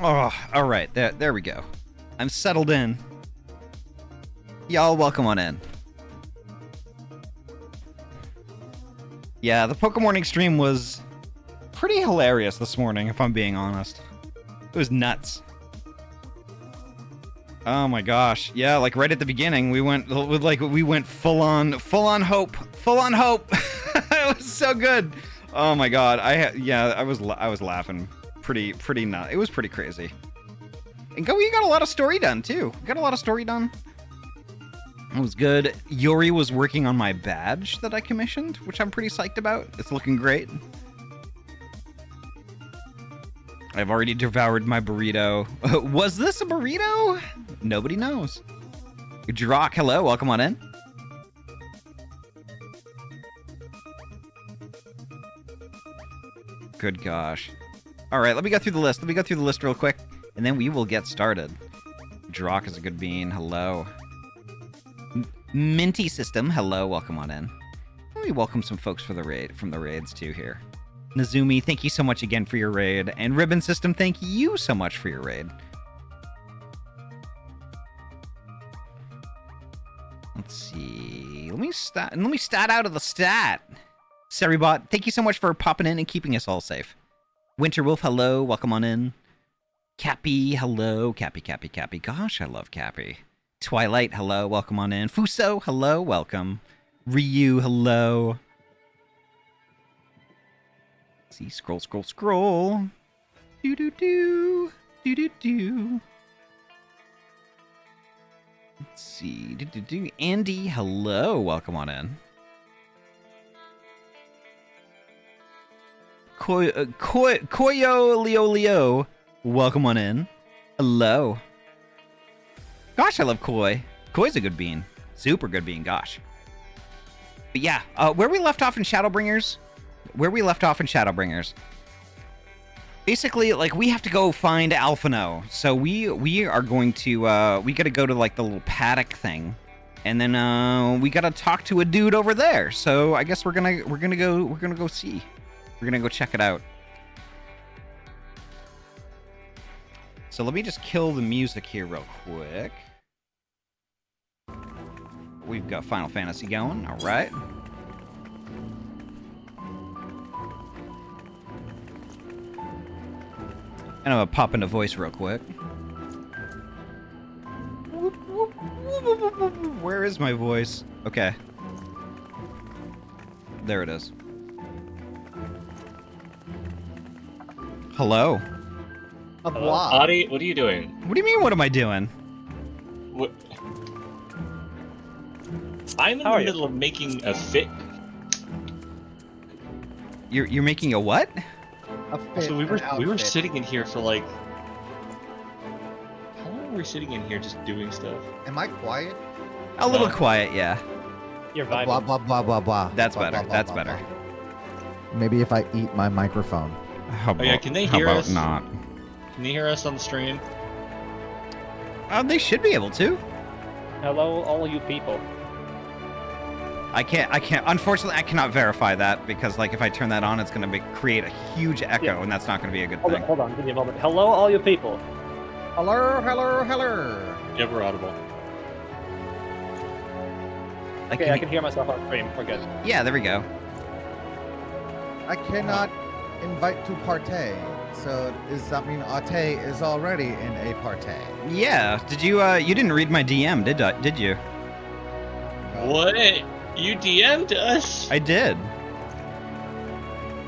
Oh, all right. There we go. I'm settled in. Y'all, welcome on in. Yeah, the Pokemorning stream was pretty hilarious this morning, if I'm being honest. It was nuts. Oh my gosh. Yeah, like right at the beginning, we went full on hope. Full on hope. It was so good. Oh my god. I was laughing pretty nuts. It was pretty crazy. And we got a lot of story done too. Got a lot of story done. It was good. Yuri was working on my badge that I commissioned, which I'm pretty psyched about. It's looking great. I've already devoured my burrito. Was this a burrito? Nobody knows. Drock, hello. Welcome on in. Good gosh. All right, let me go through the list. Let me go through the list real quick, and then we will get started. Drock is a good bean. Hello. Minty System, hello, welcome on in. Let me welcome some folks for the raid from the raids too here. Nazumi, thank you so much again for your raid, and Ribbon System, thank you so much for your raid. Let's see. Let me stat out of the stat. Seribot, thank you so much for popping in and keeping us all safe. Winterwolf, hello, welcome on in. Cappy, hello, Cappy. Gosh, I love Cappy. Twilight, hello, welcome on in. Fuso, hello, welcome. Ryu, hello. Let's see, scroll. Do. Let's see, Andy, hello, welcome on in. Koyo Leo, welcome on in. Hello. Gosh, I love Koi. Koi's a good bean. Super good bean, gosh. But yeah, where we left off in Shadowbringers, basically, like, we have to go find Alphino. So we are going to, we gotta go to, like, the little paddock thing. And then, we gotta talk to a dude over there. So I guess we're gonna go see. We're gonna go check it out. So let me just kill the music here real quick. We've got Final Fantasy going, all right. And I'm gonna pop into voice real quick. Where is my voice? Okay. There it is. Hello. Hello. Ahty, what are you doing? What do you mean, what am I doing? What? I'm in the middle of making a fit. You're making a what? A fit, so we were sitting in here for like, how long were we sitting in here just doing stuff? Am I quiet? A little quiet, yeah. You're vibing. Blah blah blah blah blah. That's blah, better. blah, That's blah, better. Blah. Maybe if I eat my microphone. How about, yeah, can they hear us? Not? Can you hear us on the stream? They should be able to. Hello, all you people. I can't. Unfortunately, I cannot verify that because, like, if I turn that on, it's going to create a huge echo, and that's not going to be a good thing. Hold on, give me a moment. Hello, all you people. Hello. Yeah, we're audible. Okay, I can hear myself on stream. We're good. Yeah, there we go. I cannot invite to partay. So does that mean Ahty is already in a partay? Yeah. Did you? You didn't read my DM, did you? No. What? You DM'd us? I did.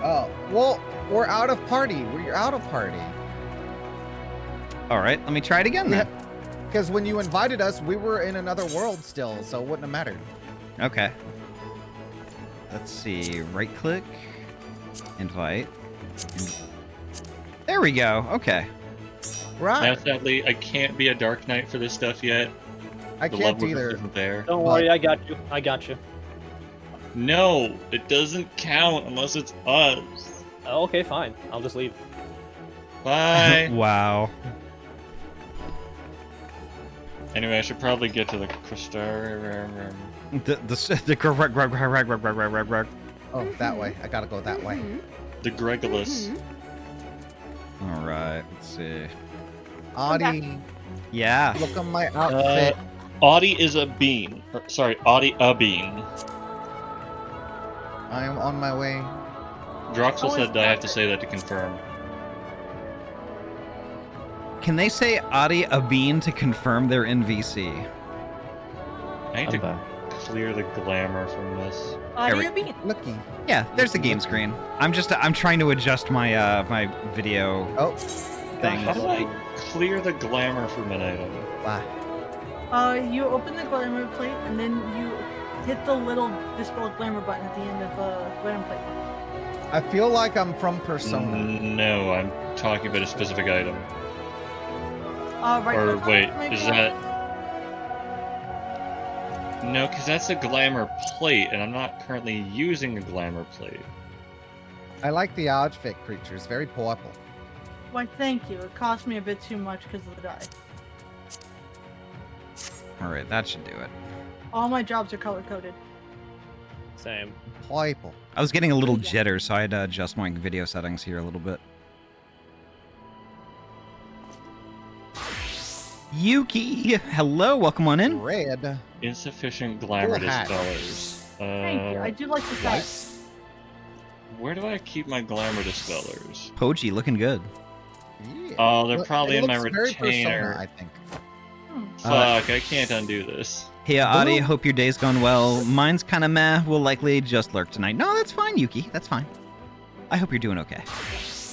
Oh, well, we're out of party. We're out of party. All right, let me try it again then. Because when you invited us, we were in another world still, so it wouldn't have mattered. Okay. Let's see. Right click. Invite. There we go. Okay. Right. Now, sadly, I can't be a Dark Knight for this stuff yet. I The can't love work either. isn't there. Don't worry, I got you. No, it doesn't count unless it's us. Oh, okay, fine. I'll just leave. Bye. Wow. Anyway, I should probably get to the crystal. Oh, that way. I gotta go that way. The Gregulus. All right. Let's see. Ahty, Yeah. look at my outfit. Ahty is a bean. Sorry, Ahty a bean. I am on my way. Droxel Oh, said it's I have to not- say that to confirm. Can they say Ahty a bean to confirm their NVC? I need I'm to back. clear the glamour from this. Audio beat. Looky. Yeah, there's the game screen. I'm trying to adjust my my video Oh, thing. How do I clear the glamour from an item? wow. You open the glamour plate and then you hit the little dispel glamour button at the end of the glamour plate. I feel like I'm from Persona. No, I'm talking about a specific item. Right Or click on wait, it, maybe? is that... No, because that's a glamour plate, and I'm not currently using a glamour plate. I like the outfit creatures. Very purple. Why, thank you. It cost me a bit too much because of the die. All right, that should do it. All my jobs are color coded. Same. Purple. I was getting a little jitter, so I had to adjust my video settings here a little bit. Yuki, hello, welcome on in. Red. Insufficient glamour Cool hat. dispellers. Thank you. I do like the hat. Where do I keep my glamour dispellers? Poji, looking good. Yeah. Oh, they're Look- probably it in my looks very retainer. Persona, I think. Fuck, I can't undo this. Hey, Ahty, Blue. hope your day's gone well. Mine's kind of meh. We'll likely just lurk tonight. No, that's fine, Yuki. That's fine. I hope you're doing okay.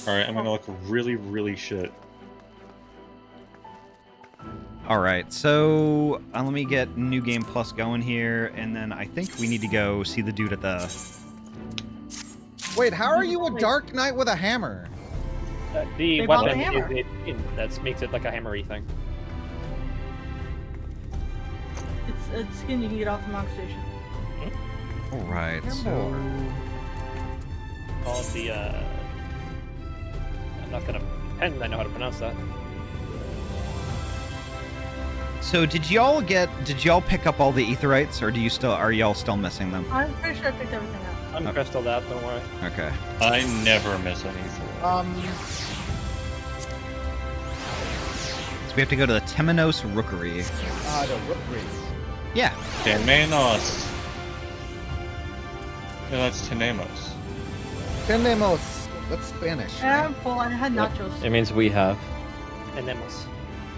Alright, I'm gonna look really, really shit. All right, so let me get New Game Plus going here, and then I think we need to go see the dude at the... Wait, how are you a Dark Knight with a hammer? The They bought the weapon hammer. that makes it like a hammery thing. It's a skin you can get off the monk station. All right, so... Called the I'm not gonna pretend I know how to pronounce that. So did y'all pick up all the aetherites, or are y'all still missing them? I'm pretty sure I picked everything up. I'm crystal that, don't worry. Okay. I never miss anything. So we have to go to the Temenos Rookery. The Rookery. Yeah. Temenos. No, that's Tenemos. Tenemos. That's Spanish. And Right? I'm full. I had Yep. nachos. It means we have. And Nemos.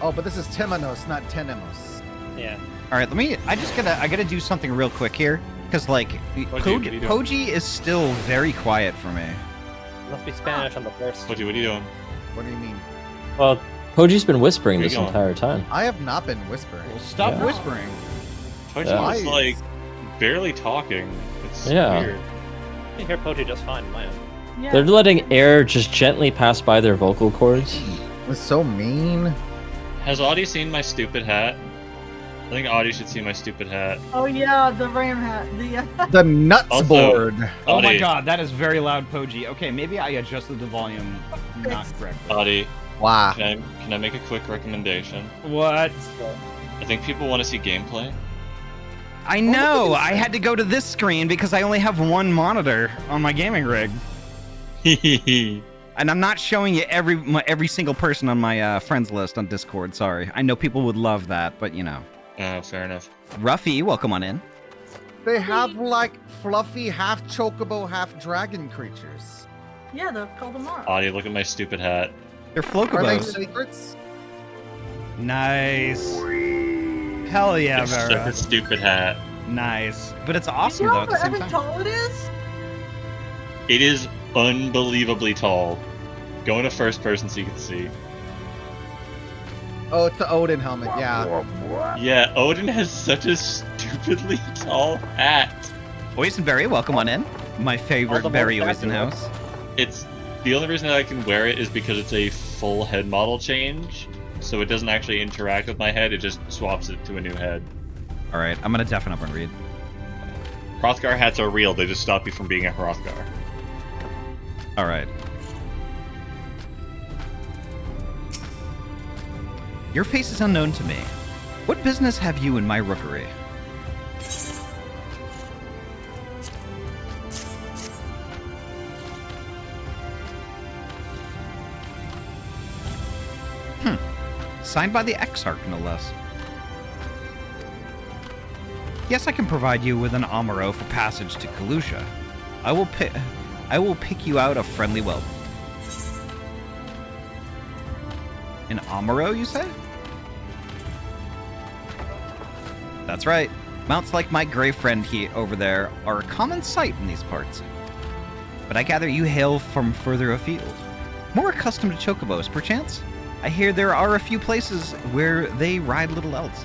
Oh, but this is Temenos, not Tenemos. Yeah. All right, I gotta do something real quick here, because like What are you doing? Poji is still very quiet for me. Must be Spanish on the first. What are you doing? What do you mean? Well, Poji's been whispering Where you this going? entire time. I have not been whispering. Well, stop Yeah. whispering. Toji Yeah. was like barely talking. It's Yeah. weird. I can hear Poji just fine, man. Yeah. They're letting air just gently pass by their vocal cords. It's so mean. Has Ahty seen my stupid hat? I think Ahty should see my stupid hat. Oh yeah, the ram hat. The The nuts Also- board. Oh my Ahty, god, that is very loud, Poji. Okay, maybe I adjusted the volume not correctly. Ahty, Wow. can I make a quick recommendation? What? I think people want to see gameplay. I know. I had to go to this screen because I only have one monitor on my gaming rig, and I'm not showing you every single person on my friends list on Discord. Sorry. I know people would love that, but you know. Fair enough. Ruffy, welcome on in. They have like fluffy half chocobo, half dragon creatures. yeah, they're called tomorrow. Ahty, look at my stupid hat. They're Are they Flocobos. secrets? Nice. Hell yeah, It's such a Vera. stupid hat. Nice. But it's You awesome know though at the how same epic time. tall it is? It is unbelievably tall. Go into first person so you can see. Oh, it's the Odin helmet. Yeah. Yeah, Odin has such a stupidly tall hat. Boysenberry, welcome on in. My favorite All the Barry more Oystenhouse. It's the only reason that I can wear it is because it's a full head model change, so it doesn't actually interact with my head. It just swaps it to a new head. All right, I'm gonna deafen up and read. Hrothgar hats are real. They just stop you from being a Hrothgar. All right. Your face is unknown to me. What business have you in my rookery? signed by the Exarch, no less. Yes, I can provide you with an Amaro for passage to Kalusha. I will pick you out a friendly welcome. An Amaro, you say? That's right. Mounts like my gray friend over there are a common sight in these parts. But I gather you hail from further afield. More accustomed to chocobos, perchance? I hear there are a few places where they ride little elves.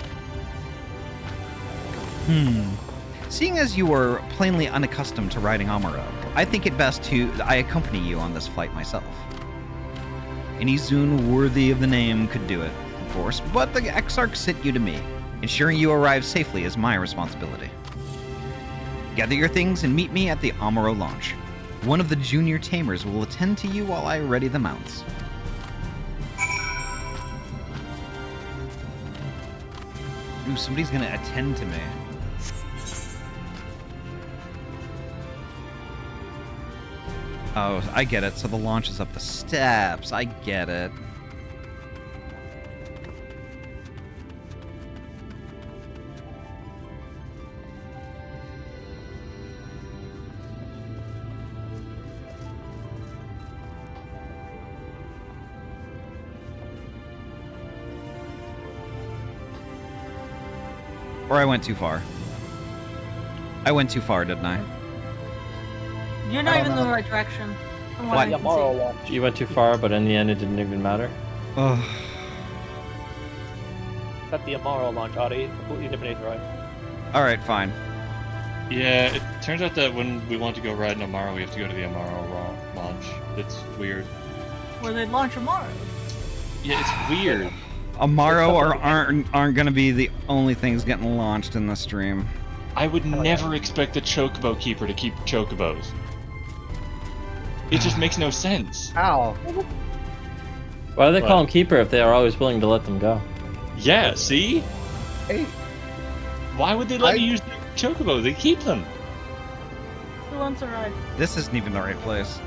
Seeing as you are plainly unaccustomed to riding Amaro, I think it best I accompany you on this flight myself. Any Zune worthy of the name could do it, of course, but the Exarch sent you to me. Ensuring you arrive safely is my responsibility. Gather your things and meet me at the Amaro launch. One of the junior tamers will attend to you while I ready the mounts. Ooh, somebody's gonna attend to me. Oh, I get it. So the launch is up the steps. I get it. Or I went too far. I went too far, didn't I? You're not even in the right direction. From what What? I The can Amaro see. launch. You went too far, but in the end, it didn't even matter. Ugh. It's at the Amaro launch, Ahty. Completely different Aetheroid. Alright, fine. Yeah, it turns out that when we want to go ride an Amaro, we have to go to the Amaro launch. It's weird. Where they launch Amaro. Yeah, it's weird. Amaro aren't gonna be the only things getting launched in the stream. I would Hell never expect a Chocobo keeper to keep Chocobos. It just makes no sense. Ow. Why do they call What? them keeper if they are always willing to let them go? Yeah, see? Hey, Why would they let you use the Chocobo? They keep them. Who wants a ride? This isn't even the right place.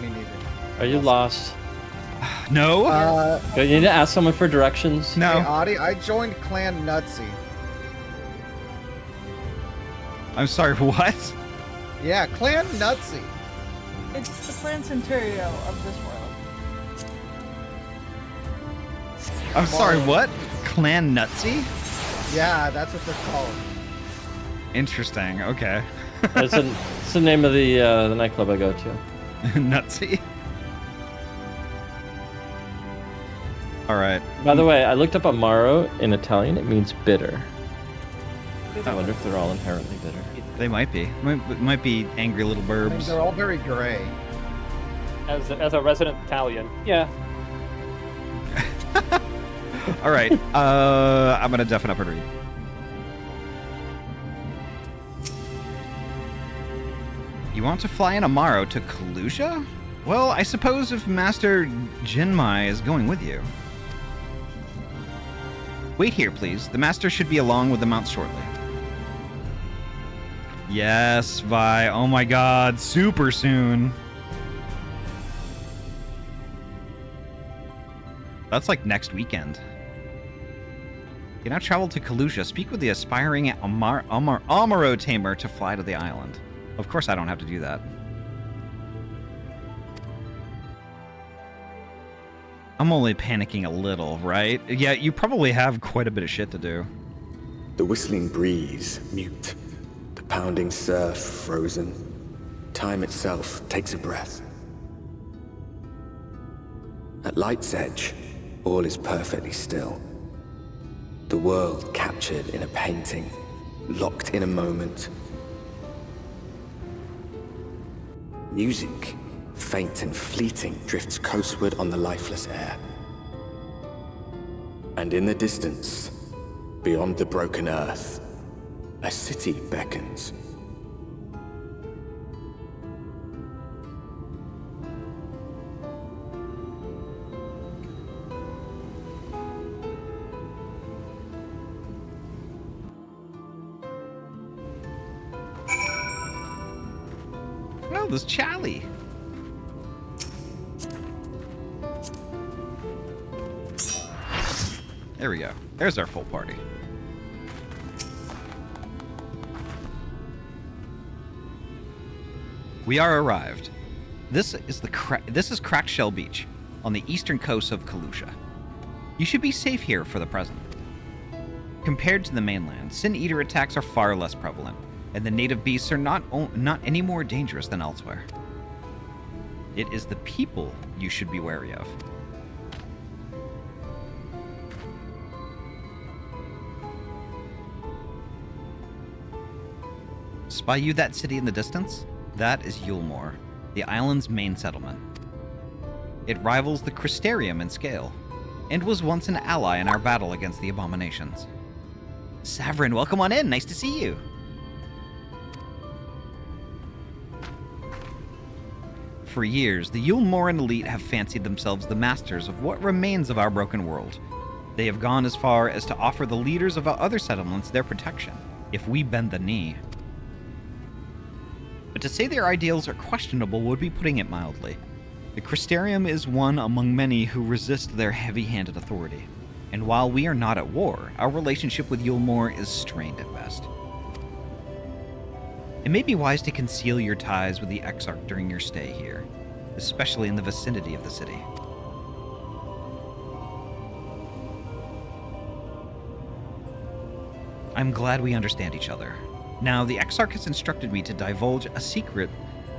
me neither. Are you lost? No? You need to ask someone for directions. Hey, No. Ahty, I joined Clan Nutsy. I'm sorry, what? Yeah, Clan Nutsy. It's the Clan Centurio of this world. I'm sorry, what? Clan Nutsy? Yeah, that's what they're called. Interesting, okay. It's the name of the nightclub I go to. Nutsy? Alright. By the way, I looked up Amaro in Italian. It means bitter. I wonder if they're all inherently bitter. They might be. Might be angry little I mean, burbs. they're all very gray. As a resident Italian, yeah. Alright, I'm gonna deafen up and read. You want to fly an Amaro to Kalusha? Well, I suppose if Master Jinmai is going with you. Wait here, please. The Master should be along with the mounts shortly. Yes, Vi. Oh my god, super soon. That's like next weekend. You now travel to Kalusha. Speak with the aspiring Amaro tamer to fly to the island. Of course I don't have to do that. I'm only panicking a little, right? Yeah, you probably have quite a bit of shit to do. The whistling breeze, mute. The pounding surf, frozen. Time itself takes a breath. At light's edge, all is perfectly still. The world captured in a painting, locked in a moment. Music, faint and fleeting, drifts coastward on the lifeless air. And in the distance, beyond the broken earth, a city beckons. Oh, there's Charlie. There we go. There's our full party. We are arrived. This is Cracked Shell Beach, on the eastern coast of Kalusha. You should be safe here for the present. Compared to the mainland, Sin Eater attacks are far less prevalent, and the native beasts are not any more dangerous than elsewhere. It is the people you should be wary of. Spy you that city in the distance? That is Yulmore, the island's main settlement. It rivals the Crystarium in scale, and was once an ally in our battle against the abominations. Savrin, welcome on in. Nice to see you. For years, the Yulmoran elite have fancied themselves the masters of what remains of our broken world. They have gone as far as to offer the leaders of other settlements their protection, if we bend the knee. But to say their ideals are questionable would be putting it mildly. The Crystarium is one among many who resist their heavy-handed authority. And while we are not at war, our relationship with Yulmore is strained at best. It may be wise to conceal your ties with the Exarch during your stay here, especially in the vicinity of the city. I'm glad we understand each other. Now, the Exarch has instructed me to divulge a secret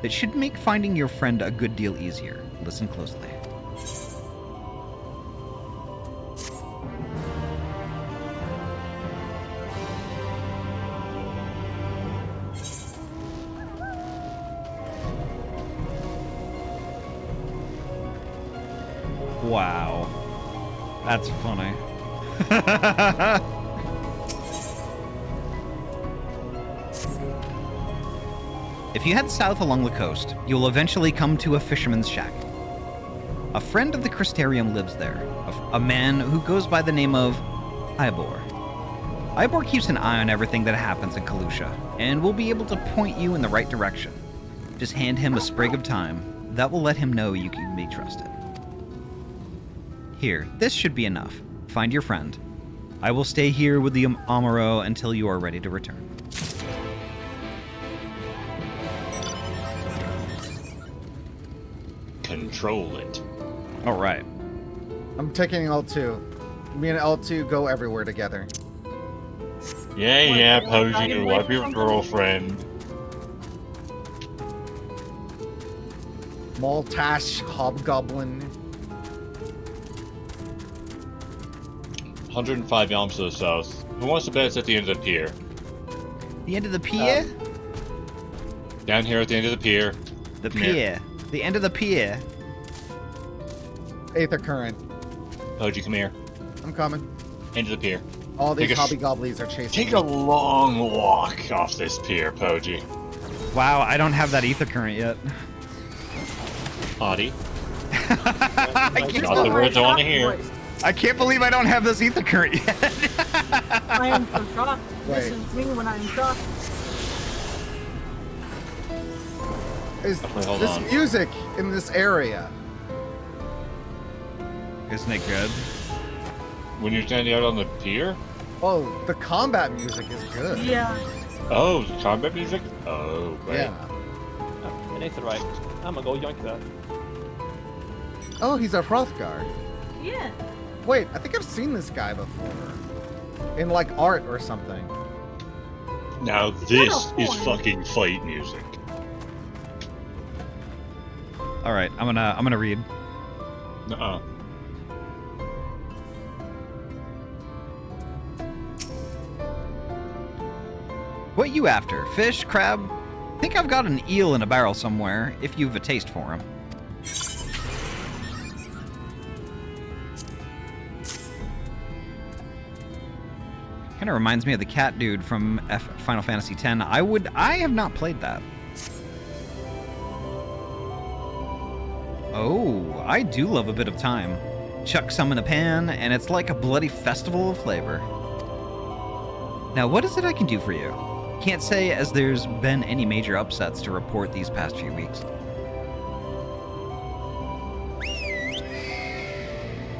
that should make finding your friend a good deal easier. Listen closely. Wow. That's funny. If you head south along the coast, you'll eventually come to a fisherman's shack. A friend of the Crystarium lives there, a man who goes by the name of Ivor. Ivor keeps an eye on everything that happens in Kalusha, and will be able to point you in the right direction. Just hand him a sprig of thyme. That will let him know you can be trusted. Here, this should be enough. Find your friend. I will stay here with the Amaro until you are ready to return. Control it. All right. I'm taking L2. Me and L2 go everywhere together. Yeah, Posey, love your girlfriend. Maltash Hobgoblin. 105 yalms to the south. Who wants to bet it's at the end of the pier? The end of the pier? Down here at the end of the pier. The Come pier. here. The end of the pier. Aether Current. Posey, come here. I'm coming. End of the pier. All these Take a- hobgoblins are chasing Take me. a long walk off this pier, Poji. Wow, I don't have that ether current yet. Ahty. I can't, Not the words I want to hear. I can't believe I don't have this ether current yet. I am so shocked. Wait. Listen to me when I am shocked. Is Wait, hold this on. music in this area? Isn't it good? When you're standing out on the pier? Oh, the combat music is good. Yeah. Oh, combat music? Oh, right. Yeah. Oh, Nathan, right. I'm gonna go yoink that. Oh, he's a Hrothgar. Yeah. Wait, I think I've seen this guy before. In like art or something. Now this is fucking fight music. All right, I'm gonna read. Nuh-uh. What you after? Fish? Crab? Think I've got an eel in a barrel somewhere, if you've a taste for him. Kind of reminds me of the cat dude from Final Fantasy X. I have not played that. Oh, I do love a bit of thyme. Chuck some in a pan, and it's like a bloody festival of flavor. Now, what is it I can do for you? Can't say as there's been any major upsets to report these past few weeks.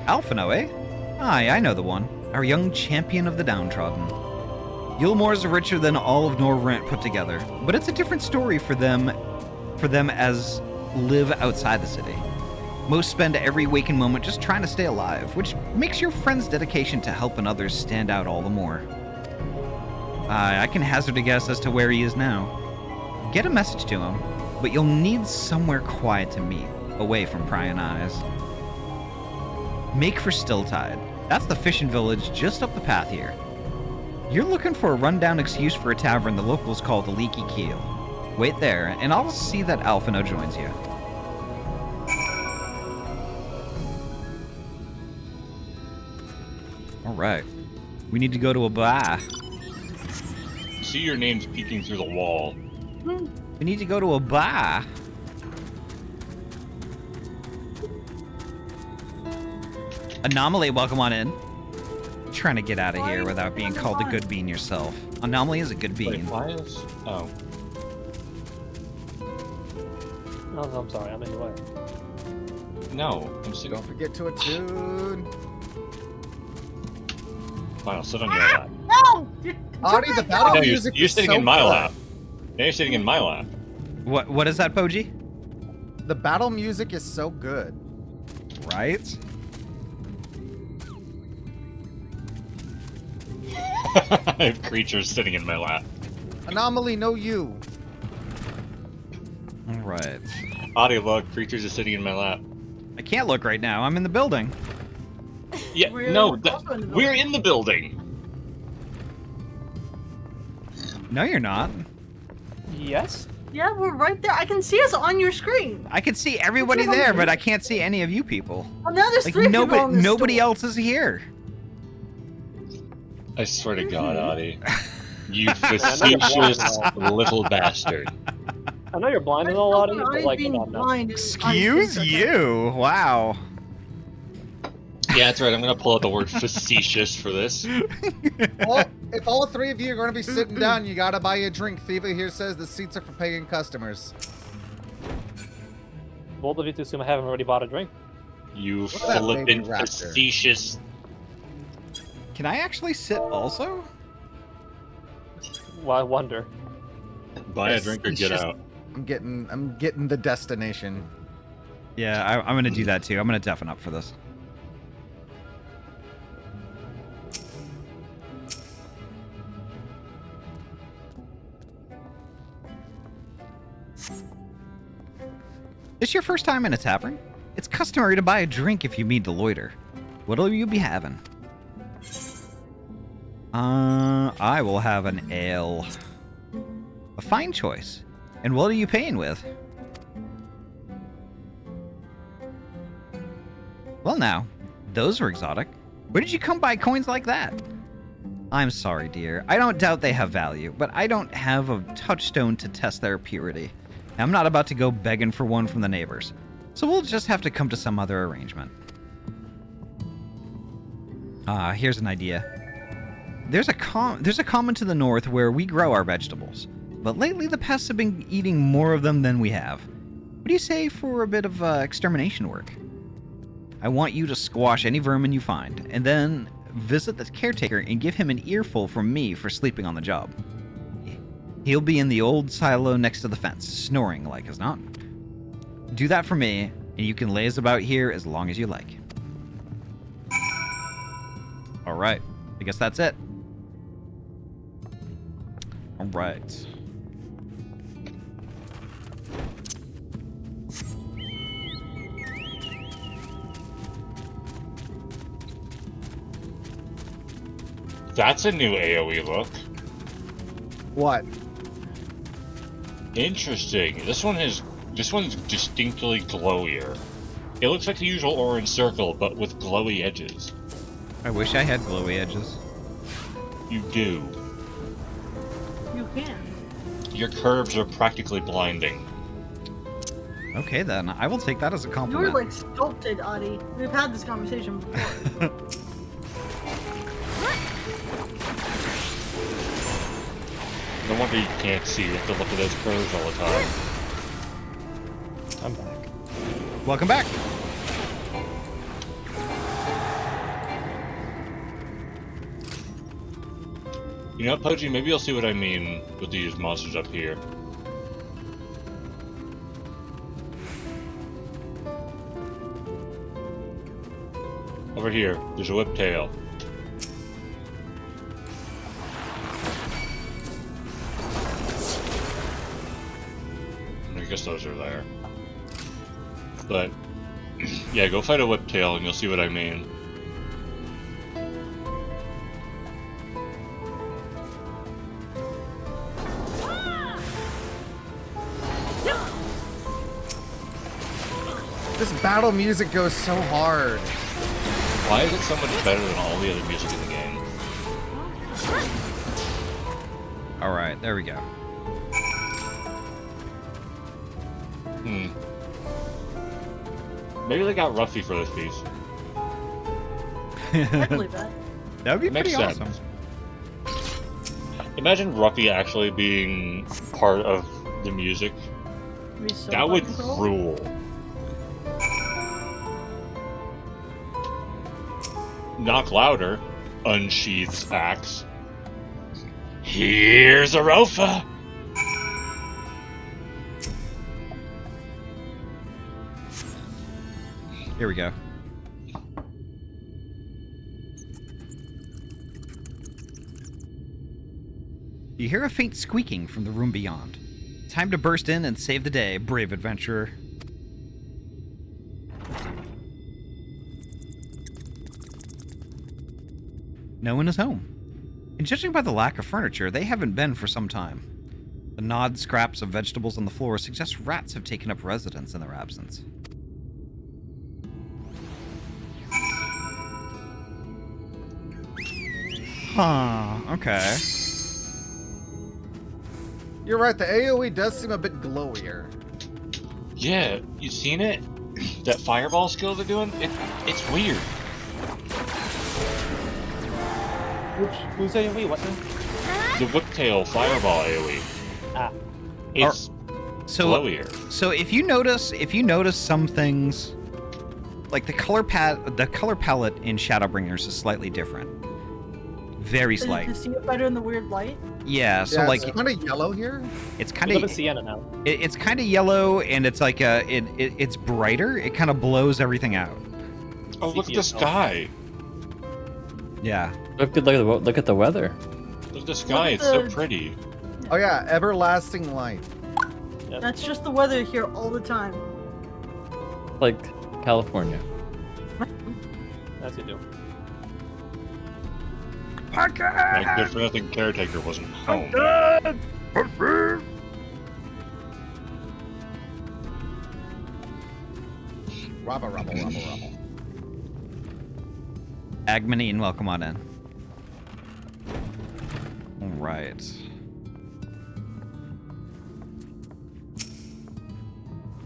Alphino, eh? Aye, I know the one. our young champion of the downtrodden. Gilmore's richer than all of Norrent put together, but it's a different story for them as live outside the city. Most spend every waking moment just trying to stay alive, which makes your friend's dedication to helping others stand out all the more. I can hazard a guess as to where he is now. Get a message to him, but you'll need somewhere quiet to meet, away from prying eyes. Make for Stilltide. That's the fishing village just up the path here. You're looking for a rundown excuse for a tavern the locals call the Leaky Keel. Wait there, and I'll see that Alphino joins you. Alright. We need to go to a bar. See your name's peeking through the wall. We need to go to a bar. Anomaly, welcome on in. Trying to get out of here without being called a good bean yourself. Anomaly is a good bean. Wait, why is... Oh. No, I'm sorry, I'm in your way. No, I'm sitting... Don't forget to attune. Fine, I'll sit on your lap. No! Ahty, the battle No, music you're is sitting so in my good. lap. Now you're sitting in my lap. What is that, Poji? The battle music is so good. Right? I have creatures sitting in my lap. Anomaly, no you. Alright. Ahty, look, creatures are sitting in my lap. I can't look right now. I'm in the building. Yeah, We're no, also in the we're in the building. No, you're not. Yes? Yeah, we're right there. I can see us on your screen. I can see everybody there, but I can't see any of you people. Well, now there's Like three people in this nobody store. else is here. I swear to God, Ahty. You I know you're facetious blind. little bastard. I know you're blind and all, Ahty, but like, being come on now. blind is Excuse you. Wow. Yeah, that's right, I'm gonna pull out the word facetious for this. Well, if all three of you are going to be sitting down, you got to buy a drink. Thiva here says the seats are for paying customers. Bold of you to assume I haven't already bought a drink. You Look at that baby flippin' raptor. facetious... Can I actually sit also? Well, I wonder. Buy a drink or get out. I'm getting the destination. Yeah, I'm gonna do that too. I'm gonna deafen up for this. This your first time in a tavern? It's customary to buy a drink if you mean to loiter. What'll you be having? I will have an ale. A fine choice. And what are you paying with? Well now, those are exotic. Where did you come by coins like that? I'm sorry, dear. I don't doubt they have value, but I don't have a touchstone to test their purity. I'm not about to go begging for one from the neighbors, so we'll just have to come to some other arrangement. Here's an idea. There's a common to the north where we grow our vegetables, but lately the pests have been eating more of them than we have. What do you say for a bit of extermination work? I want you to squash any vermin you find, and then visit the caretaker and give him an earful from me for sleeping on the job. He'll be in the old silo next to the fence, snoring like as not. Do that for me, and you can laze about here as long as you like. Alright, I guess that's it. Alright. That's a new AoE look. What? Interesting. This one's distinctly glowier. It looks like the usual orange circle, but with glowy edges. I wish I had glowy edges. You do. You can. Your curves are practically blinding. Okay then, I will take that as a You're compliment. like sculpted, Ahty. We've had this conversation before. No wonder you can't see. You have to look at those curves all the time. I'm back. Welcome back. You know, Poji, maybe you'll see what I mean with these monsters up here. Over here, there's a whiptail. I guess those are there. But, yeah, go fight a whiptail and you'll see what I mean. This battle music goes so hard. Why is it so much better than all the other music in the game? Alright, there we go. Maybe they got Ruffy for this piece. I believe that. That would be Makes pretty sense. awesome. Imagine Ruffy actually being part of the music. It'd be so That would fucking cool. rule. Knock louder, unsheathes axe. Here's Arofa! Here we go. You hear a faint squeaking from the room beyond. Time to burst in and save the day, brave adventurer. No one is home. And judging by the lack of furniture, they haven't been for some time. The gnawed scraps of vegetables on the floor suggest rats have taken up residence in their absence. Huh, okay. You're right, the AoE does seem a bit glowier. Yeah, you seen it? That fireball skill they're doing? It's weird. Who's AoE? What now? The whiptail fireball AoE. Ah. It's So, glowier. so if you notice some things, like the color palette in Shadowbringers is slightly different. Very slight. To see it better in the weird light. Yeah, so Yeah, like it's kind of yellow here. it's kind We live in of Sienna now. it's kind of yellow, and it's like it's brighter. It kind of blows everything out. Oh, look at the sky. Yeah. Look at the weather. Look at the sky. at It's so the- pretty. Oh yeah, everlasting light. That's just the weather here all the time. Like California. As you do. My good-for-nothing caretaker wasn't home. Rubble, rubble, rubble, rubble. Agmanine, welcome on in. All right.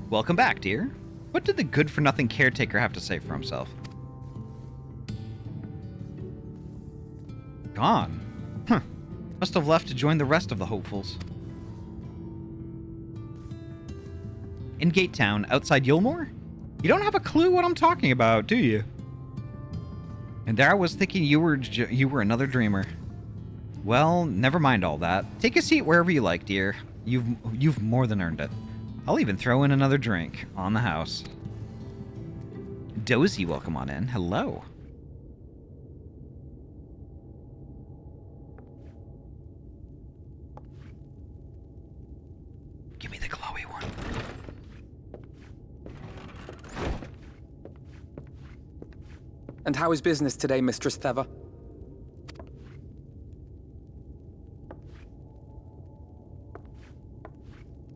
Welcome back, dear. What did the good-for-nothing caretaker have to say for himself? Gone. Huh. Must have left to join the rest of the hopefuls. In Gate Town, outside Yulmore? You don't have a clue what I'm talking about, do you? And there I was thinking you were another dreamer. Well, never mind all that. Take a seat wherever you like, dear. You've more than earned it. I'll even throw in another drink on the house. Dozy, welcome on in. Hello. Give me the glowy one. And how is business today, Mistress Theva?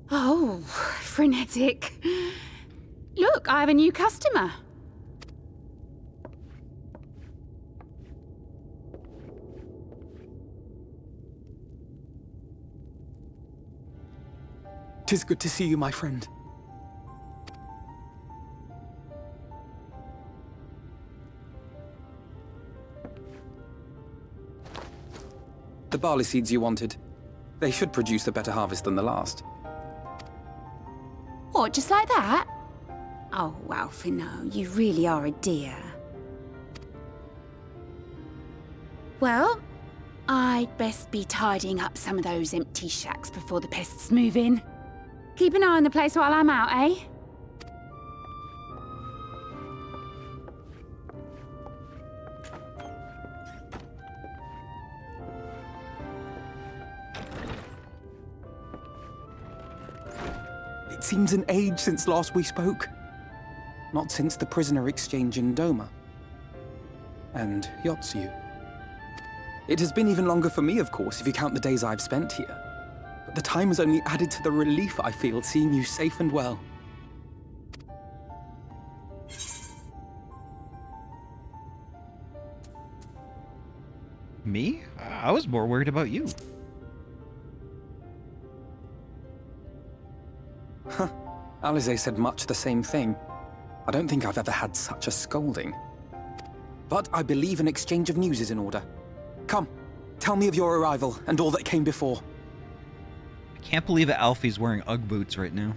Oh, frenetic. Look, I have a new customer. Tis good to see you, my friend. The barley seeds you wanted. They should produce a better harvest than the last. What, just like that? Oh, Alfino, you really are a dear. Well, I'd best be tidying up some of those empty shacks before the pests move in. Keep an eye on the place while I'm out, eh? It seems an age since last we spoke. Not since the prisoner exchange in Doma. And Yotsu. It has been even longer for me, of course, if you count the days I've spent here. But the time has only added to the relief I feel seeing you safe and well. Me? I was more worried about you. Huh. Alize said much the same thing. I don't think I've ever had such a scolding. But I believe an exchange of news is in order. Come, tell me of your arrival and all that came before. I can't believe that Alfie's wearing Ugg boots right now.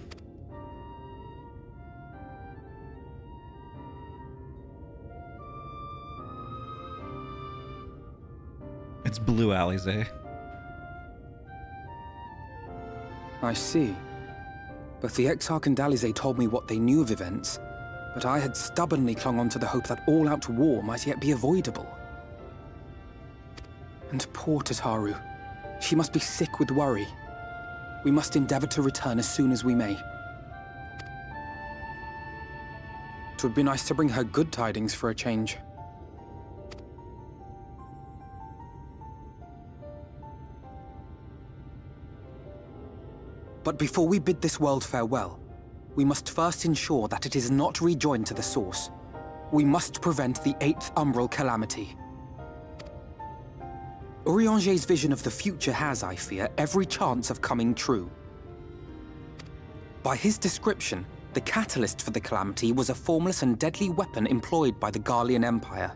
It's blue, Alize. I see. Both the Exarch and Alize told me what they knew of events, but I had stubbornly clung on to the hope that all-out war might yet be avoidable. And poor Tataru. She must be sick with worry. We must endeavor to return as soon as we may. It would be nice to bring her good tidings for a change. But before we bid this world farewell, we must first ensure that it is not rejoined to the source. We must prevent the 8th Umbral Calamity. Urianger's vision of the future has, I fear, every chance of coming true. By his description, the catalyst for the Calamity was a formless and deadly weapon employed by the Garlean Empire.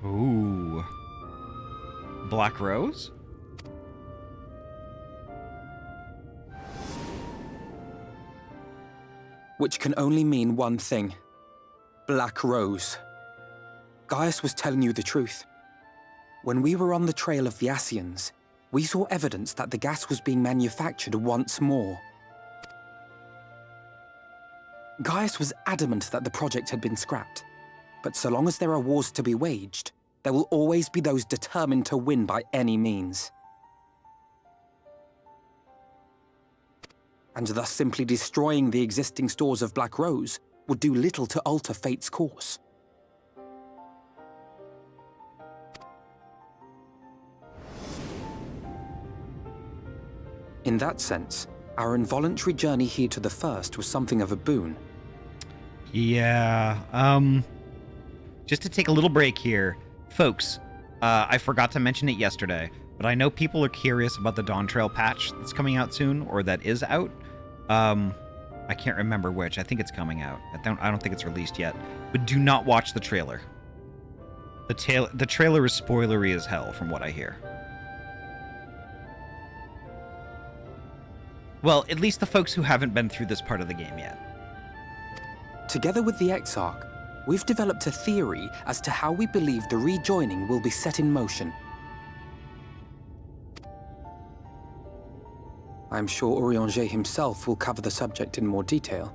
Ooh. Black Rose? Which can only mean one thing. Black Rose. Gaius was telling you the truth. When we were on the trail of the Ascians, we saw evidence that the gas was being manufactured once more. Gaius was adamant that the project had been scrapped. But so long as there are wars to be waged, there will always be those determined to win by any means. And thus simply destroying the existing stores of Black Rose would do little to alter fate's course. In that sense, our involuntary journey here to the First was something of a boon. Yeah, just to take a little break here. Folks, I forgot to mention it yesterday, but I know people are curious about the Dawn Trail patch that's coming out soon, or that is out. I can't remember which. I think it's coming out. I don't think it's released yet. But do not watch the trailer. The trailer is spoilery as hell, from what I hear. Well, at least the folks who haven't been through this part of the game yet. Together with the Exarch, we've developed a theory as to how we believe the rejoining will be set in motion. I'm sure Urianger himself will cover the subject in more detail.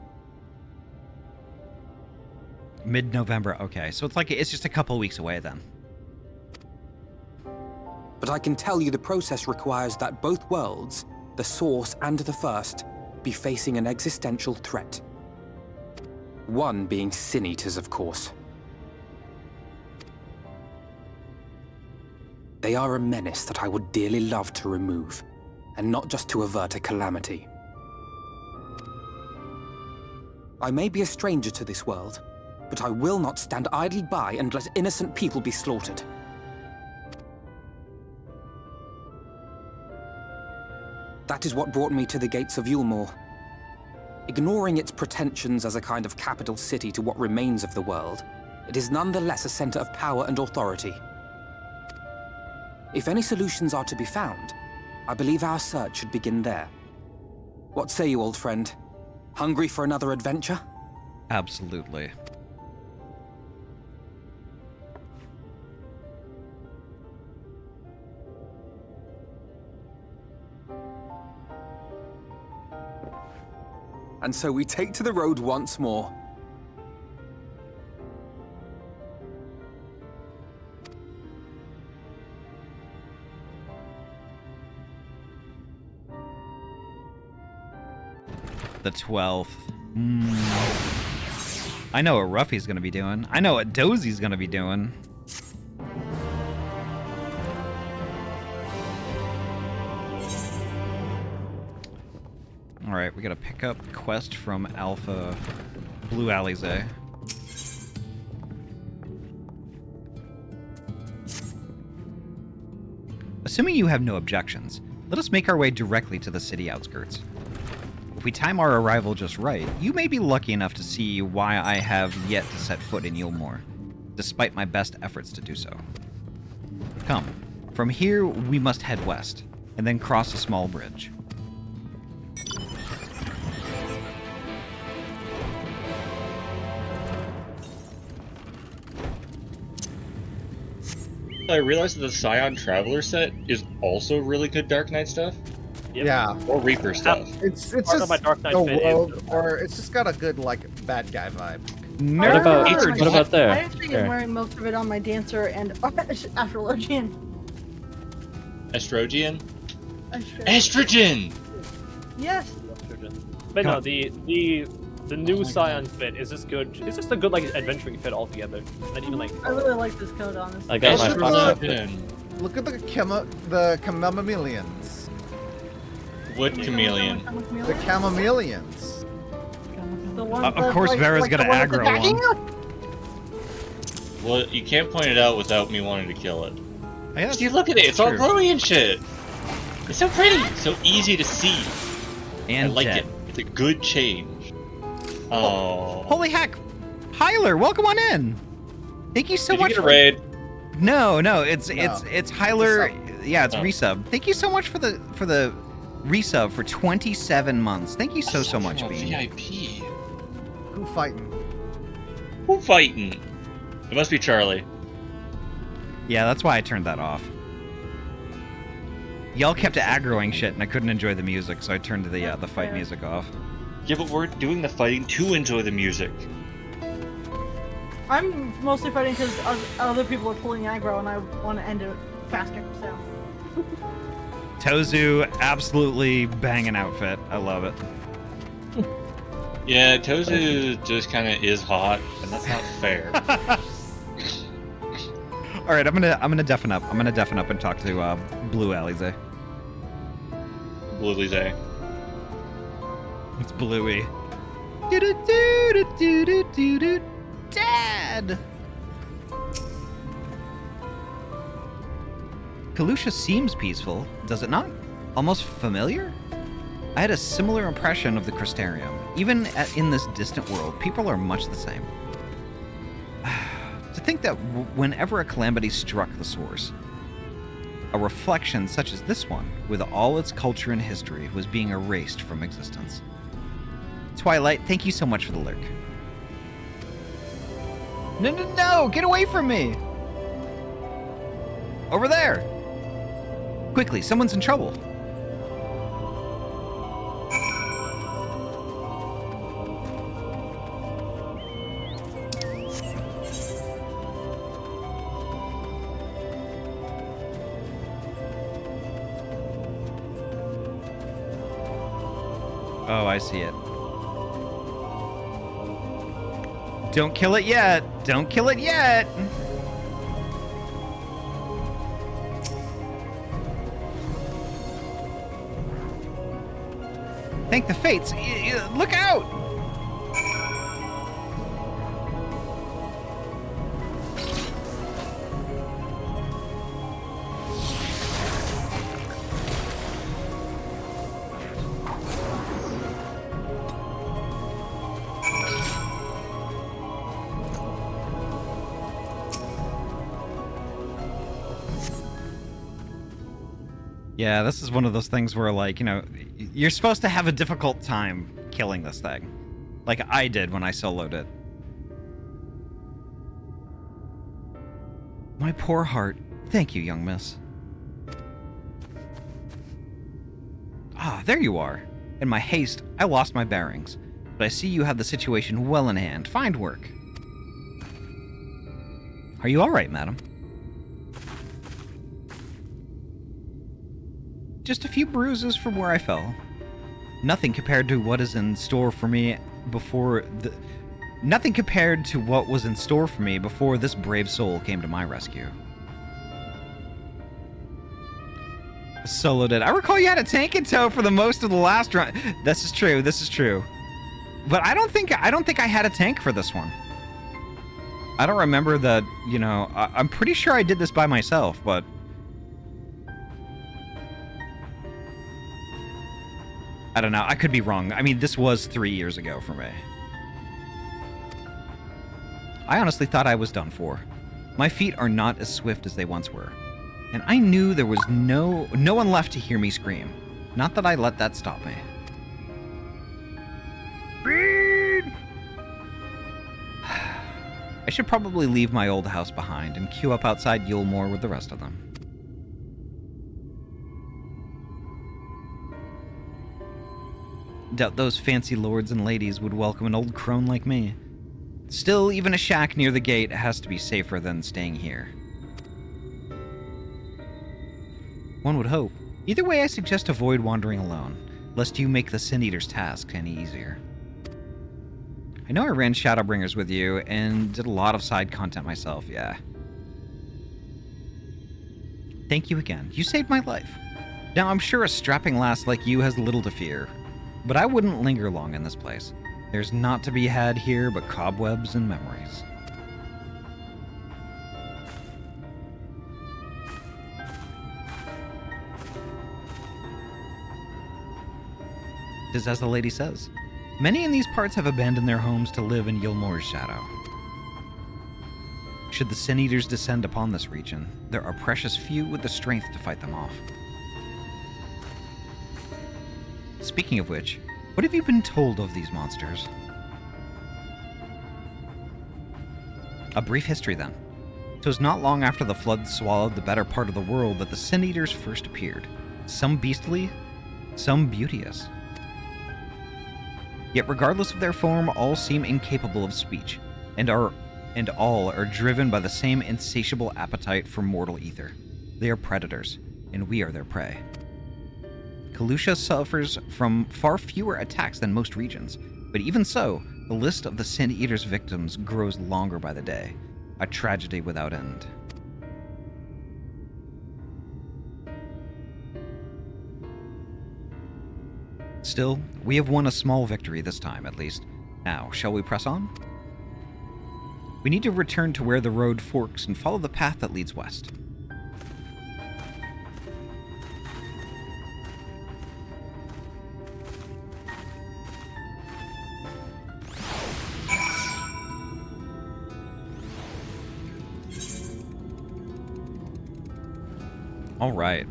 Mid-November, okay. So it's just a couple weeks away then. But I can tell you the process requires that both worlds, the Source and the First, be facing an existential threat. One being Sin Eaters, of course. They are a menace that I would dearly love to remove, and not just to avert a calamity. I may be a stranger to this world, but I will not stand idly by and let innocent people be slaughtered. That is what brought me to the gates of Yulmore. Ignoring its pretensions as a kind of capital city to what remains of the world, it is nonetheless a center of power and authority. If any solutions are to be found, I believe our search should begin there. What say you, old friend? Hungry for another adventure? Absolutely. And so we take to the road once more. The 12th. I know what Ruffy's gonna be doing. I know what Dozy's gonna be doing. Alright, we gotta pick up the quest from Alpha Blue Alizé. Assuming you have no objections, let us make our way directly to the city outskirts. If we time our arrival just right, you may be lucky enough to see why I have yet to set foot in Yulmore, despite my best efforts to do so. Come, from here we must head west, and then cross a small bridge. I realized that the Scion Traveler set is also really good Dark Knight stuff. Yep. Yeah. Or Reaper stuff. It's Part just of my Dark Knight the fit world, is- or it's just got a good like bad guy vibe. What about Nerd. what about there? I actually There. am wearing most of it on my dancer and astrologian. Estrogen? Estrogen! Yes. But no, the new Scion fit is just good. It's just a good like adventuring fit altogether. And even like I really like this code, honestly. I got my Estrogen. fox outfit. Look at the chameleons. What chameleon? The chameleons. The one Of that's course, Vera's the gonna one that's aggro attacking one. you? Well, you can't point it out without me wanting to kill it. Yeah, See, look at it. It's all true. glowy and shit. It's so pretty. So easy to see. And I like dead. it. It's a good change. Oh. Holy heck! Hyler, welcome on in! Thank you so Did you much get a for... raid? No, it's No. Hyler. Yeah, it's Oh. resub. Thank you so much for the resub for 27 months. Thank you so much, Oh, Bean. VIP. Who fighting? Who fighting? It must be Charlie. Yeah, that's why I turned that off. Y'all kept aggroing shit, and I couldn't enjoy the music, so I turned the fight music off. Yeah, but we're doing the fighting to enjoy the music. I'm mostly fighting because other people are pulling aggro and I want to end it faster, so. Tozu, absolutely banging outfit. I love it. Yeah, Tozu just kind of is hot, and that's not fair. All right, I'm gonna deafen up. I'm gonna deafen up and talk to Blue Alizé. Bluey. It's Bluey. Do-do-do-do-do-do-do. Dad! Kalusha seems peaceful, does it not? Almost familiar? I had a similar impression of the Crystarium. Even in this distant world, people are much the same. To think that whenever a calamity struck the source, a reflection such as this one, with all its culture and history, was being erased from existence. Twilight, thank you so much for the lurk. No! Get away from me! Over there! Quickly, someone's in trouble. Oh, I see it. Don't kill it yet! Don't kill it yet! Thank the fates! Look out! Yeah, this is one of those things where, like, you know, you're supposed to have a difficult time killing this thing. Like I did when I soloed it. My poor heart. Thank you, young miss. Ah, there you are. In my haste, I lost my bearings. But I see you have the situation well in hand. Fine work. Are you all right, madam? Just a few bruises from where I fell. Nothing compared to what is in store for me before the... Nothing compared to what was in store for me before this brave soul came to my rescue. Solo did. I recall you had a tank in tow for the most of the last run. This is true. This is true. But I don't think I had a tank for this one. I don't remember that, you know, I'm pretty sure I did this by myself, but... I don't know. I could be wrong. I mean, this was 3 years ago for me. I honestly thought I was done for. My feet are not as swift as they once were. And I knew there was no one left to hear me scream. Not that I let that stop me. I should probably leave my old house behind and queue up outside Yulmore with the rest of them. Doubt those fancy lords and ladies would welcome an old crone like me. Still, even a shack near the gate has to be safer than staying here. One would hope. Either way, I suggest avoid wandering alone, lest you make the Sin Eater's task any easier. I know I ran Shadowbringers with you, and did a lot of side content myself, yeah. Thank you again. You saved my life. Now, I'm sure a strapping lass like you has little to fear, but I wouldn't linger long in this place. There's naught to be had here but cobwebs and memories. It is as the lady says. Many in these parts have abandoned their homes to live in Yulmore's shadow. Should the Sin Eaters descend upon this region, there are precious few with the strength to fight them off. Speaking of which, what have you been told of these monsters? A brief history then. It was not long after the flood swallowed the better part of the world that the Sin Eaters first appeared. Some beastly, some beauteous. Yet regardless of their form, all seem incapable of speech, and all are driven by the same insatiable appetite for mortal ether. They are predators, and we are their prey. Kalusha suffers from far fewer attacks than most regions, but even so, the list of the Sin Eater's victims grows longer by the day, a tragedy without end. Still, we have won a small victory this time, at least. Now, shall we press on? We need to return to where the road forks and follow the path that leads west. All right.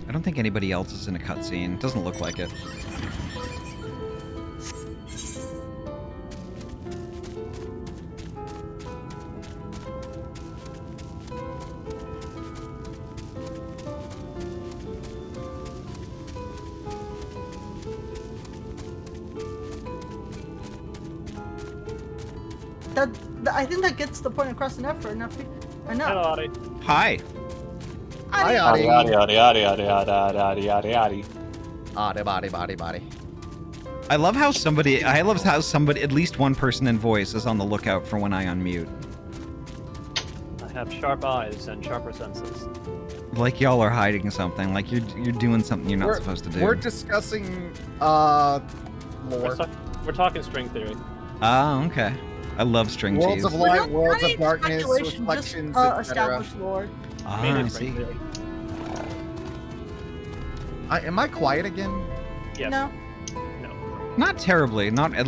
I don't think anybody else is in a cutscene. Doesn't look like it. I think that gets the point across enough for enough people. Hello, Ahty. Hi. Hi, Ahty, Ahty. Ahty, Ahty, Ahty, Ahty. Ahty, body. I love how somebody, at least one person in voice is on the lookout for when I unmute. I have sharp eyes and sharper senses. Like y'all are hiding something. Like you're doing something you're not supposed to do. We're discussing We're lore. talking string theory. Ah, okay. I love string Worlds cheese. of We're light, not worlds trying of darkness, speculation, reflections, just etc. established lore. Ah, Mainly I string see. theory. Am I quiet again? Yes. No. No. Not terribly. Not at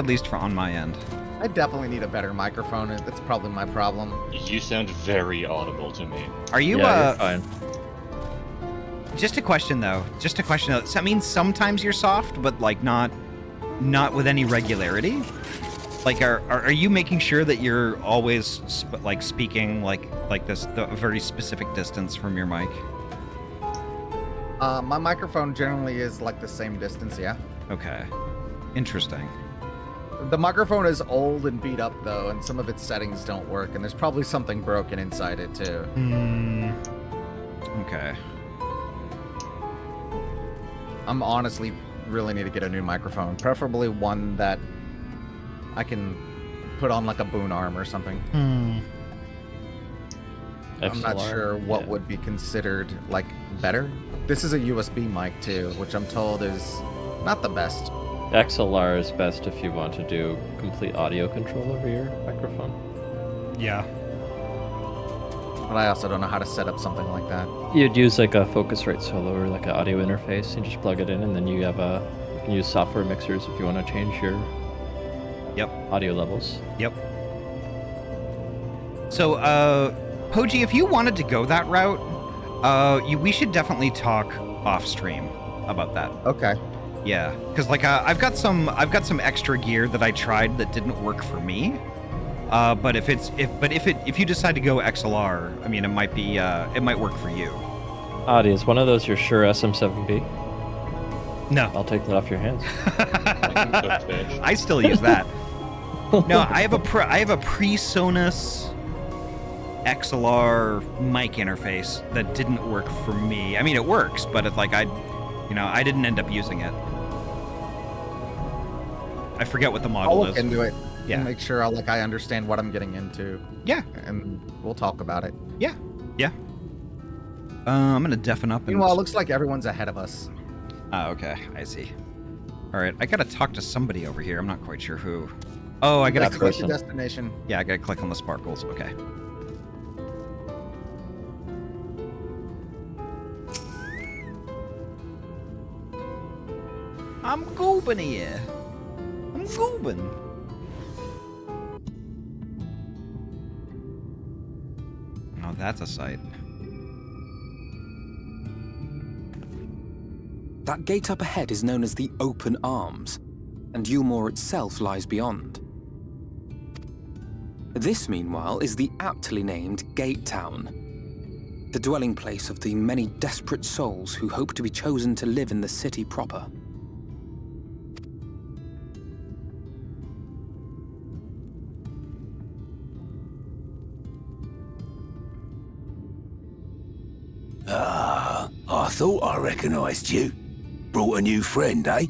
least for on my end. I definitely need a better microphone. That's probably my problem. You sound very audible to me. Are you Yeah, you're fine. Just a question though. So that means sometimes you're soft, but like not with any regularity. Like, are you making sure that you're always speaking like this, a very specific distance from your mic? My microphone generally is like the same distance, yeah. Okay. Interesting. The microphone is old and beat up though, and some of its settings don't work, and there's probably something broken inside it too. Okay. I'm honestly really need to get a new microphone, preferably one that I can put on like a boon arm or something. I'm not sure what would be considered like better. This is a USB mic too, which I'm told is not the best. XLR is best if you want to do complete audio control over your microphone. Yeah. But I also don't know how to set up something like that. You'd use like a Focusrite Solo or like an audio interface and just plug it in, and then you can use software mixers if you want to change your audio levels. Yep. So, Poji, if you wanted to go that route, we should definitely talk off stream about that. Okay. Yeah, because like I've got some extra gear that I tried that didn't work for me. But if you decide to go XLR, I mean, it might work for you. Ahty, is one of those your Shure SM7B? No. I'll take that off your hands. I still use that. No, I have a PreSonus XLR mic interface that didn't work for me. I mean, it works, but it's like I didn't end up using it. I forget what the model I'll look into it. Yeah. And make sure I understand what I'm getting into. Yeah. And we'll talk about it. Yeah. Yeah. I'm gonna deafen up. Meanwhile, it looks like everyone's ahead of us. Oh, okay. I see. All right. I gotta talk to somebody over here. I'm not quite sure who. Oh, I gotta click the destination. Yeah, I gotta click on the sparkles. Okay. I'm goobing here. I'm goobing. Oh, that's a sight. That gate up ahead is known as the Open Arms, and Yulmore itself lies beyond. This, meanwhile, is the aptly named Gate Town, the dwelling place of the many desperate souls who hope to be chosen to live in the city proper. Ah, I thought I recognized you. Brought a new friend, eh?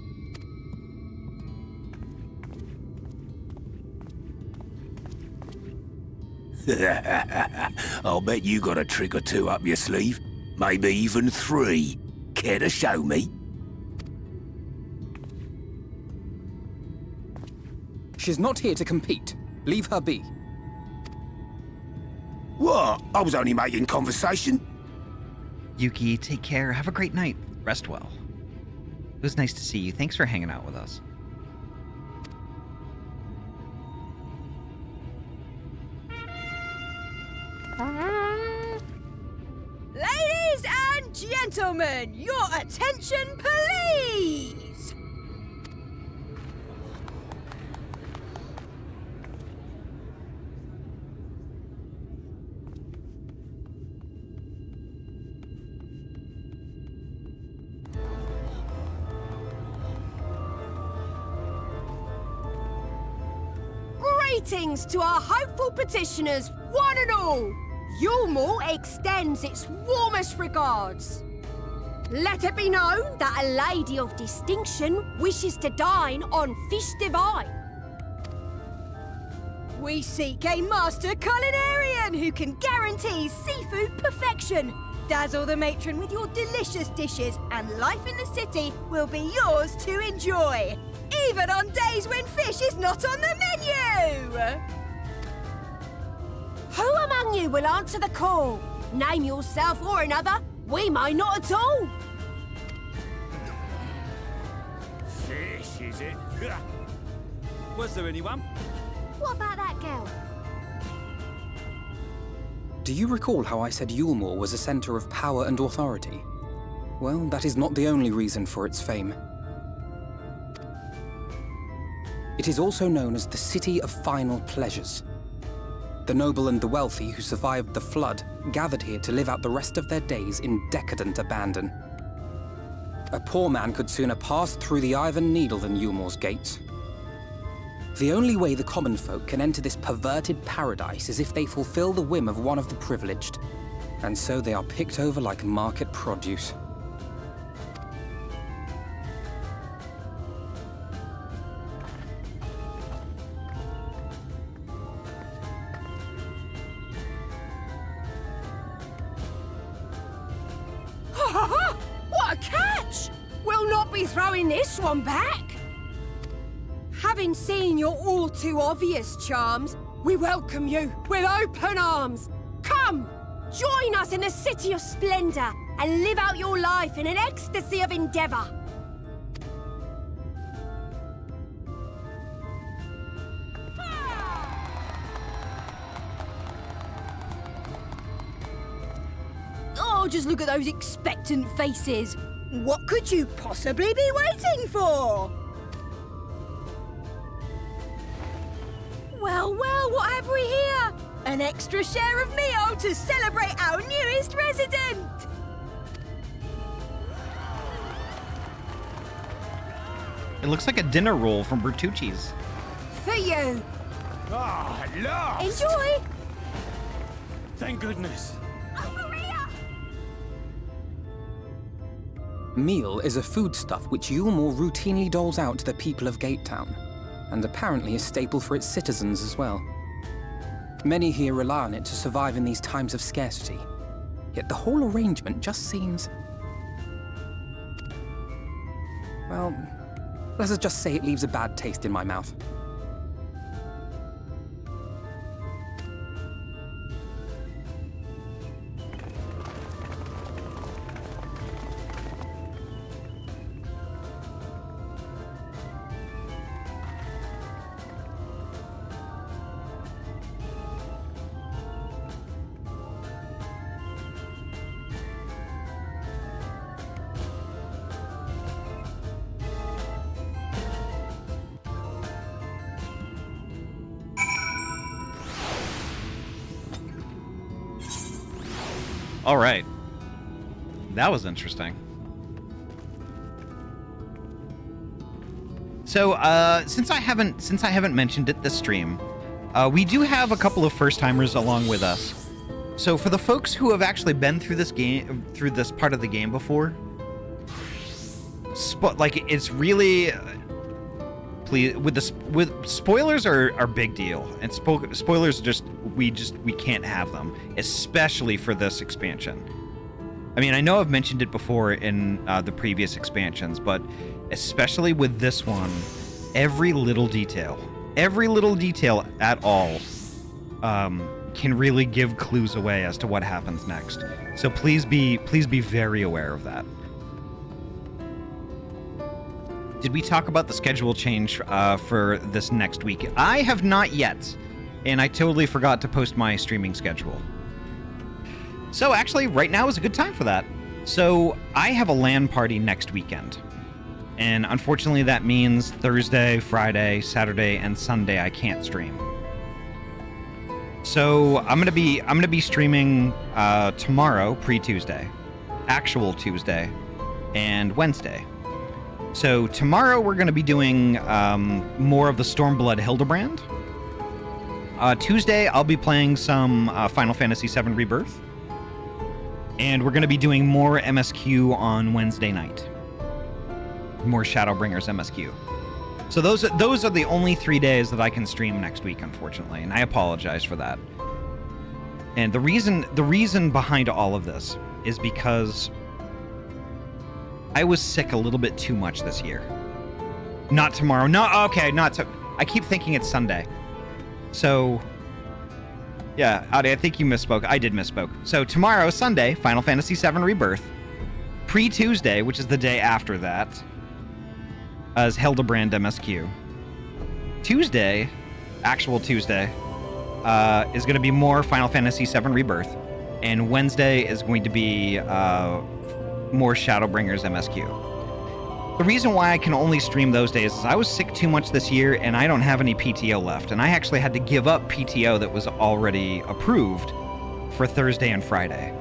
I'll bet you got a trick or two up your sleeve. Maybe even 3. Care to show me? She's not here to compete. Leave her be. What? I was only making conversation. Yuki, take care. Have a great night. Rest well. It was nice to see you. Thanks for hanging out with us. Ladies and gentlemen, your attention, please! Greetings to our hopeful petitioners, one and all! Yulmore extends its warmest regards. Let it be known that a lady of distinction wishes to dine on fish divine. We seek a master culinarian who can guarantee seafood perfection. Dazzle the matron with your delicious dishes, and life in the city will be yours to enjoy, even on days when fish is not on the menu! Who among you will answer the call? Name yourself or another. We may not at all. Fish, is it? Was there anyone? What about that girl? Do you recall how I said Yulmore was a center of power and authority? Well, that is not the only reason for its fame. It is also known as the City of Final Pleasures. The noble and the wealthy who survived the flood gathered here to live out the rest of their days in decadent abandon. A poor man could sooner pass through the Iron Needle than Eulmore's gates. The only way the common folk can enter this perverted paradise is if they fulfill the whim of one of the privileged. And so they are picked over like market produce. What a catch! We'll not be throwing this one back. Having seen your all too obvious charms, we welcome you with open arms. Come, join us in the city of splendor and live out your life in an ecstasy of endeavor. Oh, just look at those expectant faces. What could you possibly be waiting for? Well, what have we here? An extra share of meal to celebrate our newest resident! It looks like a dinner roll from Bertucci's. For you! Ah, at last! Enjoy! Thank goodness. Over here! Meal is a foodstuff which Eulmore routinely doles out to the people of Gatetown, and apparently a staple for its citizens as well. Many here rely on it to survive in these times of scarcity, yet the whole arrangement just seems... well, let's just say it leaves a bad taste in my mouth. All right. That was interesting. So, since I haven't mentioned it this stream, we do have a couple of first-timers along with us. So, for the folks who have actually been through this game, through this part of the game before, it's really, please, with spoilers are big deal, and spoilers we can't have them, especially for this expansion. I mean, I know I've mentioned it before in the previous expansions, but especially with this one, every little detail at all can really give clues away as to what happens next. So please be very aware of that. Did we talk about the schedule change for this next week? I have not yet, and I totally forgot to post my streaming schedule. So actually, right now is a good time for that. So I have a LAN party next weekend. And unfortunately, that means Thursday, Friday, Saturday, and Sunday I can't stream. So I'm gonna be streaming tomorrow, pre-Tuesday, actual Tuesday, and Wednesday. So tomorrow we're gonna be doing more of the Stormblood Hildebrand. Tuesday I'll be playing some Final Fantasy VII Rebirth. And we're going to be doing more MSQ on Wednesday night. More Shadowbringers MSQ. So those are the only 3 days that I can stream next week, unfortunately, and I apologize for that. And the reason behind all of this is because I was sick a little bit too much this year. Not tomorrow. No, okay, I keep thinking it's Sunday. So... yeah, Ahty, I think you misspoke. I did misspoke. So tomorrow, Sunday, Final Fantasy VII Rebirth. Pre-Tuesday, which is the day after that, as Hildebrand MSQ. Tuesday, actual Tuesday, is going to be more Final Fantasy VII Rebirth. And Wednesday is going to be more Shadowbringers MSQ. The reason why I can only stream those days is I was sick too much this year and I don't have any PTO left. And I actually had to give up PTO that was already approved for Thursday and Friday.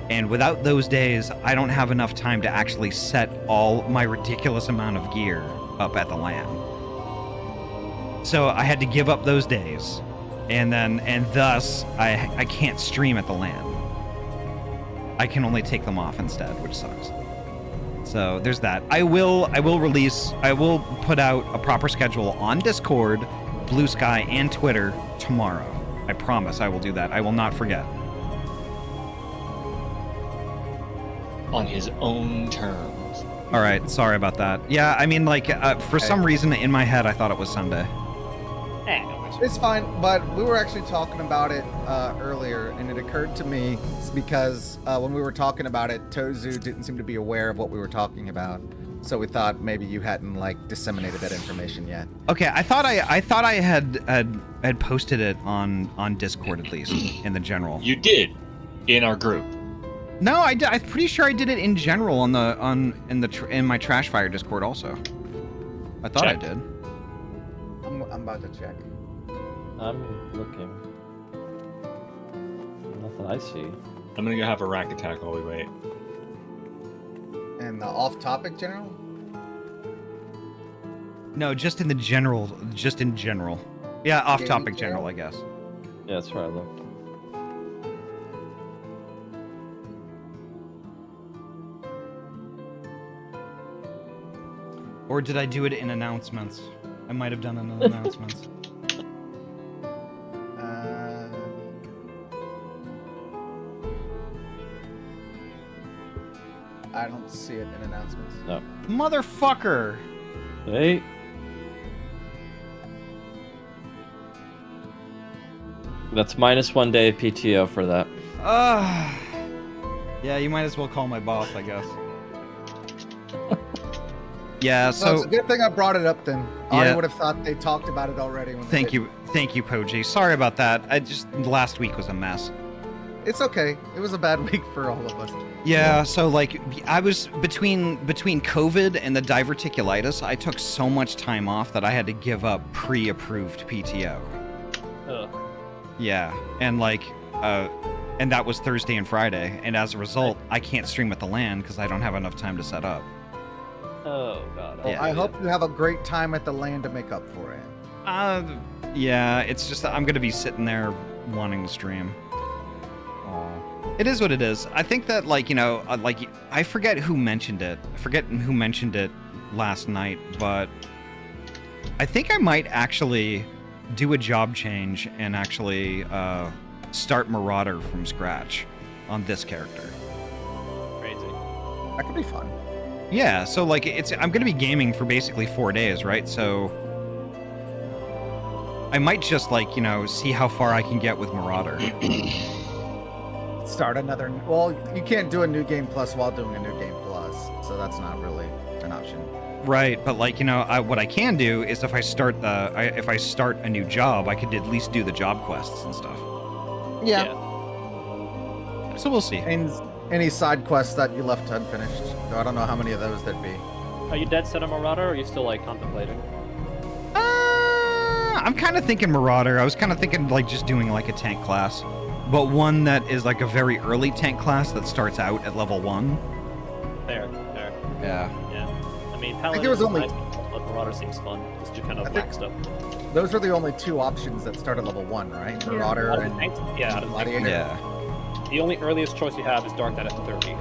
And without those days, I don't have enough time to actually set all my ridiculous amount of gear up at the LAN. So I had to give up those days, and thus I can't stream at the LAN. I can only take them off instead, which sucks. So there's that. I will put out a proper schedule on Discord, Blue Sky, and Twitter tomorrow. I promise I will do that. I will not forget. On his own terms. All right, sorry about that. Yeah, I mean, like, for some reason in my head, I thought it was Sunday. It's fine, but we were actually talking about it earlier, and it occurred to me it's because when we were talking about it, Tozu didn't seem to be aware of what we were talking about. So we thought maybe you hadn't like disseminated that information yet. Okay, I thought I had posted it on Discord at least in the general. You did, in our group. No, I did. I'm pretty sure I did it in general in my Trashfire Discord also. I thought I did. I'm about to check. I'm looking. Nothing I see. I'm gonna go have a rack attack while we wait. And the off-topic general? No, just in the general. Just in general. Yeah, off-topic general, I guess. Yeah, that's where I looked. Or did I do it in announcements? I might have done it in announcements. I don't see it in announcements. No. Motherfucker! Hey. That's -1 day of PTO for that. Yeah, you might as well call my boss, I guess. Yeah, so... Well, it's a good thing I brought it up then. I Yeah. would have thought they talked about it already. When Thank you, Poji. Sorry about that. Last week was a mess. It's okay. It was a bad week for all of us. Yeah, so like I was between COVID and the diverticulitis, I took so much time off that I had to give up pre-approved PTO. Ugh. Yeah, and like and that was Thursday and Friday, and as a result, I can't stream at the LAN because I don't have enough time to set up. Oh god. Well, I hope you have a great time at the LAN to make up for it. Yeah, it's just that I'm gonna be sitting there wanting to stream. It is what it is. I think that, like, you know, like, I forget who mentioned it. I forget who mentioned it last night, but I think I might actually do a job change and actually start Marauder from scratch on this character. Crazy. That could be fun. Yeah, so, like, I'm gonna be gaming for basically 4 days, right? So I might just, like, you know, see how far I can get with Marauder. Start another. Well, you can't do a new game plus while doing a new game plus, so that's not really an option. Right, but like, you know, what I can do is if I start a new job, I could at least do the job quests and stuff. Yeah. So we'll see. And any side quests that you left unfinished. So I don't know how many of those there'd be. Are you dead set on Marauder, or are you still like contemplating? I'm kind of thinking Marauder. I was kind of thinking like just doing like a tank class, but one that is like a very early tank class that starts out at level 1. Fair. Yeah. I mean, I Paladin think it was is only. nice, but Marauder seems fun. Just to kind of whack stuff. Those are the only two options that start at level 1, right? Marauder and Gladiator. Yeah. The only earliest choice you have is Dark Knight at 30.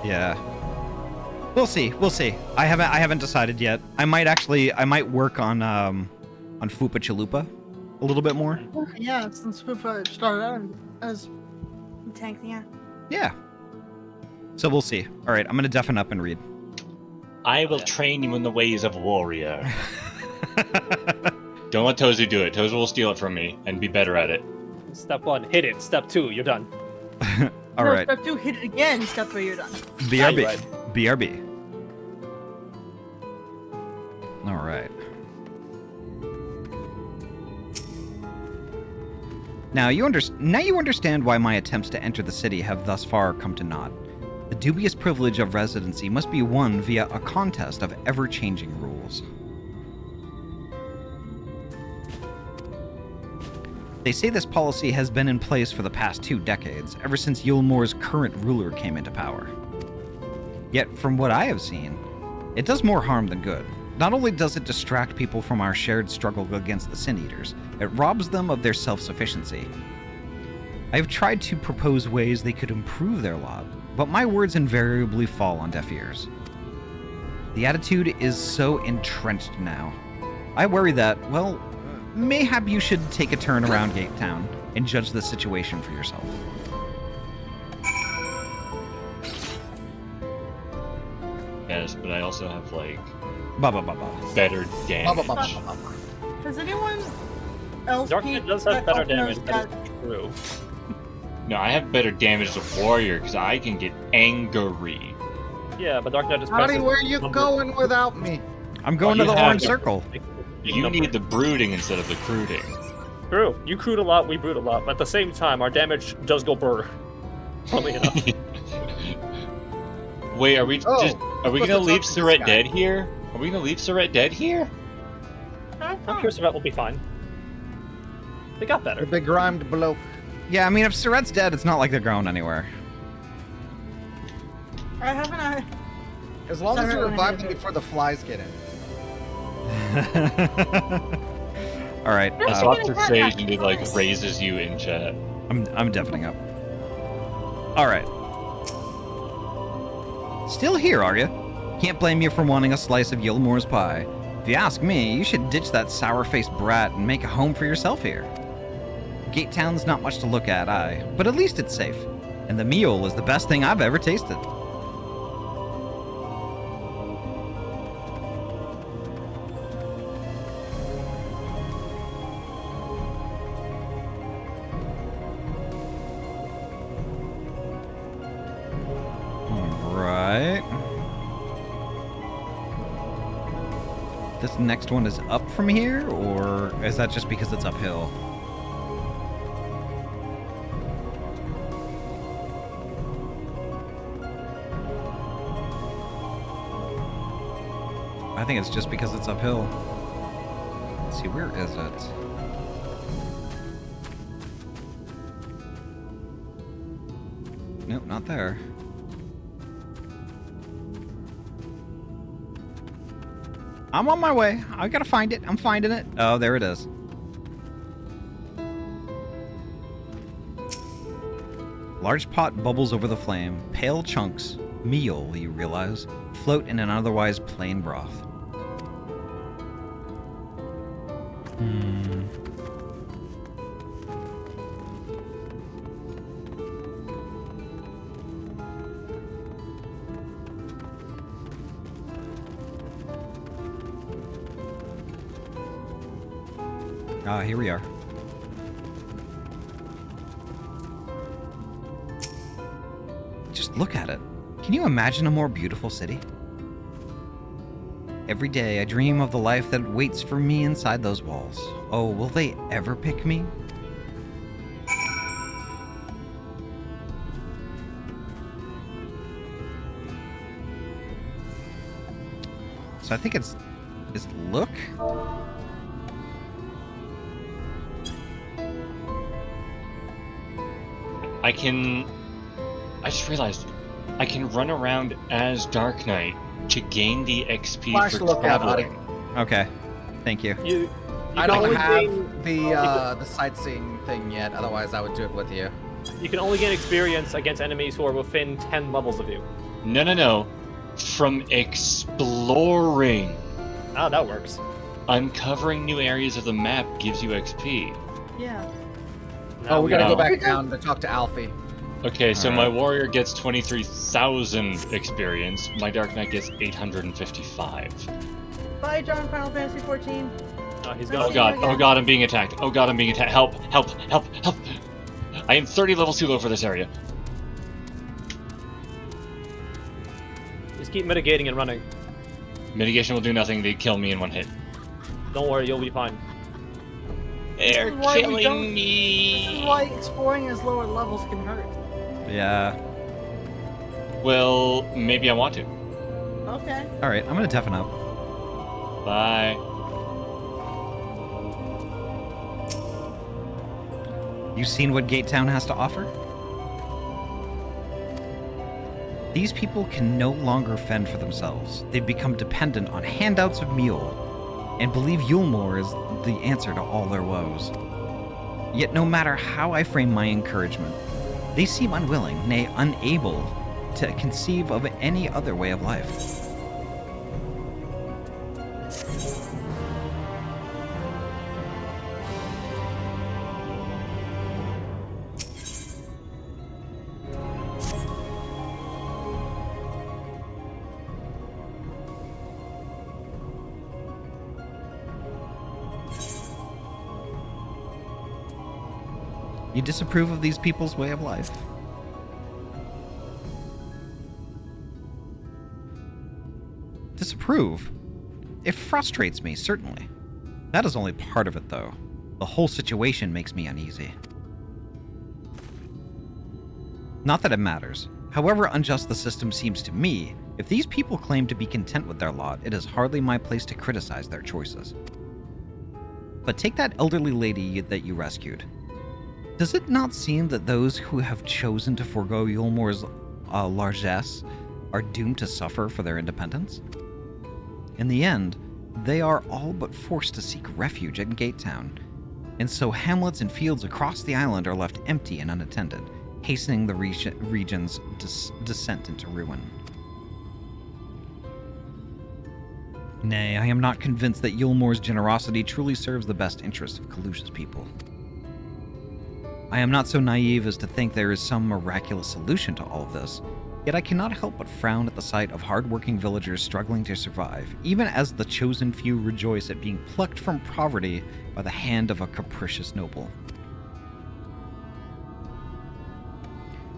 Yeah. We'll see. I haven't decided yet. I might work on Fupa Chalupa a little bit more. Yeah, since Fupa started out as a tank, yeah. Yeah. So we'll see. All right, I'm gonna deafen up and read. I will train you in the ways of warrior. Don't let Tozu do it. Tozu will steal it from me and be better at it. Step 1, hit it. Step 2, you're done. All right. Step 2, hit it again. Step 3, you're done. BRB. BRB. All right. Now you understand why my attempts to enter the city have thus far come to naught. The dubious privilege of residency must be won via a contest of ever-changing rules. They say this policy has been in place for the past 2 decades, ever since Yulmore's current ruler came into power. Yet, from what I have seen, it does more harm than good. Not only does it distract people from our shared struggle against the Sin Eaters, it robs them of their self-sufficiency. I have tried to propose ways they could improve their lot, but my words invariably fall on deaf ears. The attitude is so entrenched now. I worry that, well, mayhap you should take a turn around Gate Town and judge the situation for yourself. Yes, but I also have, like, better damage. Does anyone else Dark peek Knight does have that better Elfner's damage, got- that is true. No, I have better damage as a warrior because I can get angry. Yeah, but Dark Knight just Howdy, presses where you number- going without me? I'm going to you the have orange the- circle. You need the brooding instead of the cruding. True. You crude a lot, we brood a lot, but at the same time, our damage does go burr. Funnily enough. Wait, are we Oh, gonna leave to Surette this guy. dead here? Are we gonna leave Surette dead here? I'm sure Surette will be fine. They got better. The big grimed bloke. Yeah, I mean, if Surette's dead, it's not like they're going anywhere. I haven't. As long as you Sorry, revive I them did. before the flies get in. All right, I thought the sage and it like raises you in chat. I'm deafening up. All right. Still here, are you? Can't blame you for wanting a slice of Yulmore's pie. If you ask me, you should ditch that sour-faced brat and make a home for yourself here. Gate Town's not much to look at, but at least it's safe. And the meal is the best thing I've ever tasted. Right. This next one is up from here, or is that just because it's uphill? I think it's just because it's uphill. Let's see, where is it? Nope, not there. I'm on my way. I gotta find it. I'm finding it. Oh, there it is. Large pot bubbles over the flame. Pale chunks, meal, you realize, float in an otherwise plain broth. Ah, here we are. Just look at it. Can you imagine a more beautiful city? Every day I dream of the life that waits for me inside those walls. Oh, will they ever pick me? So I think it's look. I just realized I can run around as Dark Knight to gain the XP Flash for lookout, traveling. Okay, thank you. You I can don't only have gain- the sightseeing thing yet. Otherwise, I would do it with you. You can only gain experience against enemies who are within 10 levels of you. No. From exploring. Ah, that works. Uncovering new areas of the map gives you XP. Yeah. Oh, we gotta No. go back down to talk to Alfie. Okay, so Alright. my warrior gets 23,000 experience. My Dark Knight gets 855. Bye, John. Final Fantasy 14. He's Oh gone. god, oh god, I'm being attacked. Oh god, I'm being attacked. Help, help, help, help. I am 30 levels too low for this area. Just keep mitigating and running. Mitigation will do nothing, they kill me in one hit. Don't worry, you'll be fine. They're This is why we killing don't- This is me! why exploring as lower levels can hurt. Yeah. Well, maybe I want to. Okay. All right, I'm gonna toughen up. Bye. You seen what Gatetown has to offer? These people can no longer fend for themselves. They've become dependent on handouts of mule, and believe Yulmore is the answer to all their woes. Yet no matter how I frame my encouragement, they seem unwilling, nay unable, to conceive of any other way of life. You disapprove of these people's way of life? Disapprove? It frustrates me, certainly. That is only part of it, though. The whole situation makes me uneasy. Not that it matters. However unjust the system seems to me, if these people claim to be content with their lot, it is hardly my place to criticize their choices. But take that elderly lady that you rescued. Does it not seem that those who have chosen to forego Yulmore's largesse are doomed to suffer for their independence? In the end, they are all but forced to seek refuge in Gatetown, and so hamlets and fields across the island are left empty and unattended, hastening the region's descent into ruin. Nay, I am not convinced that Yulmore's generosity truly serves the best interest of Kalusha's people. I am not so naive as to think there is some miraculous solution to all of this, yet I cannot help but frown at the sight of hard-working villagers struggling to survive, even as the chosen few rejoice at being plucked from poverty by the hand of a capricious noble.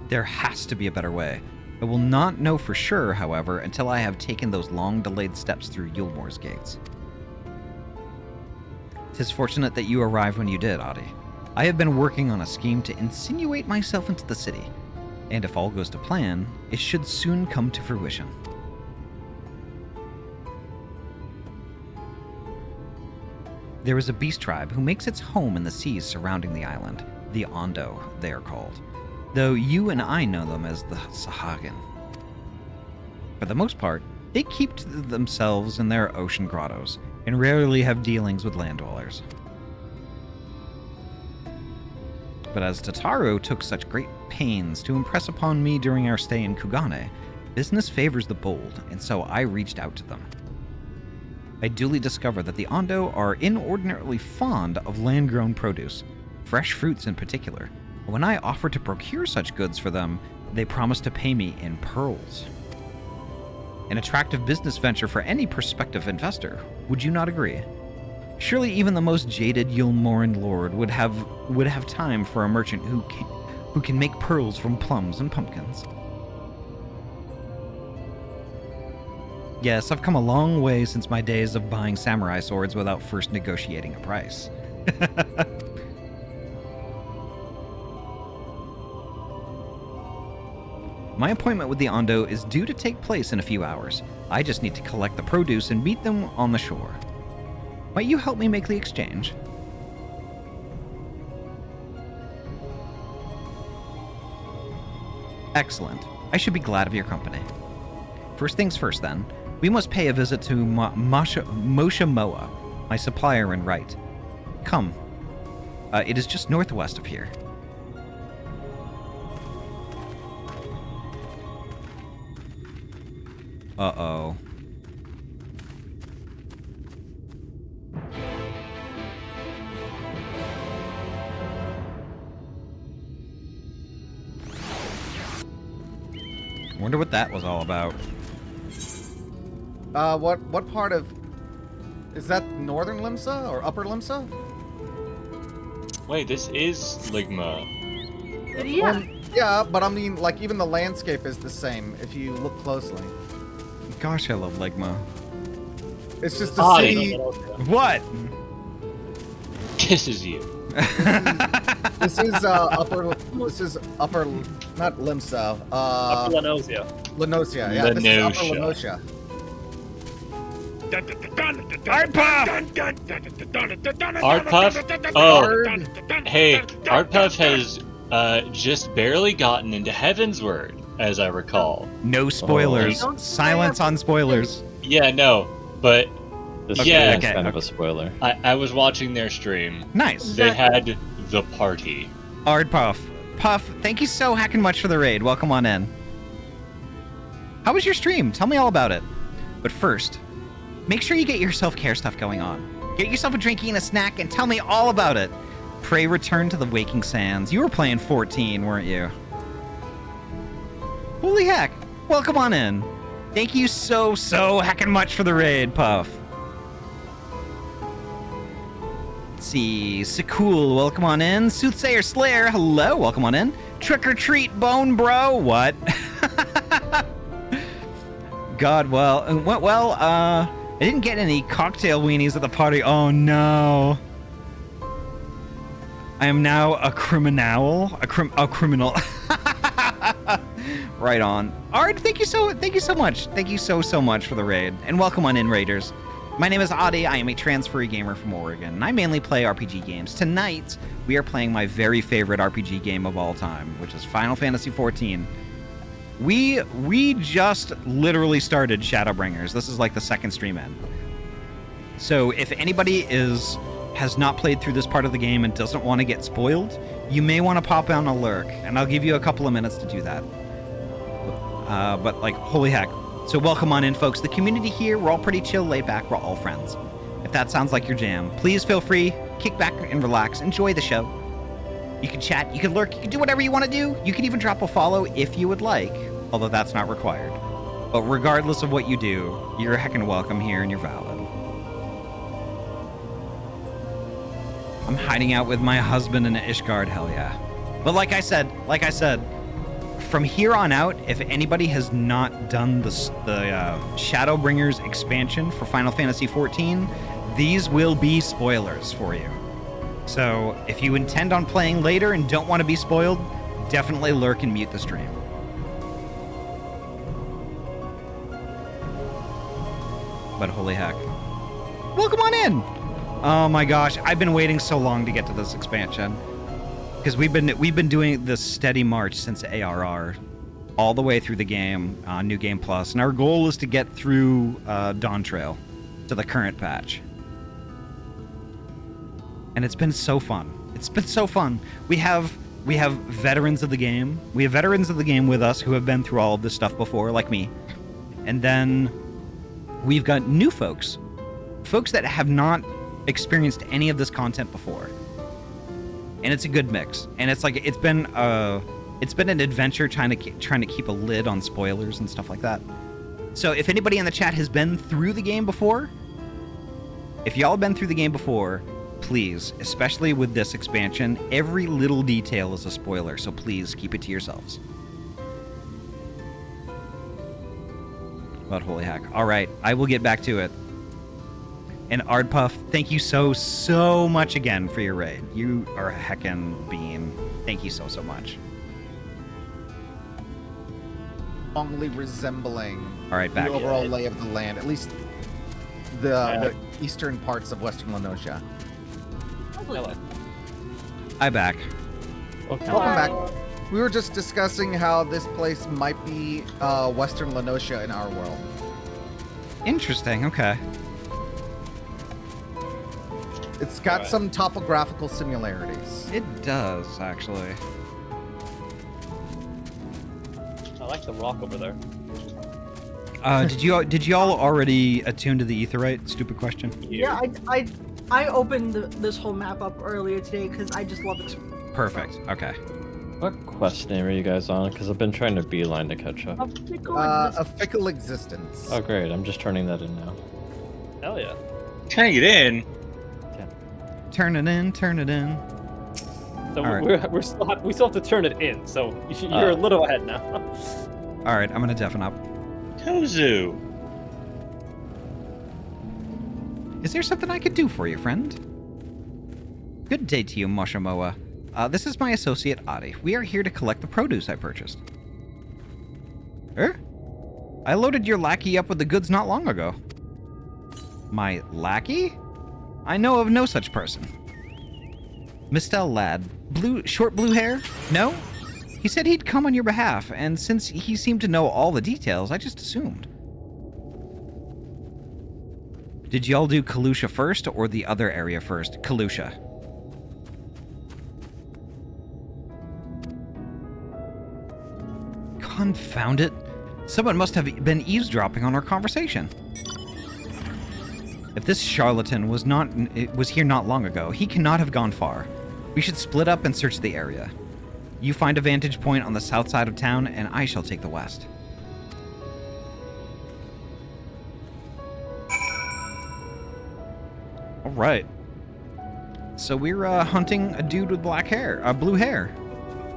There has to be a better way. I will not know for sure, however, until I have taken those long-delayed steps through Yulmore's gates. 'Tis fortunate that you arrived when you did, Ahty. I have been working on a scheme to insinuate myself into the city, and if all goes to plan, it should soon come to fruition. There is a beast tribe who makes its home in the seas surrounding the island, the Ondo, they are called, though you and I know them as the Sahagin. For the most part, they keep to themselves in their ocean grottos, and rarely have dealings with land dwellers. But as Tataru took such great pains to impress upon me during our stay in Kugane, business favors the bold, and so I reached out to them. I duly discovered that the Ondo are inordinately fond of land-grown produce, fresh fruits in particular. When I offered to procure such goods for them, they promised to pay me in pearls. An attractive business venture for any prospective investor, would you not agree? Surely even the most jaded Yulmoran lord would have time for a merchant who can make pearls from plums and pumpkins. Yes, I've come a long way since my days of buying samurai swords without first negotiating a price. My appointment with the Ondo is due to take place in a few hours. I just need to collect the produce and meet them on the shore. Might you help me make the exchange? Excellent. I should be glad of your company. First things first, then. We must pay a visit to Moshe Moa, my supplier in Right. Come. It is just northwest of here. Uh-oh. Wonder what that was all about. What part of... Is that northern Limsa or upper Limsa? Wait, this is Ligma. Yeah. Yeah, but I mean, like, even the landscape is the same if you look closely. Gosh, I love Ligma. It's just the city... What? This is you. This is upper... This is upper... Not Limsa. Upper Lenosia. Lenosia, yeah. This is upper Lenosia. Art Puff! Art Puff? Oh, hey, Art Puff has just barely gotten into Heaven's Word, as I recall. No spoilers. Silence on spoilers. Yeah, no, but This yeah, is kind of a spoiler. I was watching their stream. Nice. They had the party. Art Puff. Puff, thank you so heckin' much for the raid. Welcome on in. How was your stream? Tell me all about it. But first, make sure you get your self-care stuff going on. Get yourself a drink and a snack and tell me all about it. Pray return to the waking sands. You were playing 14, weren't you? Holy heck. Welcome on in. Thank you so heckin' much for the raid, Puff. Let's see. Sakul, welcome on in. Soothsayer Slayer, hello, welcome on in. Trick or treat, Bone Bro, what? God, well, I didn't get any cocktail weenies at the party. Oh no. I am now a criminal. A criminal. Right on. Art, thank you so much. Thank you so much for the raid. And welcome on in, Raiders. My name is Ahty. I am a transferee gamer from Oregon, and I mainly play RPG games. Tonight, we are playing my very favorite RPG game of all time, which is Final Fantasy XIV. We just literally started Shadowbringers. This is like the second stream in. So if anybody has not played through this part of the game and doesn't want to get spoiled, you may want to pop on a lurk, and I'll give you a couple of minutes to do that. But like, holy heck. So welcome on in, folks. The community here, we're all pretty chill, laid back, we're all friends. If that sounds like your jam, please feel free, kick back and relax, enjoy the show. You can chat, you can lurk, you can do whatever you want to do. You can even drop a follow if you would like, although that's not required. But regardless of what you do, you're heckin' welcome here and you're valid. I'm hiding out with my husband in Ishgard, hell yeah. But like I said, from here on out, if anybody has not done the Shadowbringers expansion for Final Fantasy XIV, these will be spoilers for you. So if you intend on playing later and don't want to be spoiled, definitely lurk and mute the stream. But holy heck. Welcome on in! Oh my gosh, I've been waiting so long to get to this expansion. Because we've been doing this steady march since ARR, all the way through the game, New Game Plus, and our goal is to get through Dawn Trail to the current patch. And it's been so fun. It's been so fun. We have veterans of the game. We have veterans of the game with us who have been through all of this stuff before, like me. And then we've got new folks that have not experienced any of this content before. And it's a good mix. And it's like it's been an adventure trying to keep a lid on spoilers and stuff like that. So if anybody in the chat has been through the game before, if y'all have been through the game before, please, especially with this expansion, every little detail is a spoiler, so please keep it to yourselves. But holy heck. All right, I will get back to it. And Ardpuff, thank you so much again for your raid. You are a heckin' bean. Thank you so much. Strongly resembling back. The overall lay of the land, at least the eastern parts of Western Lenosha. Hi back. Welcome back. We were just discussing how this place might be Western Lenosha in our world. Interesting, okay. It's got some topographical similarities. It does, actually. I like the rock over there. Did y'all already attune to the Aetheryte? Stupid question. Yeah, I opened this whole map up earlier today because I just love it. Perfect. Okay. What quest name are you guys on? Because I've been trying to beeline to catch up. A Fickle Existence. Oh great, I'm just turning that in now. Hell yeah. Turning it in. Turn it in. So right. we still have to turn it in. So you're a little ahead now. All right, I'm gonna deafen up. Tozu. Is there something I could do for you, friend? Good day to you, Moshamoa. This is my associate, Ahty. We are here to collect the produce I purchased. I loaded your lackey up with the goods not long ago. My lackey? I know of no such person. Mistel lad. Short blue hair? No? He said he'd come on your behalf, and since he seemed to know all the details, I just assumed. Did y'all do Kalusha first, or the other area first? Kalusha. Confound it. Someone must have been eavesdropping on our conversation. If this charlatan was here not long ago, he cannot have gone far. We should split up and search the area. You find a vantage point on the south side of town, and I shall take the west. All right. So we're hunting a dude with blue hair.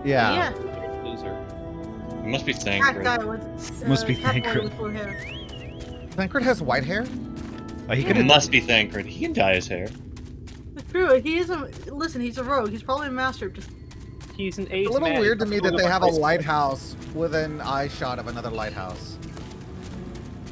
Yeah. Loser. It must be That Thancred. guy with, Must be that boy Thancred. with blue hair. Thancred has white hair? He It must be Thancred. He can dye his hair. It's true. He is a listen. He's a rogue. He's probably a master. Just He's an It's AIDS a little man. weird to me that He's they have a place. lighthouse with an eye shot of another lighthouse.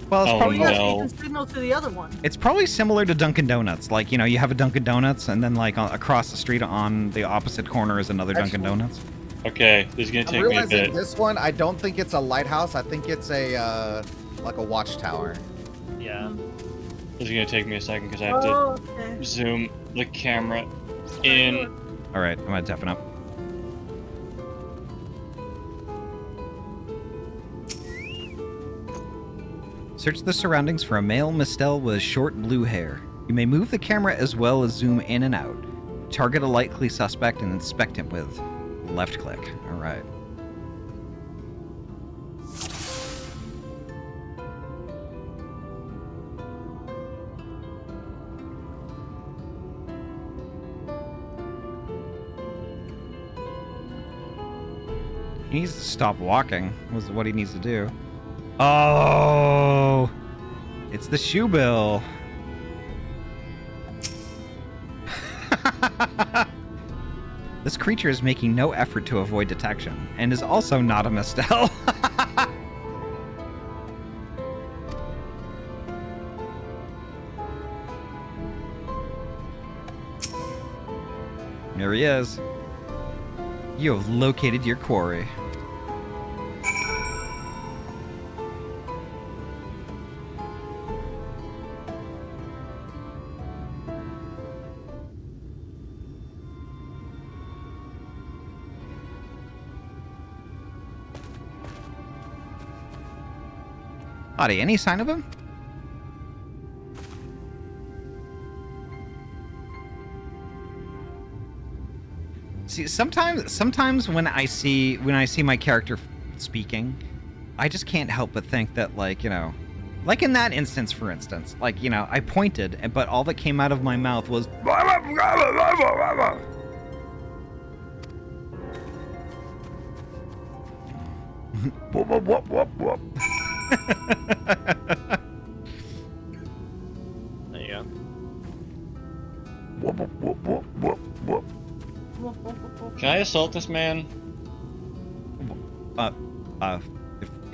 Well, it's Oh, probably yes, no. he can signal to the other one. it's probably similar to Dunkin' Donuts. Like, you know, you have a Dunkin' Donuts, and then like across the street on the opposite corner is another Dunkin' Donuts. Okay, this is gonna I'm take me a realizing bit. this one, I don't think it's a lighthouse. I think it's a like a watchtower. Yeah. This is gonna take me a second because I have to Oh, okay. zoom the camera in. All right, I'm gonna deafen up. Search the surroundings for a male Mistel with short blue hair. You may move the camera as well as zoom in and out. Target a likely suspect and inspect him with left click. All right. He needs to stop walking, was what he needs to do. Oh! It's the shoe bill. This creature is making no effort to avoid detection, and is also not a Mistel. There he is. You have located your quarry. Ahty, any sign of him? See, sometimes when I see my character speaking, I just can't help but think that, like, you know, like in that instance, for instance, like, you know, I pointed, but all that came out of my mouth was There you Can I assault this man?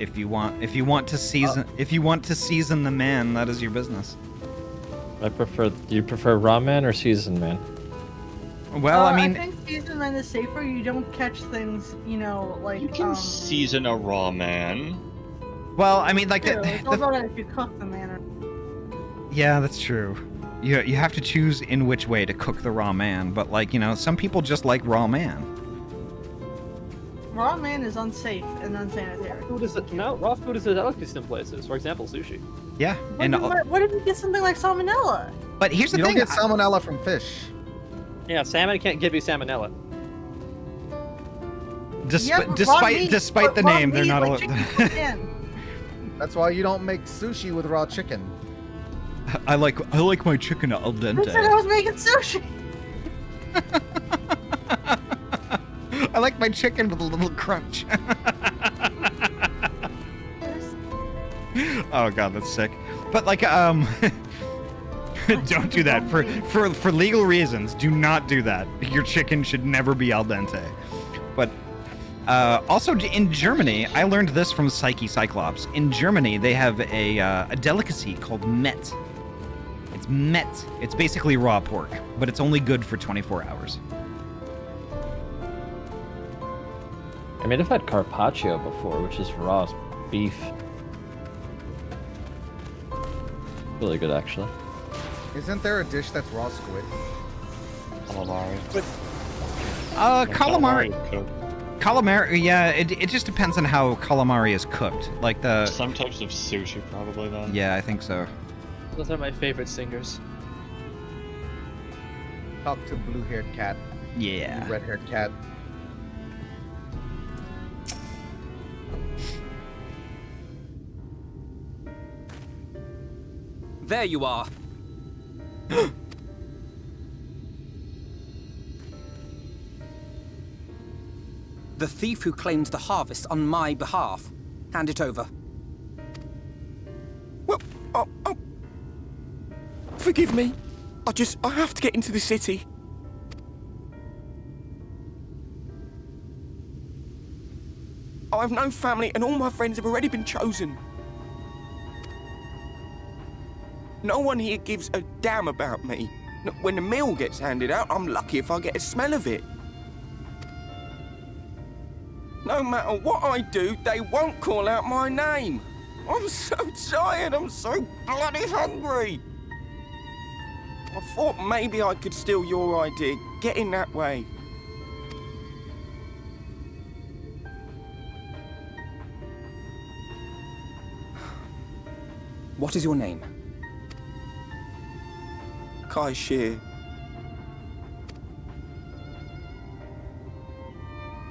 if you want to season the man, that is your business. Do you prefer raw man or seasoned man? Well, I mean, I think seasoned man is safer. You don't catch things, you know, like You can season a raw man. well, I mean, like true. It's all about if you cook the man. yeah, that's true. You have to choose in which way to cook the raw man, but, like, you know, some people just like raw man. Raw man is unsafe and unsanitary. Raw food is a delicacy in places. For example, sushi. Yeah, and What if you get something like salmonella? but here's the You don't thing. get salmonella from fish. Yeah, salmon can't give you salmonella. Despite the name, they're not allowed. That's why you don't make sushi with raw chicken. I like my chicken al Who said dente. I was making sushi? I like my chicken with a little crunch. Oh god, that's sick. But like, don't do that for legal reasons. Do not do that. Your chicken should never be al dente. But also in Germany, I learned this from Psyche Cyclops. In Germany, they have a delicacy called Met. It's met. It's basically raw pork, but it's only good for 24 hours. I mean, I've had carpaccio before, which is raw beef. Really good, actually. Isn't there a dish that's raw squid? Calamari. Calamari. Calamari, yeah, it just depends on how calamari is cooked. Like the... Some types of sushi, probably, then. Yeah, I think so. Those are my favorite singers. Talk to blue-haired cat. Yeah. Red-haired cat. There you are. The thief who claimed the harvest on my behalf. Hand it over. Well, forgive me. I have to get into the city. I have no family and all my friends have already been chosen. No one here gives a damn about me. When the meal gets handed out, I'm lucky if I get a smell of it. No matter what I do, they won't call out my name. I'm so tired, I'm so bloody hungry. I thought maybe I could steal your idea, get in that way. What is your name? Kai Shear.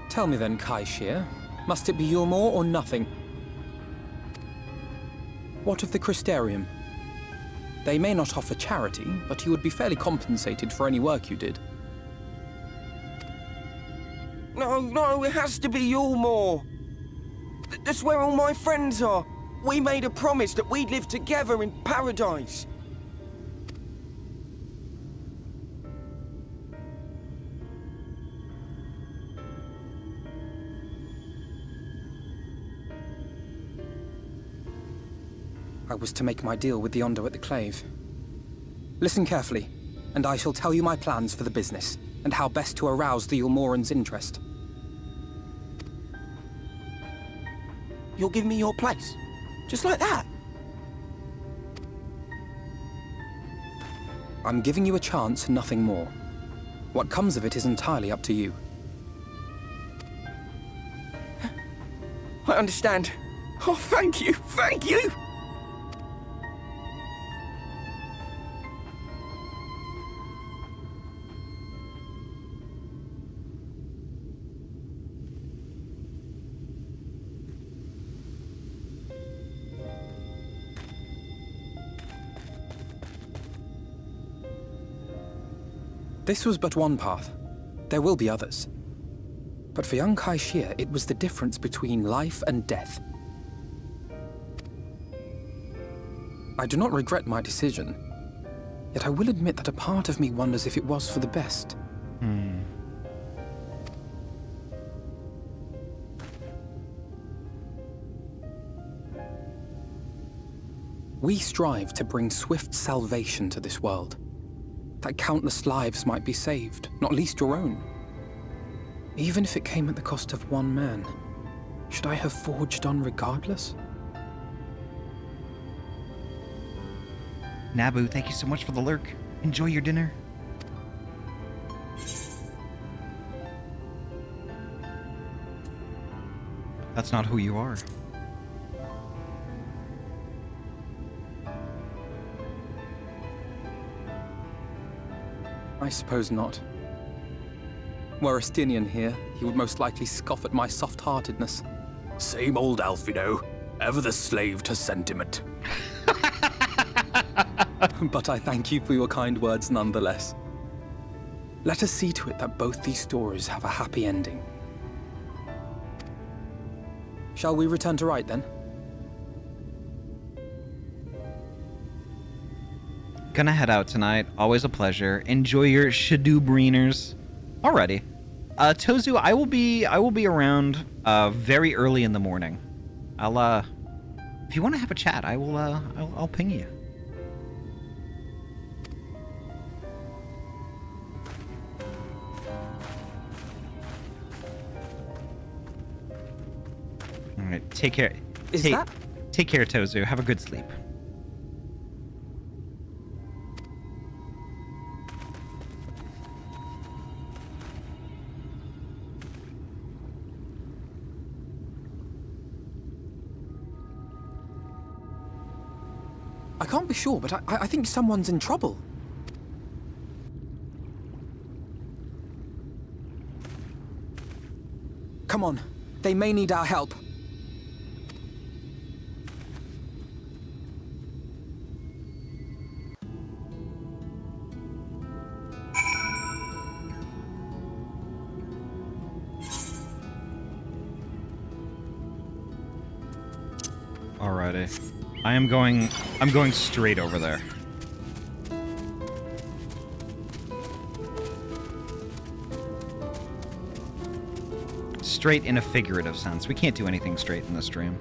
Tell me then, Kai Shear, must it be Yulmore or nothing? What of the Crystarium? They may not offer charity, but you would be fairly compensated for any work you did. No, it has to be Yulmore. That's where all my friends are. We made a promise that we'd live together in paradise. I was to make my deal with the Ondo at the Clave. Listen carefully, and I shall tell you my plans for the business, and how best to arouse the Yulmorans' interest. You'll give me your place? Just like that? I'm giving you a chance, nothing more. What comes of it is entirely up to you. I understand. Oh, thank you, thank you! This was but one path. There will be others. But for young Kai Shear, it was the difference between life and death. I do not regret my decision, yet I will admit that a part of me wonders if it was for the best. We strive to bring swift salvation to this world, that countless lives might be saved, not least your own. Even if it came at the cost of one man, should I have forged on regardless? Nabu, thank you so much for the lurk. Enjoy your dinner. That's not who you are. I suppose not. Were Estinian here, he would most likely scoff at my soft-heartedness. Same old Alfino, ever the slave to sentiment. But I thank you for your kind words nonetheless. Let us see to it that both these stories have a happy ending. Shall we return to Wright then? Gonna head out tonight. Always a pleasure. Enjoy your Shadowbringers. Alrighty. Tozu, I will be around very early in the morning. I'll if you want to have a chat, I'll ping you. take care. Take care, Tozu. Have a good sleep. I can't be sure, but I think someone's in trouble. Come on. They may need our help. Alrighty. I'm going straight over there. Straight in a figurative sense. We can't do anything straight in this stream.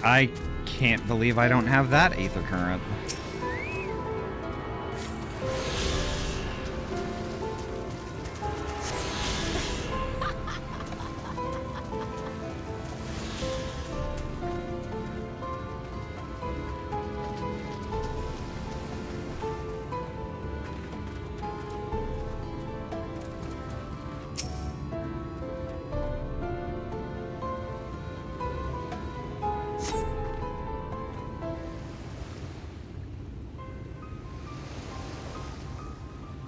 I can't believe I don't have that Aether Current.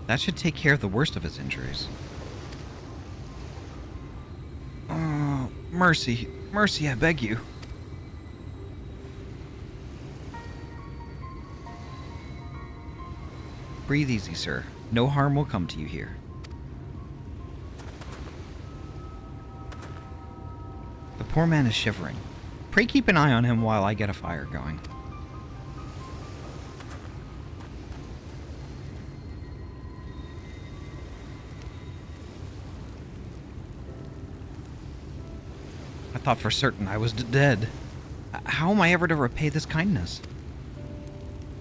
That should take care of the worst of his injuries. Oh, mercy. Mercy, I beg you. Breathe easy, sir. No harm will come to you here. The poor man is shivering. Pray keep an eye on him while I get a fire going. I thought for certain I was dead. How am I ever to repay this kindness?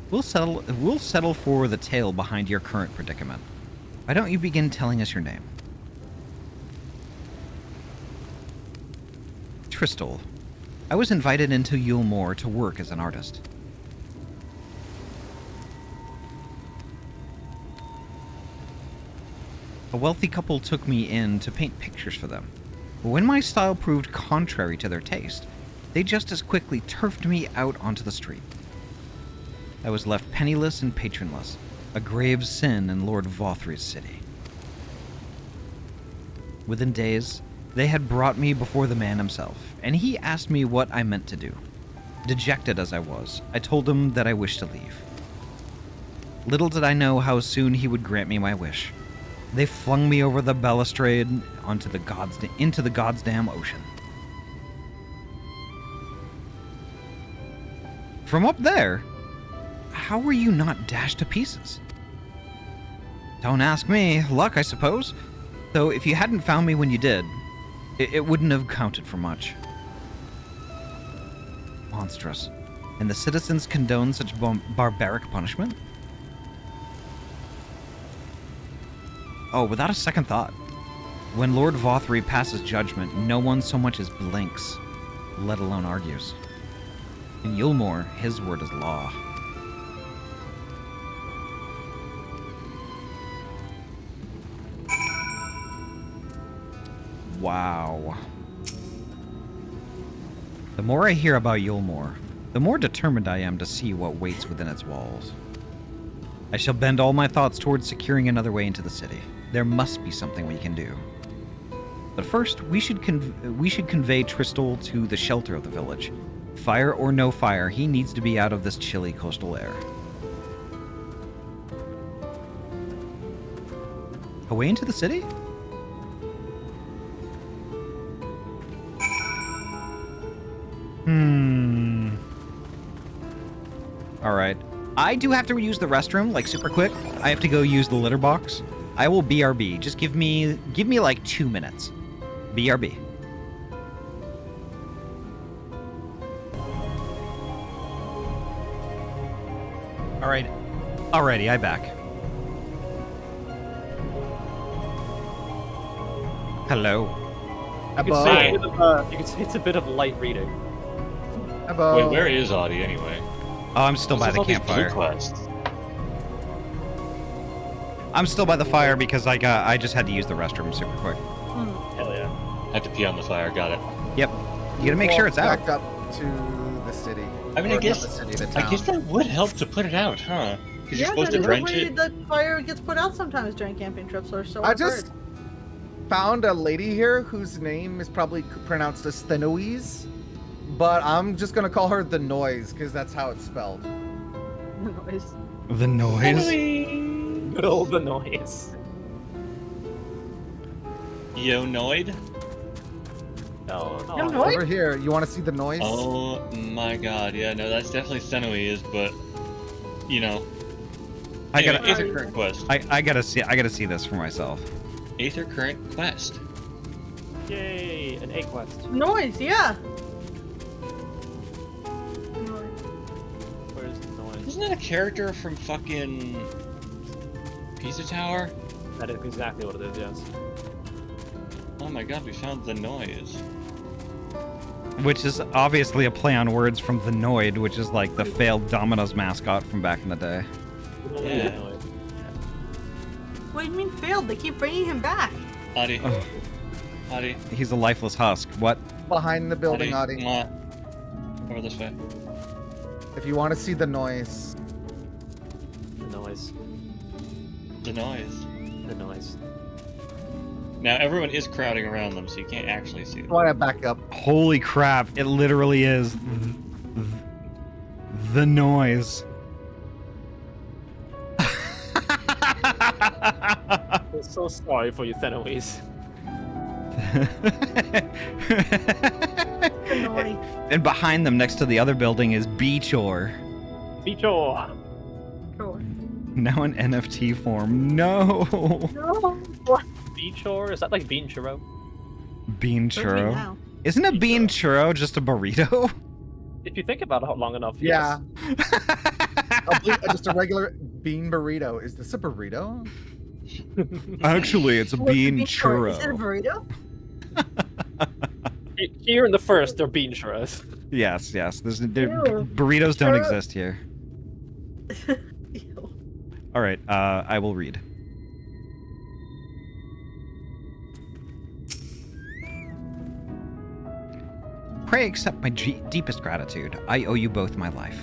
We'll settle for the tale behind your current predicament. Why don't you begin telling us your name? Tristol. I was invited into Yulmore to work as an artist. A wealthy couple took me in to paint pictures for them. But when my style proved contrary to their taste, they just as quickly turfed me out onto the street. I was left penniless and patronless, a grave sin in Lord Vothry's city. Within days, they had brought me before the man himself, and he asked me what I meant to do. Dejected as I was, I told him that I wished to leave. Little did I know how soon he would grant me my wish. They flung me over the balustrade into the goddamn ocean. From up there? How were you not dashed to pieces? Don't ask me. Luck, I suppose. Though if you hadn't found me when you did, it wouldn't have counted for much. Monstrous. And the citizens condone such barbaric punishment? Oh, without a second thought. When Lord Vothry passes judgment, no one so much as blinks, let alone argues. In Yulmore, his word is law. Wow. The more I hear about Yulmore, the more determined I am to see what waits within its walls. I shall bend all my thoughts towards securing another way into the city. There must be something we can do. But first, we should convey Tristal to the shelter of the village. Fire or no fire, he needs to be out of this chilly coastal air. Away into the city? Alright. I do have to use the restroom, like, super quick. I have to go use the litter box. I will BRB. Just give me like 2 minutes. BRB. Alright. Alrighty, I back. Hello. You could say it's a bit of light reading. Wait, where is Ahty anyway? Oh, I'm still by the campfire. I'm still by the fire because I just had to use the restroom super quick. Hell yeah. Had to pee on the fire, got it. Yep. You gotta make sure it's out. Back up to the city. I mean, I guess that would help to put it out, huh? Because you're supposed to drench it. The fire gets put out sometimes during camping trips, or so I just found a lady here whose name is probably pronounced as Thenoise, but I'm just gonna call her the Noise because that's how it's spelled. The noise. The noise. Good old the noise. Yo, Noid? No. Over here. You want to see the noise? Oh my god, yeah, no, that's definitely Thenoise, but you know. I anyway, gotta Aether Current Quest. I gotta see this for myself. Aether Current Quest. Yay, an A quest. Noise, yeah. Where's the noise? Isn't that a character from fucking Pizza Tower? That is exactly what it is, yes. Oh my god, we found the noise. Which is obviously a play on words from the Noid, which is like the failed Domino's mascot from back in the day. Yeah. What do you mean failed? They keep bringing him back. Ahty. Ahty. He's a lifeless husk. What? Behind the building, Ahty. Over this way. If you want to see the noise. The noise. The noise. The noise. Now everyone is crowding around them, so you can't actually see them. Why I back up? Holy crap! It literally is the noise. I'm so sorry for you, Thenoise. And behind them, next to the other building, is Beachor. Beachor. Now in NFT form. No. No. Beachor? Is that like bean churro? Bean churro. Isn't a bean churro just a burrito? If you think about it long enough, yeah. Yes. Just a regular bean burrito. Is this a burrito? Actually, it's a bean churro. Is it a burrito? Here in the first, they're bean churros. Yes. Burritos don't exist here. All right, I will read. Pray accept my deepest gratitude. I owe you both my life.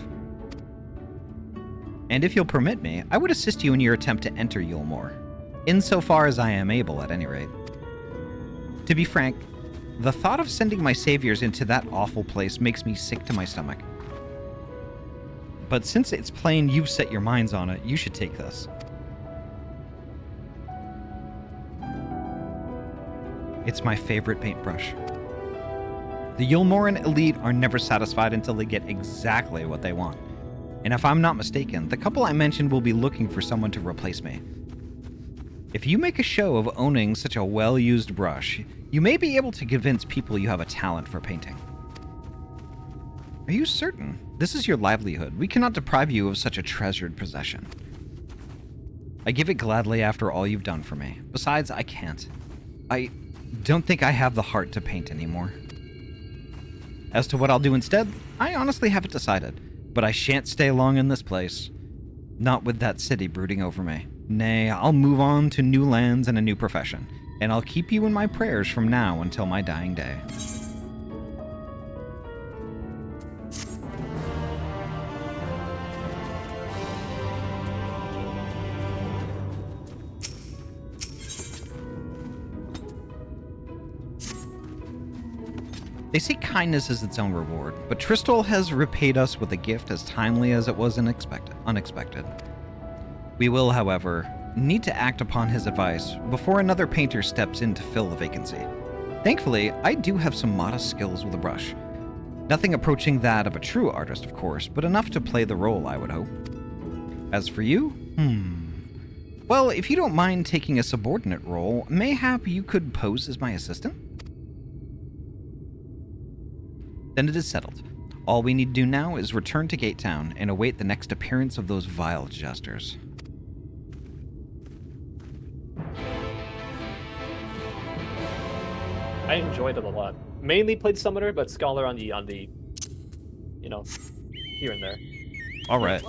And if you'll permit me, I would assist you in your attempt to enter Yulmore, insofar as I am able, at any rate. To be frank, the thought of sending my saviors into that awful place makes me sick to my stomach. But since it's plain you've set your minds on it, you should take this. It's my favorite paintbrush. The Yulmoran elite are never satisfied until they get exactly what they want. And if I'm not mistaken, the couple I mentioned will be looking for someone to replace me. If you make a show of owning such a well-used brush, you may be able to convince people you have a talent for painting. Are you certain? This is your livelihood. We cannot deprive you of such a treasured possession. I give it gladly after all you've done for me. Besides, I can't. I don't think I have the heart to paint anymore. As to what I'll do instead, I honestly haven't decided, but I shan't stay long in this place. Not with that city brooding over me. Nay, I'll move on to new lands and a new profession, and I'll keep you in my prayers from now until my dying day. They say kindness is its own reward, but Tristol has repaid us with a gift as timely as it was unexpected. We will, however, need to act upon his advice before another painter steps in to fill the vacancy. Thankfully, I do have some modest skills with a brush. Nothing approaching that of a true artist, of course, but enough to play the role, I would hope. As for you, well, if you don't mind taking a subordinate role, mayhap you could pose as my assistant? Then it is settled. All we need to do now is return to Gate Town and await the next appearance of those vile jesters. I enjoyed it a lot. Mainly played Summoner, but Scholar on the, you know, here and there. All right.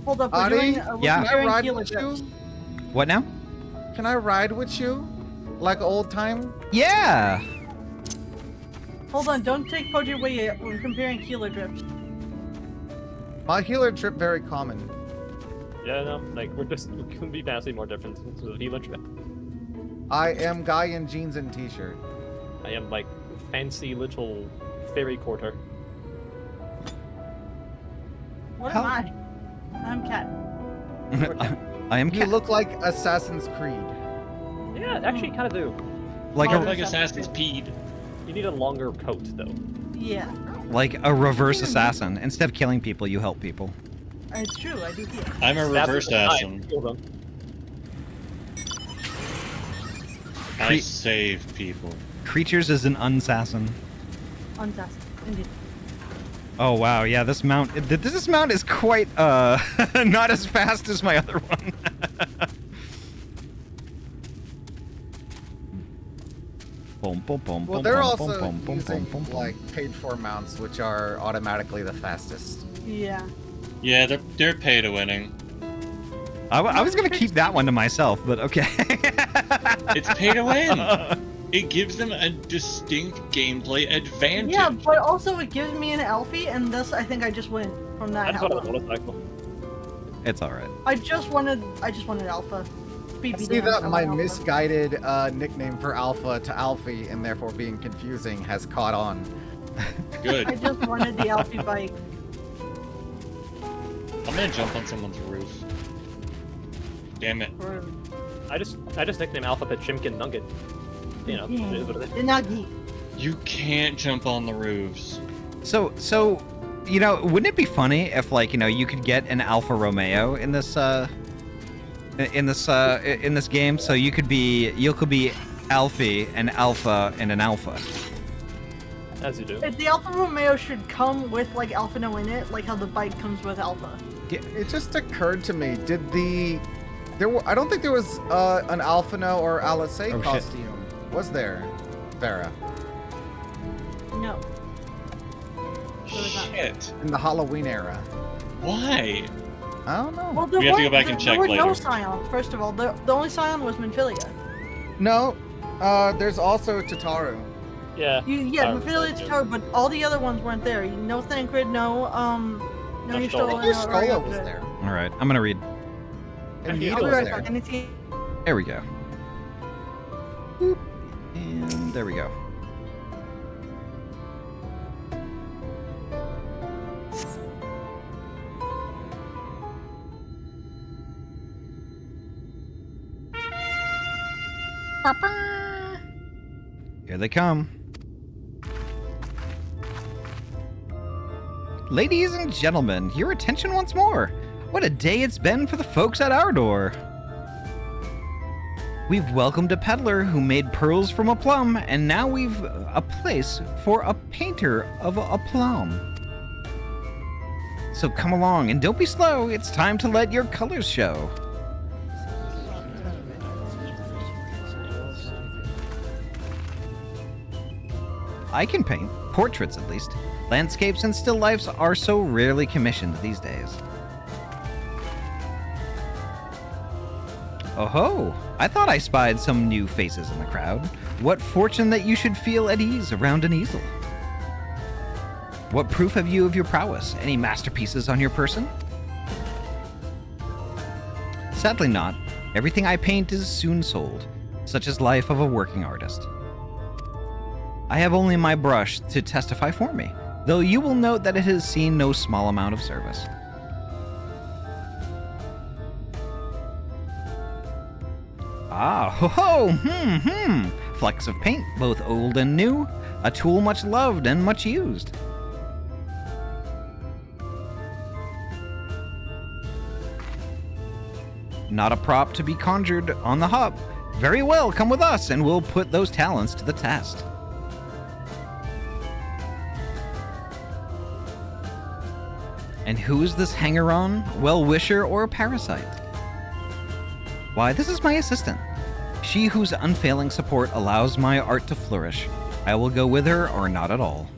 Hold up. We're Ahty, doing, yeah. Can I ride with you? What now? Can I ride with you? Like old time? Yeah! Hold on, don't take Poji away yet. We're comparing healer drips. My healer trip very common. Yeah, no, like we couldn't be vastly more different. So healer trip. I am guy in jeans and t-shirt. I am like fancy little fairy quarter. What am I? I'm Cat. I am You Cat. look like Assassin's Creed. Yeah, actually kind of do. Like like Assassin's Creed. You need a longer coat though. Yeah. Like a reverse assassin. Instead of killing people, you help people. It's true, I do heal. I'm a reverse assassin. I save people. Creatures is an unsassin. Fantastic, indeed. Oh wow, yeah, this mount is quite not as fast as my other one. Well, they're also using like paid-for mounts, which are automatically the fastest. Yeah. Yeah, they're pay to winning. I was gonna keep that one to myself, but okay. It's pay to win. It gives them a distinct gameplay advantage. Yeah, but also it gives me an Alfie, and thus I think I just win from that. It's all right. I just wanted Alpha. See that my misguided nickname for Alpha to Alfie and therefore being confusing has caught on. Good. I just wanted the Alfie bike. I'm gonna jump on someone's roof. Damn it. I just nicknamed Alpha Pet Chimkin Nugget. You know, The Nuggy. You can't jump on the roofs. So, you know, wouldn't it be funny if, like, you know, you could get an Alfa Romeo in this game? So you could be Alfie, an Alpha, and an Alpha. As you do. If the Alfa Romeo should come with like Alphano in it, like how the bike comes with Alpha. It just occurred to me, I don't think there was an Alphano or Alice costume. Was there, Vera? No. Shit. In the Halloween era. Why? I don't know. Well, we have to go back and check later. There were no later. Scions, first of all. The only Scion was Minfilia. No, there's also Tataru. Yeah. Minfilia, Tataru, but all the other ones weren't there. No Thancred, no Y'shtola. Y'shtola was there. All right, I'm gonna read. And I'll Nita be was right there. back. There we go. Boop. And there we go. Here they come. Ladies and gentlemen, your attention once more. What a day it's been for the folks at our door. We've welcomed a peddler who made pearls from a plum, and now we've a place for a painter of a plum. So come along and don't be slow. It's time to let your colors show. I can paint, portraits at least. Landscapes and still lifes are so rarely commissioned these days. Oh ho! I thought I spied some new faces in the crowd. What fortune that you should feel at ease around an easel. What proof have you of your prowess? Any masterpieces on your person? Sadly not. Everything I paint is soon sold, such is life of a working artist. I have only my brush to testify for me, though you will note that it has seen no small amount of service. Ah, ho-ho, flecks of paint, both old and new, a tool much loved and much used. Not a prop to be conjured on the hop. Very well, come with us and we'll put those talents to the test. And who is this hanger-on, well-wisher, or parasite? Why, this is my assistant. She whose unfailing support allows my art to flourish. I will go with her or not at all.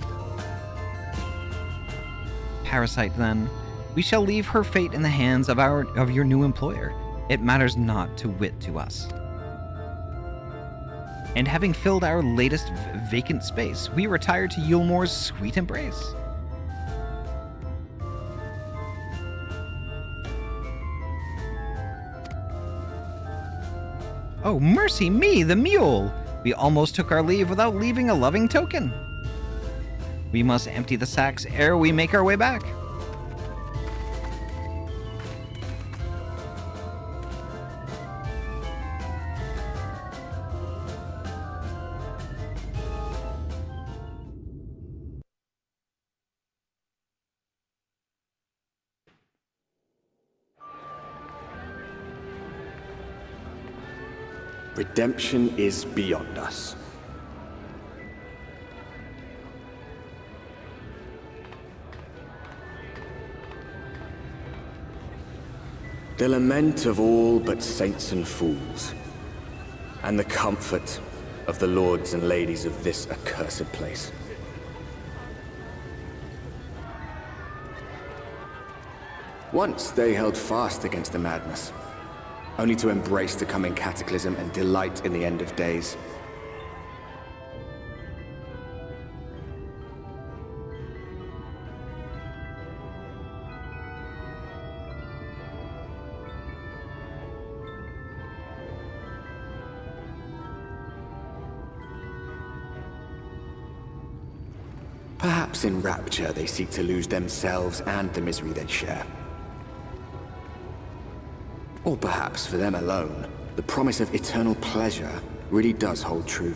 Parasite, then. We shall leave her fate in the hands of your new employer. It matters not to wit to us. And having filled our latest vacant space, we retire to Yulmore's sweet embrace. Oh, mercy me, the mule! We almost took our leave without leaving a loving token. We must empty the sacks ere we make our way back. Redemption is beyond us. The lament of all but saints and fools, and the comfort of the lords and ladies of this accursed place. Once they held fast against the madness, only to embrace the coming cataclysm and delight in the end of days. Perhaps in rapture they seek to lose themselves and the misery they share. Or perhaps for them alone, the promise of eternal pleasure really does hold true.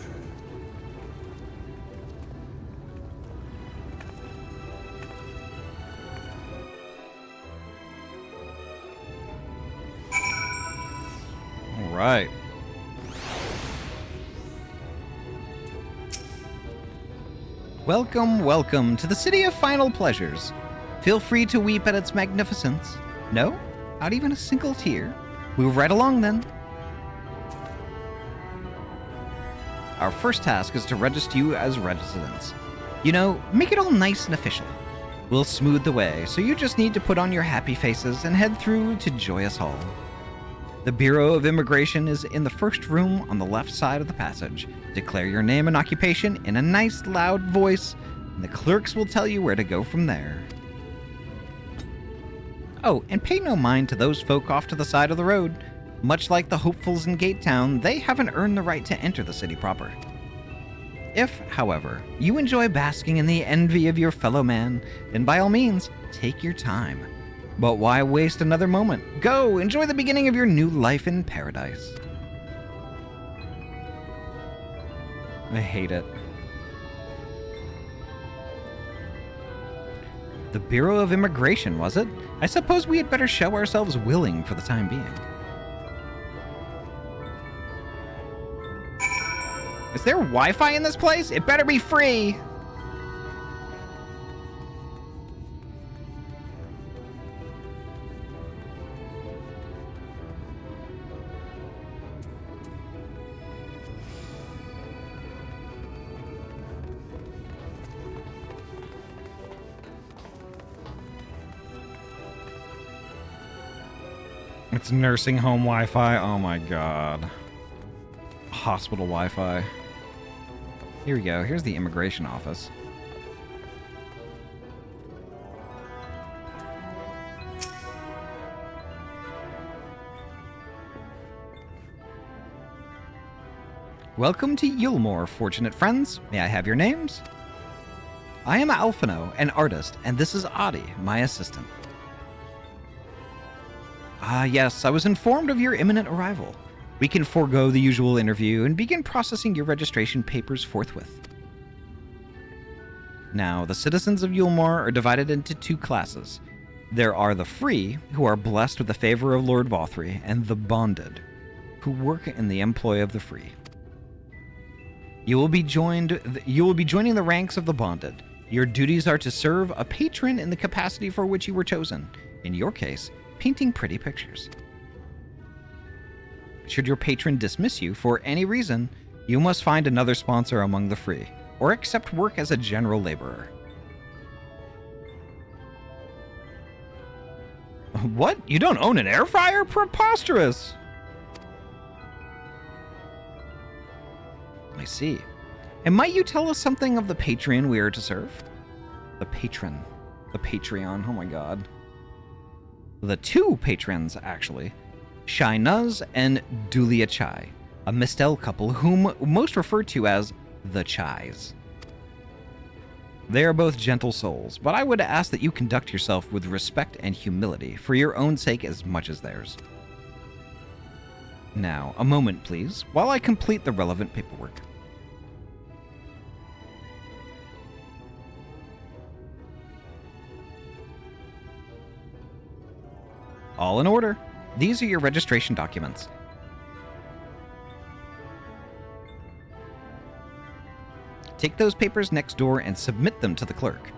All right. Welcome, welcome to the City of Final Pleasures. Feel free to weep at its magnificence. No? Not even a single tear? Move right along then. Our first task is to register you as residents. You know, make it all nice and official. We'll smooth the way, so you just need to put on your happy faces and head through to Joyous Hall. The Bureau of Immigration is in the first room on the left side of the passage. Declare your name and occupation in a nice loud voice, and the clerks will tell you where to go from there. Oh, and pay no mind to those folk off to the side of the road. Much like the hopefuls in Gate Town, they haven't earned the right to enter the city proper. If, however, you enjoy basking in the envy of your fellow man, then by all means, take your time. But why waste another moment? Go, enjoy the beginning of your new life in paradise. I hate it. The Bureau of Immigration, was it? I suppose we had better show ourselves willing for the time being. Is there Wi-Fi in this place? It better be free! It's nursing home Wi-Fi. Oh my god. Hospital Wi-Fi. Here we go. Here's the immigration office. Welcome to Yulmore, fortunate friends. May I have your names? I am Alphino, an artist, and this is Ahty, my assistant. Ah, yes, I was informed of your imminent arrival. We can forego the usual interview and begin processing your registration papers forthwith. Now, the citizens of Yulmore are divided into two classes. There are the free, who are blessed with the favor of Lord Vothry, and the bonded, who work in the employ of the free. You will be joining the ranks of the bonded. Your duties are to serve a patron in the capacity for which you were chosen. In your case, painting pretty pictures. Should your patron dismiss you for any reason, you must find another sponsor among the free, or accept work as a general laborer. What? You don't own an air fryer? Preposterous! I see. And might you tell us something of the Patreon we are to serve? The patron. The Patreon, oh my god. The two patrons, actually. Shai Nuz and Dulia Chai, a Mistel couple whom most refer to as the Chais. They are both gentle souls, but I would ask that you conduct yourself with respect and humility for your own sake as much as theirs. Now, a moment, please, while I complete the relevant paperwork. All in order. These are your registration documents. Take those papers next door and submit them to the clerk.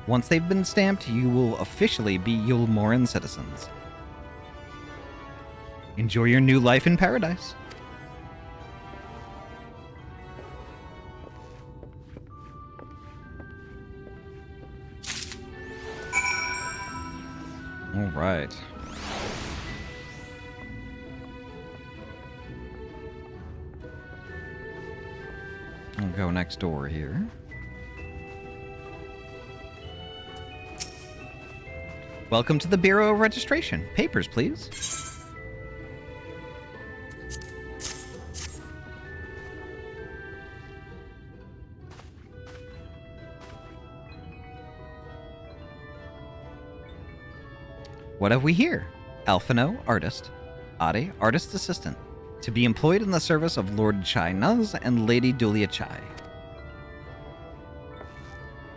Once they've been stamped, you will officially be Yulmoran citizens. Enjoy your new life in paradise. All right. I'll go next door here. Welcome to the Bureau of Registration. Papers, please. What have we here? Alphino, artist. Ahty, artist assistant. To be employed in the service of Lord Chai Nuz and Lady Dulia Chai.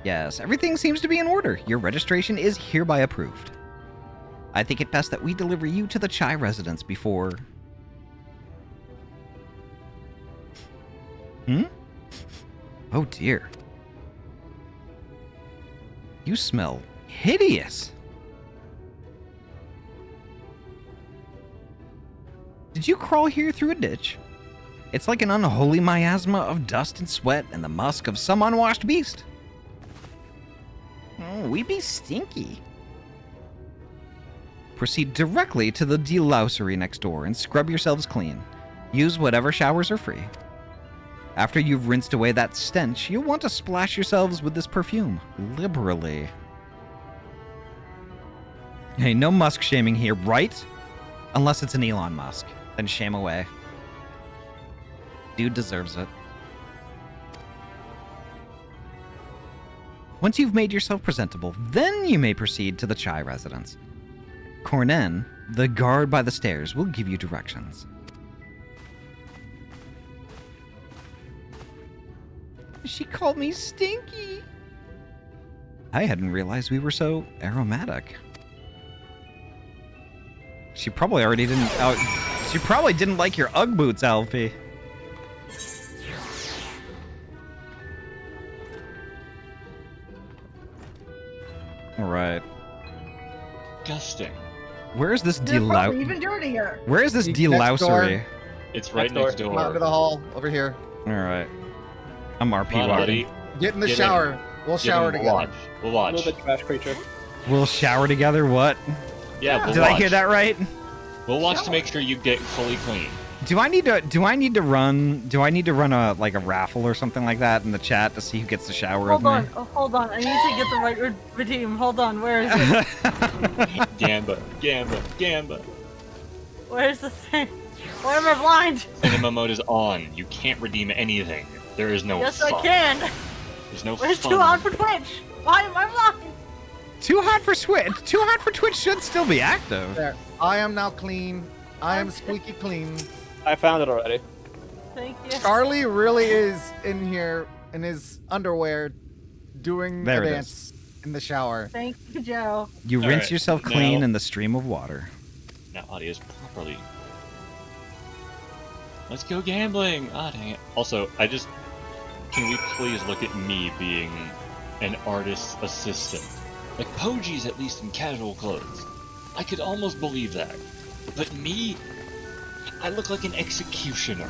Yes, everything seems to be in order. Your registration is hereby approved. I think it best that we deliver you to the Chai residence before... Oh dear. You smell hideous. Did you crawl here through a ditch? It's like an unholy miasma of dust and sweat and the musk of some unwashed beast. Oh, we be stinky. Proceed directly to the delousery next door and scrub yourselves clean. Use whatever showers are free. After you've rinsed away that stench, you'll want to splash yourselves with this perfume, liberally. Hey, no Musk shaming here, right? Unless it's an Elon Musk. Then shame away. Dude deserves it. Once you've made yourself presentable, then you may proceed to the Chai residence. Cornen, the guard by the stairs, will give you directions. She called me stinky. I hadn't realized we were so aromatic. She probably already didn't. She probably didn't like your Ugg boots, Alfie. All right. Disgusting. Where is this They're probably even dirtier. Where is this delousery? It's right next door. Come out to the hall over here. All right. I'm RP Come on, walking. Ahty. Get in the shower. We'll shower together. We'll watch. A little bit trash creature. We'll shower together. What? Yeah, we'll Did watch. I hear that right? We'll watch to make sure you get fully clean. Do I need to run a raffle or something like that in the chat to see who gets the shower Hold with on, me? oh, hold on. I need to get the right redeem. Hold on, where is it? Gamba. Where's the thing? Why am I blind? Cinema mode is on. You can't redeem anything. There is no Yes, fun. I can. There's no It's fun. too hot for Twitch. Why am I blind? Too hot for Switch. Too hot for Twitch should still be active. There. I am now clean. I am squeaky clean. I found it already. Thank you. Charlie really is in here in his underwear doing There a it dance in the shower. Thank you, Joe. You All rinse right, yourself clean now- in the stream of water. Now audio is properly. Let's go gambling. Ah, dang it. Also, can we please look at me being an artist's assistant? Like, Poji's at least in casual clothes. I could almost believe that. But me, I look like an executioner.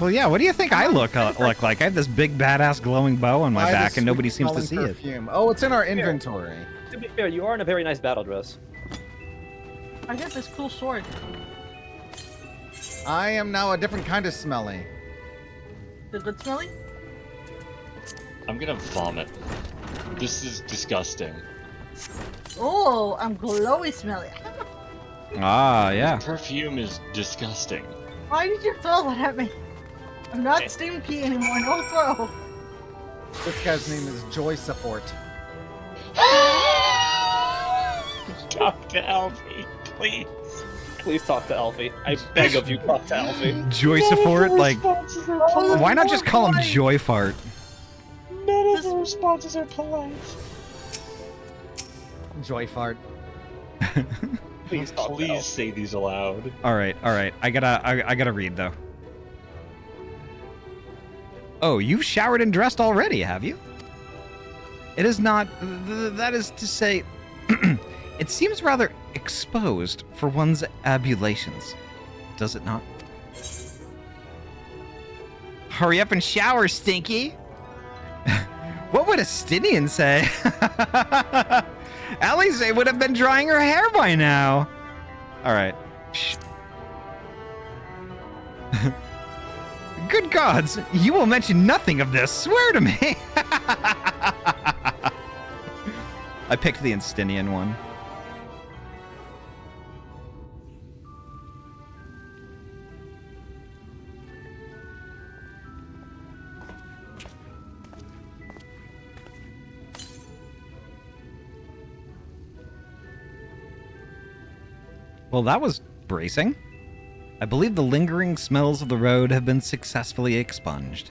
Well, yeah. What do you think I look like? I have this big badass glowing bow on my I have back, a and nobody sweet seems to see smelling it. perfume. Oh, it's in our inventory. To be fair, you are in a very nice battle dress. I got this cool sword. I am now a different kind of smelly. The good smelly? I'm gonna vomit. This is disgusting. Oh, I'm glowy smelly. Ah, yeah. Perfume is disgusting. Why did you throw that at me? I'm not stinky anymore. No throw. This guy's name is Joy Support. Talk to Alfie, please. Please talk to Alfie. I beg of you, talk to Alfie. Joy support, like, why not just call him Joy Fart? None of the responses are polite. Joy Fart. Please talk to Please Alfie. say these aloud. All right. I gotta read though. Oh, you've showered and dressed already, have you? It is not. That is to say, it seems rather exposed for one's abulations, does it not? Hurry up and shower, Stinky! What would a Stinian say? Alize would have been drying her hair by now. All right. Shh. Good gods, you will mention nothing of this. Swear to me. I picked the Instinian one. Well, that was bracing. I believe the lingering smells of the road have been successfully expunged.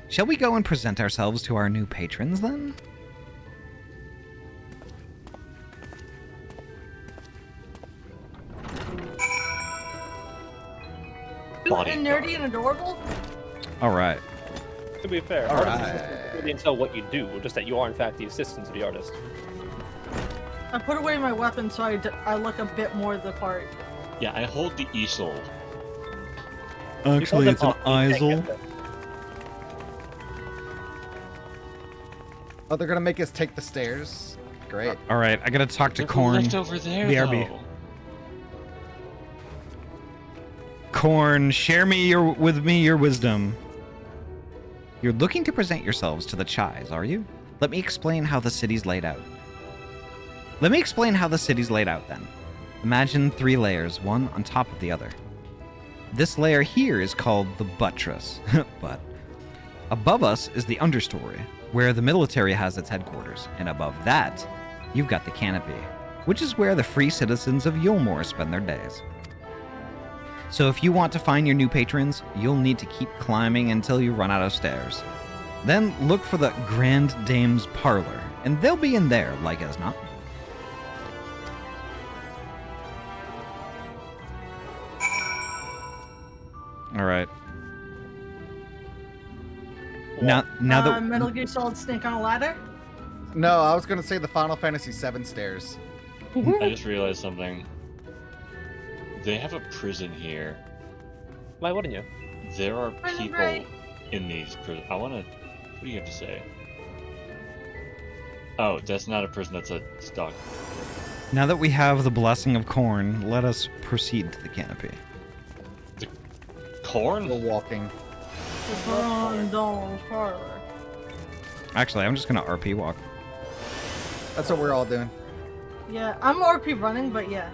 Shall we go and present ourselves to our new patrons, then? Cute and nerdy and adorable. All right. To be fair, All artists right. isn't really until what you do, just that you are in fact the assistant to the artist. I put away my weapon so I look a bit more the part. Yeah, I hold the easel. Actually, it's an eisel. Oh, they're gonna make us take the stairs. Great. All right, I gotta talk to Look who Corn. left over there, BRB. though. Corn, share with me your wisdom. You're looking to present yourselves to the Chais, are you? Let me explain how the city's laid out. Then. Imagine 3 layers, one on top of the other. This layer here is called the buttress. But above us is the understory, where the military has its headquarters, and above that, you've got the canopy, which is where the free citizens of Yulmore spend their days. So if you want to find your new patrons, you'll need to keep climbing until you run out of stairs. Then look for the Grand Dame's Parlor, and they'll be in there, like as not. All right. Now that Metal Gear Solid Snake on a ladder. No, I was gonna say the Final Fantasy VII stairs. I just realized something. They have a prison here. Why wouldn't you? There are Prison people break. in these prisons. I wanna... What do you have to say? Oh, that's not a prison, that's a stock. Now that we have the blessing of Corn, let us proceed to the canopy. Corn? We're walking. The Dawn's Parlor. Actually, I'm just gonna RP walk. That's what we're all doing. Yeah, I'm RP running, but yeah.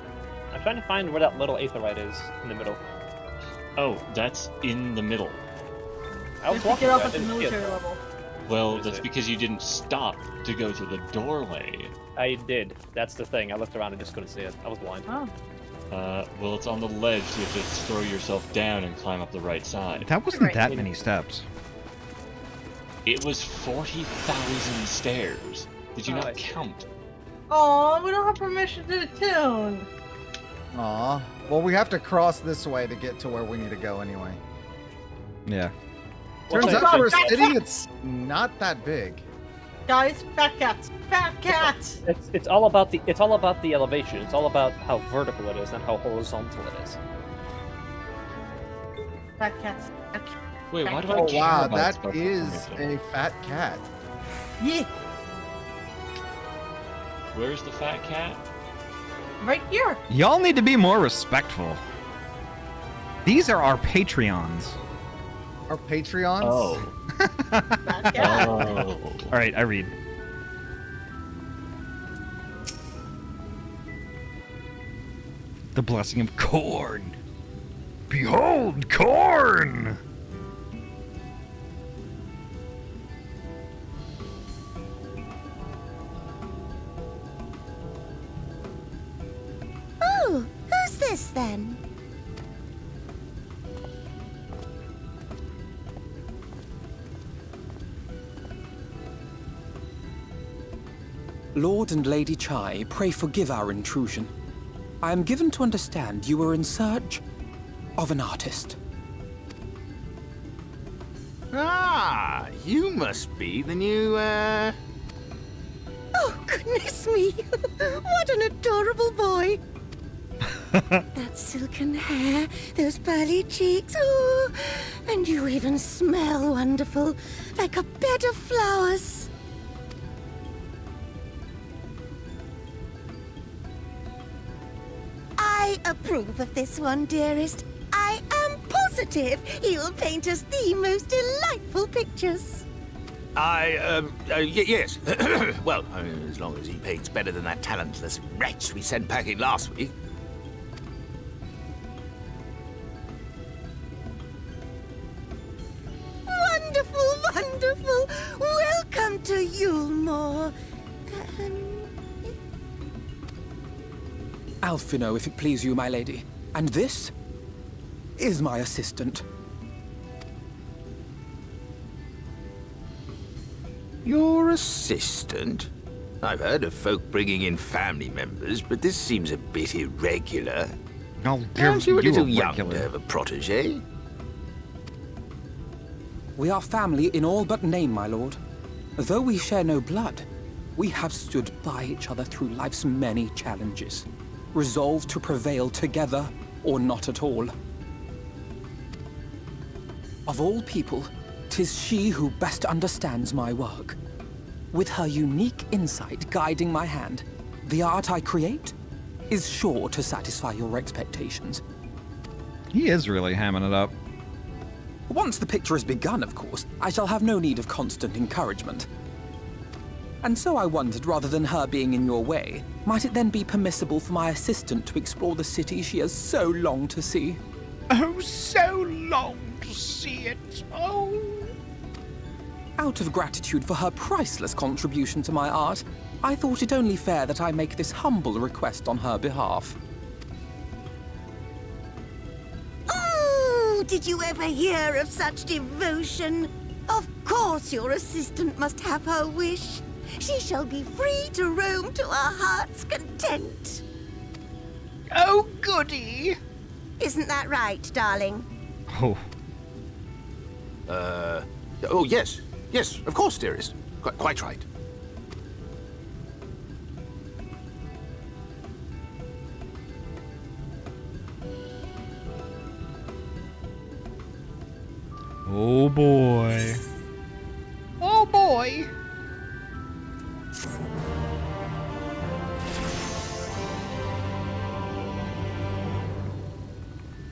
I'm trying to find where that little aetherite is in the middle. Oh, that's in the middle. I was You have to walking get up there, I at the didn't see it. military level. Well, Is that's it? because you didn't stop to go to the doorway. I did. That's the thing. I looked around and just couldn't see it. I was blind. Oh. Well, it's on the ledge, so you have to throw yourself down and climb up the right side. That wasn't Right. that many steps. It was 40,000 stairs. Did you Oh, I not see. count? Oh, we don't have permission to tune. Aw. Well, we have to cross this way to get to where we need to go anyway. Yeah. Turns What's out that? for a Fat city, cats. it's not that big. Guys, fat cats. Fat cats. It's all about the elevation. It's all about how vertical it is, not how horizontal it is. Fat cats. Okay. Wait, why do I Oh care wow, about that special is permission? a fat cat. Yeah, Where's the fat cat? right here. Y'all need to be more respectful. These are our Patreons. Our Patreons? Oh. Fat cat. Oh. All right, I read. The blessing of corn. Behold, corn! Oh, who's this then? Lord and Lady Chai, pray forgive our intrusion. I am given to understand you were in search of an artist. Ah, you must be the new, Oh, goodness me. What an adorable boy. That silken hair, those pearly cheeks, oh, and you even smell wonderful, like a bed of flowers. I approve of this one, dearest. I am positive he will paint us the most delightful pictures. yes. Well, as long as he paints better than that talentless wretch we sent packing last week. Wonderful, wonderful. Welcome to Yulmore. Alphino, if it please you, my lady. And this is my assistant. Your assistant? I've heard of folk bringing in family members, but this seems a bit irregular. I'll Aren't you a little young regular. to have a protege? We are family in all but name, my lord. Though we share no blood, we have stood by each other through life's many challenges, resolved to prevail together or not at all. Of all people, 'tis she who best understands my work. With her unique insight guiding my hand, the art I create is sure to satisfy your expectations. He is really hamming it up. Once the picture is begun, of course, I shall have no need of constant encouragement. And so I wondered, rather than her being in your way, might it then be permissible for my assistant to explore the city she has so longed to see? Oh, so long to see it. Oh. Out of gratitude for her priceless contribution to my art, I thought it only fair that I make this humble request on her behalf. Oh, did you ever hear of such devotion? Of course your assistant must have her wish. She shall be free to roam to her heart's content. Oh, goody. Isn't that right, darling? Oh. Oh, yes. Yes, of course, dearest. Quite right. Oh, boy. Oh, boy.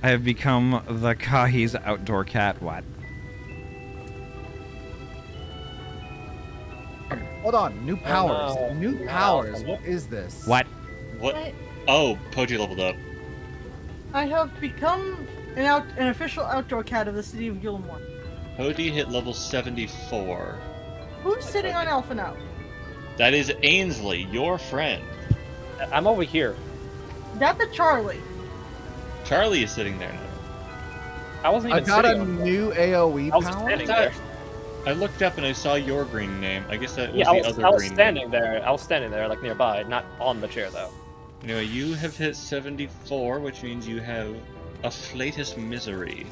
I have become the Kahi's outdoor cat. What? Hold on, new powers. no. New No. powers. What is this? What? What? What? Oh, Poji leveled up. I have become An official outdoor cat of the city of Gilmore. Hody hit level 74. Who's sitting on Alpha now? That is Ainsley, your friend. I'm over here. That's a Charlie. Charlie is sitting there now. I wasn't even I got sitting a on new AoE I was power. standing there. I looked up and I saw your green name. I guess that was Yeah, the other I was green standing there. I was standing there, like nearby, not on the chair though. name. Anyway, you have hit 74, which means you have Afflatus Misery.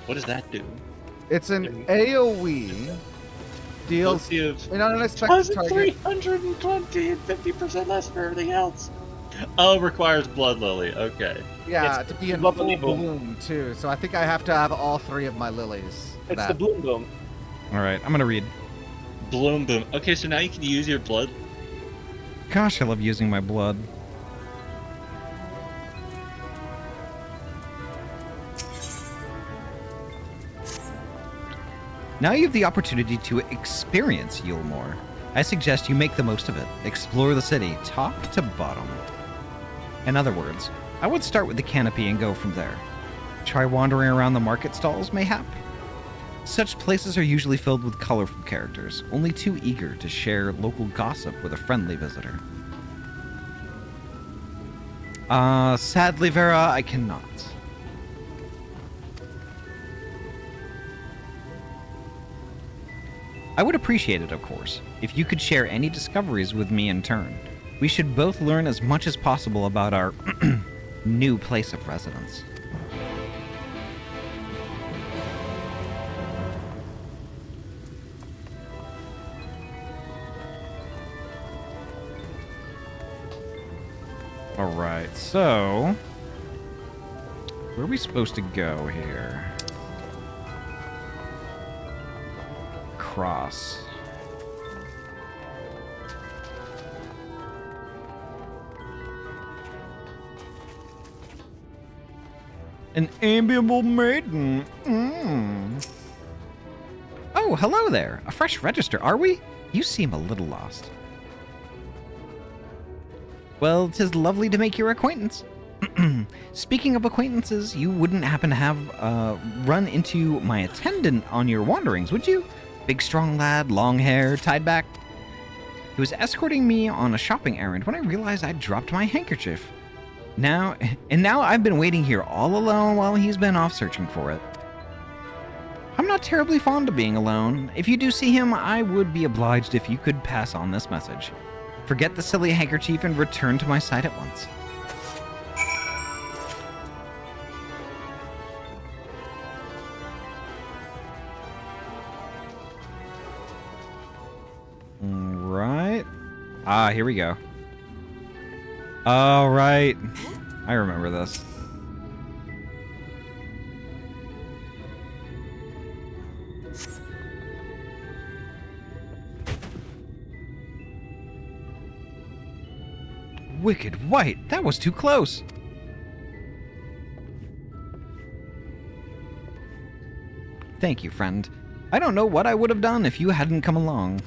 What does that do? It's an AoE. Deals an unexpected target. 320 and 50% less for everything else. Oh, requires Blood Lily. Okay. Yeah, It's to be in the full Bloom Boom. bloom too. So I think I have to have all 3 of my lilies. For It's that. the Bloom Boom. All right, I'm gonna read. Bloom Boom. Okay, so now you can use your blood. Gosh, I love using my blood. Now you have the opportunity to experience Yulmore. I suggest you make the most of it. Explore the city, top to bottom. In other words, I would start with the canopy and go from there. Try wandering around the market stalls, mayhap? Such places are usually filled with colorful characters, only too eager to share local gossip with a friendly visitor. Sadly, Vera, I cannot. I would appreciate it, of course, if you could share any discoveries with me in turn. We should both learn as much as possible about our new place of residence. Alright, so... where are we supposed to go here? Cross. An amiable maiden. Oh, hello there. A fresh register, are we? You seem a little lost. Well, 'tis lovely to make your acquaintance. Speaking of acquaintances, you wouldn't happen to have run into my attendant on your wanderings, would you? Big strong lad, long hair, tied back. He was escorting me on a shopping errand when I realized I'd dropped my handkerchief. Now I've been waiting here all alone while he's been off searching for it. I'm not terribly fond of being alone. If you do see him, I would be obliged if you could pass on this message. Forget the silly handkerchief and return to my side at once. Right. Ah, here we go. All right. I remember this. Wicked White! That was too close! Thank you, friend. I don't know what I would have done if you hadn't come along.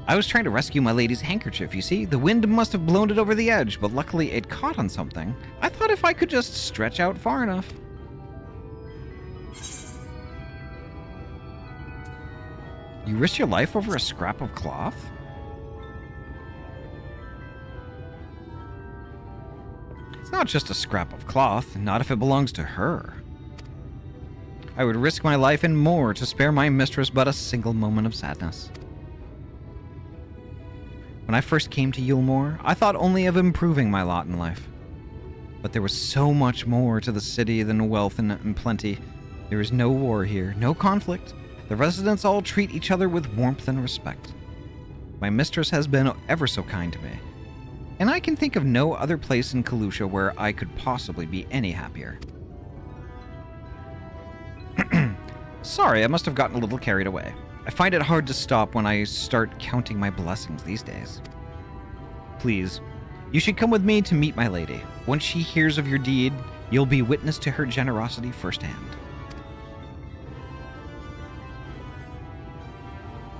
I was trying to rescue my lady's handkerchief, you see? The wind must have blown it over the edge, but luckily it caught on something. I thought if I could just stretch out far enough. You risked your life over a scrap of cloth? It's not just a scrap of cloth, not if it belongs to her. I would risk my life and more to spare my mistress but a single moment of sadness. When I first came to Yulmore, I thought only of improving my lot in life. But there was so much more to the city than wealth and plenty. There is no war here, no conflict. The residents all treat each other with warmth and respect. My mistress has been ever so kind to me. And I can think of no other place in Kalusha where I could possibly be any happier. Sorry, I must have gotten a little carried away. I find it hard to stop when I start counting my blessings these days. Please, you should come with me to meet my lady. Once she hears of your deed, you'll be witness to her generosity firsthand.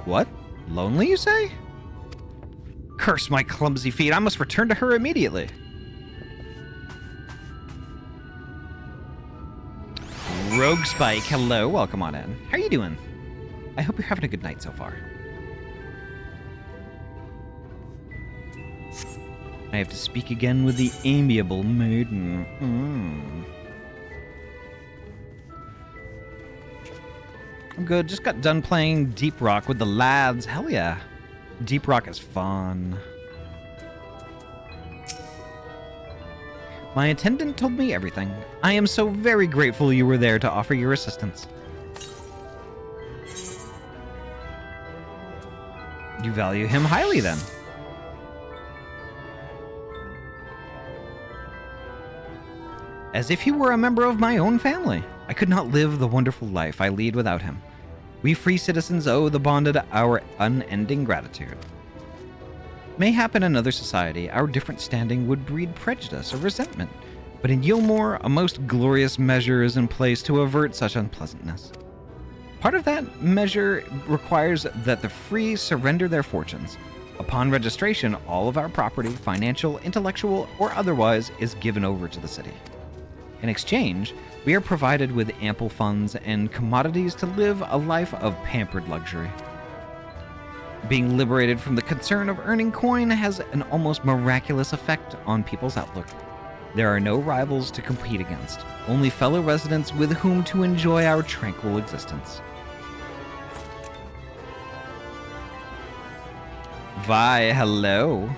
What? Lonely, you say? Curse my clumsy feet, I must return to her immediately. Rogue Spike, hello, welcome on in. How are you doing? I hope you're having a good night so far. I have to speak again with the amiable maiden. I'm good. Just got done playing Deep Rock with the lads. Hell yeah. Deep Rock is fun. My attendant told me everything. I am so very grateful you were there to offer your assistance. You value him highly, then. As if he were a member of my own family. I could not live the wonderful life I lead without him. We free citizens owe the bonded our unending gratitude. Mayhap in another society, our different standing would breed prejudice or resentment, but in Yilmore, a most glorious measure is in place to avert such unpleasantness. Part of that measure requires that the free surrender their fortunes. Upon registration, all of our property, financial, intellectual, or otherwise, is given over to the city. In exchange, we are provided with ample funds and commodities to live a life of pampered luxury. Being liberated from the concern of earning coin has an almost miraculous effect on people's outlook. There are no rivals to compete against, only fellow residents with whom to enjoy our tranquil existence. Vi, hello.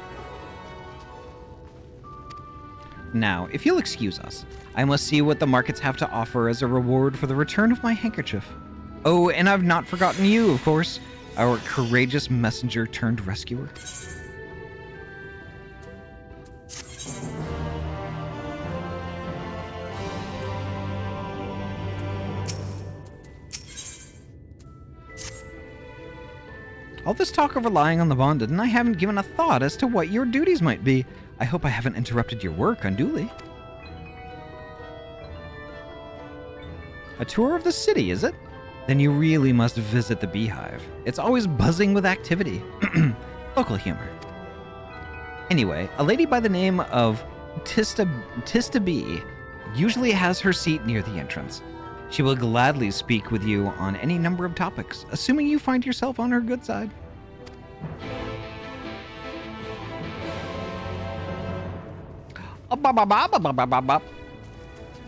Now, if you'll excuse us, I must see what the markets have to offer as a reward for the return of my handkerchief. Oh, and I've not forgotten you, of course, our courageous messenger turned rescuer. All this talk of relying on the bonded, and I haven't given a thought as to what your duties might be. I hope I haven't interrupted your work unduly. A tour of the city, is it? Then you really must visit the Beehive. It's always buzzing with activity. Local humor. Anyway, a lady by the name of Tista B usually has her seat near the entrance. She will gladly speak with you on any number of topics, assuming you find yourself on her good side.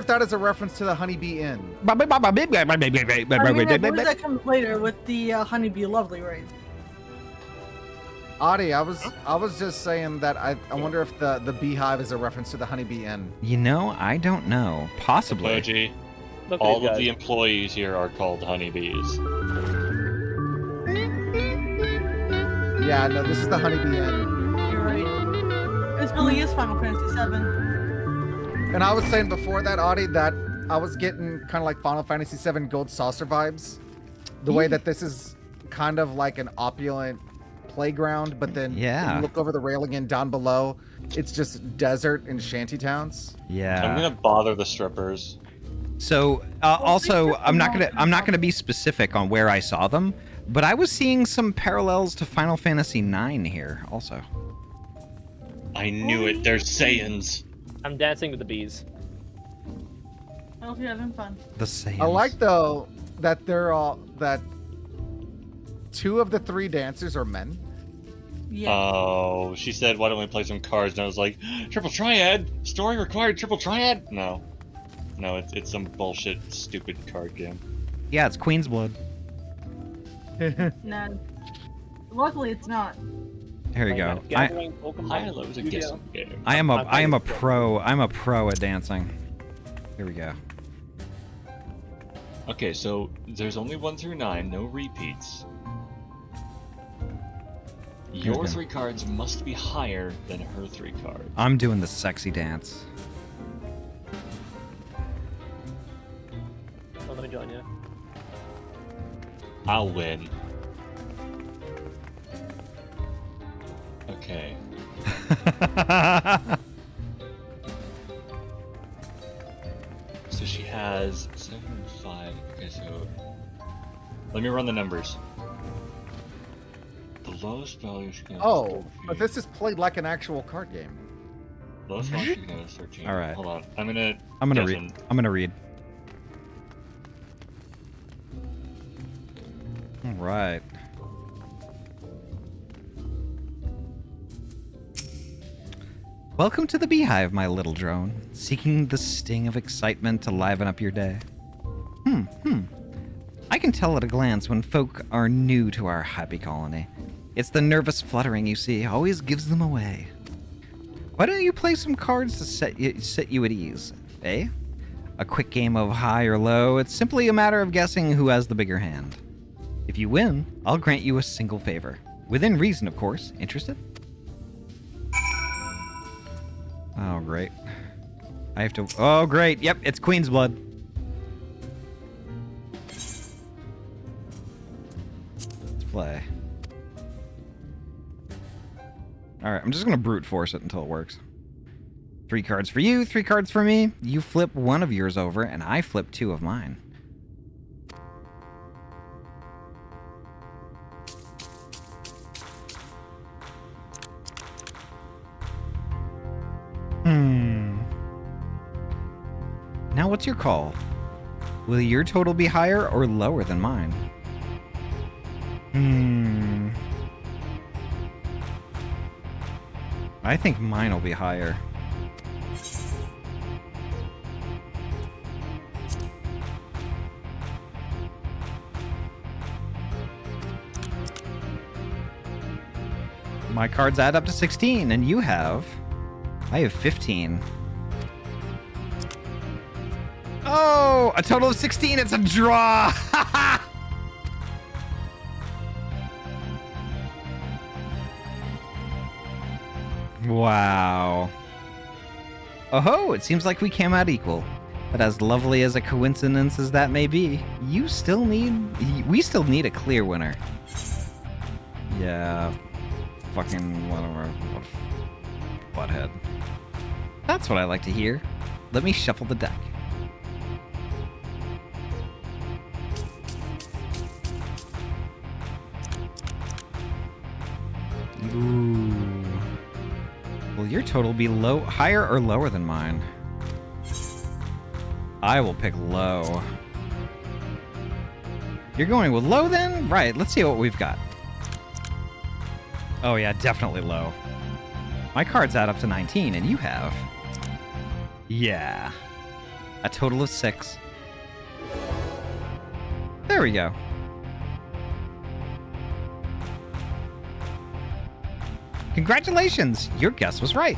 That is a reference to the Honeybee Inn. I mean, I believe that comes later with the Honeybee Lovely raid. Ahty, I was just saying that I wonder if the Beehive is a reference to the Honeybee Inn. You know, I don't know. Possibly. Emoji. All of the employees here are called honeybees. Yeah, no, this is the Honeybee Inn. You're right. This really is Final Fantasy VII. And I was saying before that, Ahty, that I was getting kind of like Final Fantasy VII Gold Saucer vibes. The way that this is kind of like an opulent playground, but then when you look over the railing and down below, it's just desert and shanty towns. Yeah. I'm gonna bother the strippers. So also, I'm not gonna be specific on where I saw them, but I was seeing some parallels to Final Fantasy IX here also. I knew it. They're Saiyans. I'm dancing with the bees. I hope you're having fun. The Saiyans. I like though that that 2 of the 3 dancers are men. Yeah. Oh, she said, "Why don't we play some cards?" And I was like, "Triple triad. Story required triple triad." No, it's some bullshit, stupid card game. Yeah, it's Queen's Blood. No. Luckily, it's not. Here we go. Hilo is a guessing game. I am a pro. I'm a pro at dancing. Here we go. Okay, so there's only 1 through 9, no repeats. Your 3 cards must be higher than her 3 cards. I'm doing the sexy dance. Oh, let me join you. I'll win. Okay. So she has 7 and 5. Okay, so let me run the numbers. The lowest value she can have is 30 but this is played like an actual card game. Lowest value she can have is 13. All right. Hold on. I'm gonna read. I'm gonna read. right. Welcome to the Beehive, my little drone. Seeking the sting of excitement to liven up your day. I can tell at a glance when folk are new to our happy colony. It's the nervous fluttering you see always gives them away. Why don't you play some cards to set you at ease, eh? A quick game of high or low, it's simply a matter of guessing who has the bigger hand. If you win, I'll grant you a single favor. Within reason, of course. Interested? Oh, great. I have to... Oh, great. Yep, it's Queen's Blood. Let's play. Alright, I'm just going to brute force it until it works. 3 cards for you, 3 cards for me. You flip one of yours over, and I flip 2 of mine. Now what's your call? Will your total be higher or lower than mine? I think mine will be higher. My cards add up to 16, and you have... I have 15. Oh, a total of 16. It's a draw. Wow. Oh-ho, it seems like we came out equal. But as lovely as a coincidence as that may be, we still need a clear winner. Yeah. Fucking whatever. Butthead. That's what I like to hear. Let me shuffle the deck. Ooh. Will your total be higher or lower than mine? I will pick low. You're going with low then? Right, let's see what we've got. Oh yeah, definitely low. My cards add up to 19, and you have... Yeah. A total of 6. There we go. Congratulations! Your guess was right.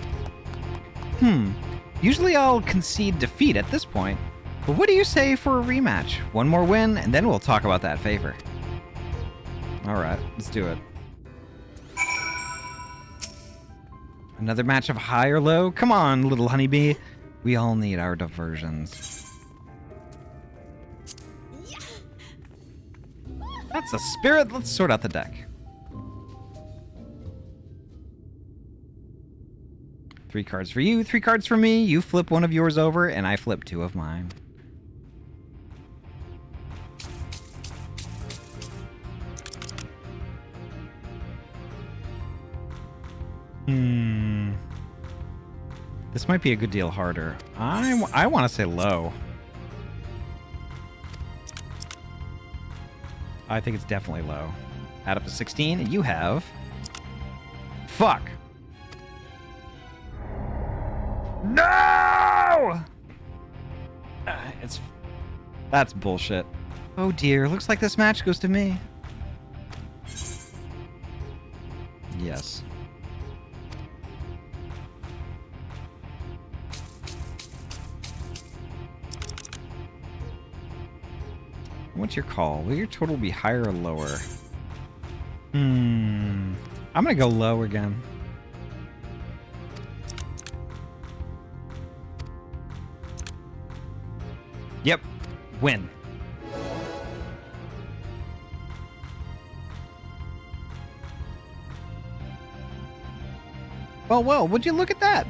Usually I'll concede defeat at this point, but what do you say for a rematch? One more win, and then we'll talk about that favor. Alright, let's do it. Another match of high or low? Come on, little honeybee. We all need our diversions. That's the spirit. Let's sort out the deck. 3 cards for you, 3 cards for me. You flip one of yours over, and I flip 2 of mine. This might be a good deal harder. I want to say low. I think it's definitely low. Add up to 16, and you have... Fuck! No! That's bullshit. Oh dear, looks like this match goes to me. Yes. What's your call? Will your total be higher or lower? I'm gonna go low again. Yep. Win. Well, would you look at that?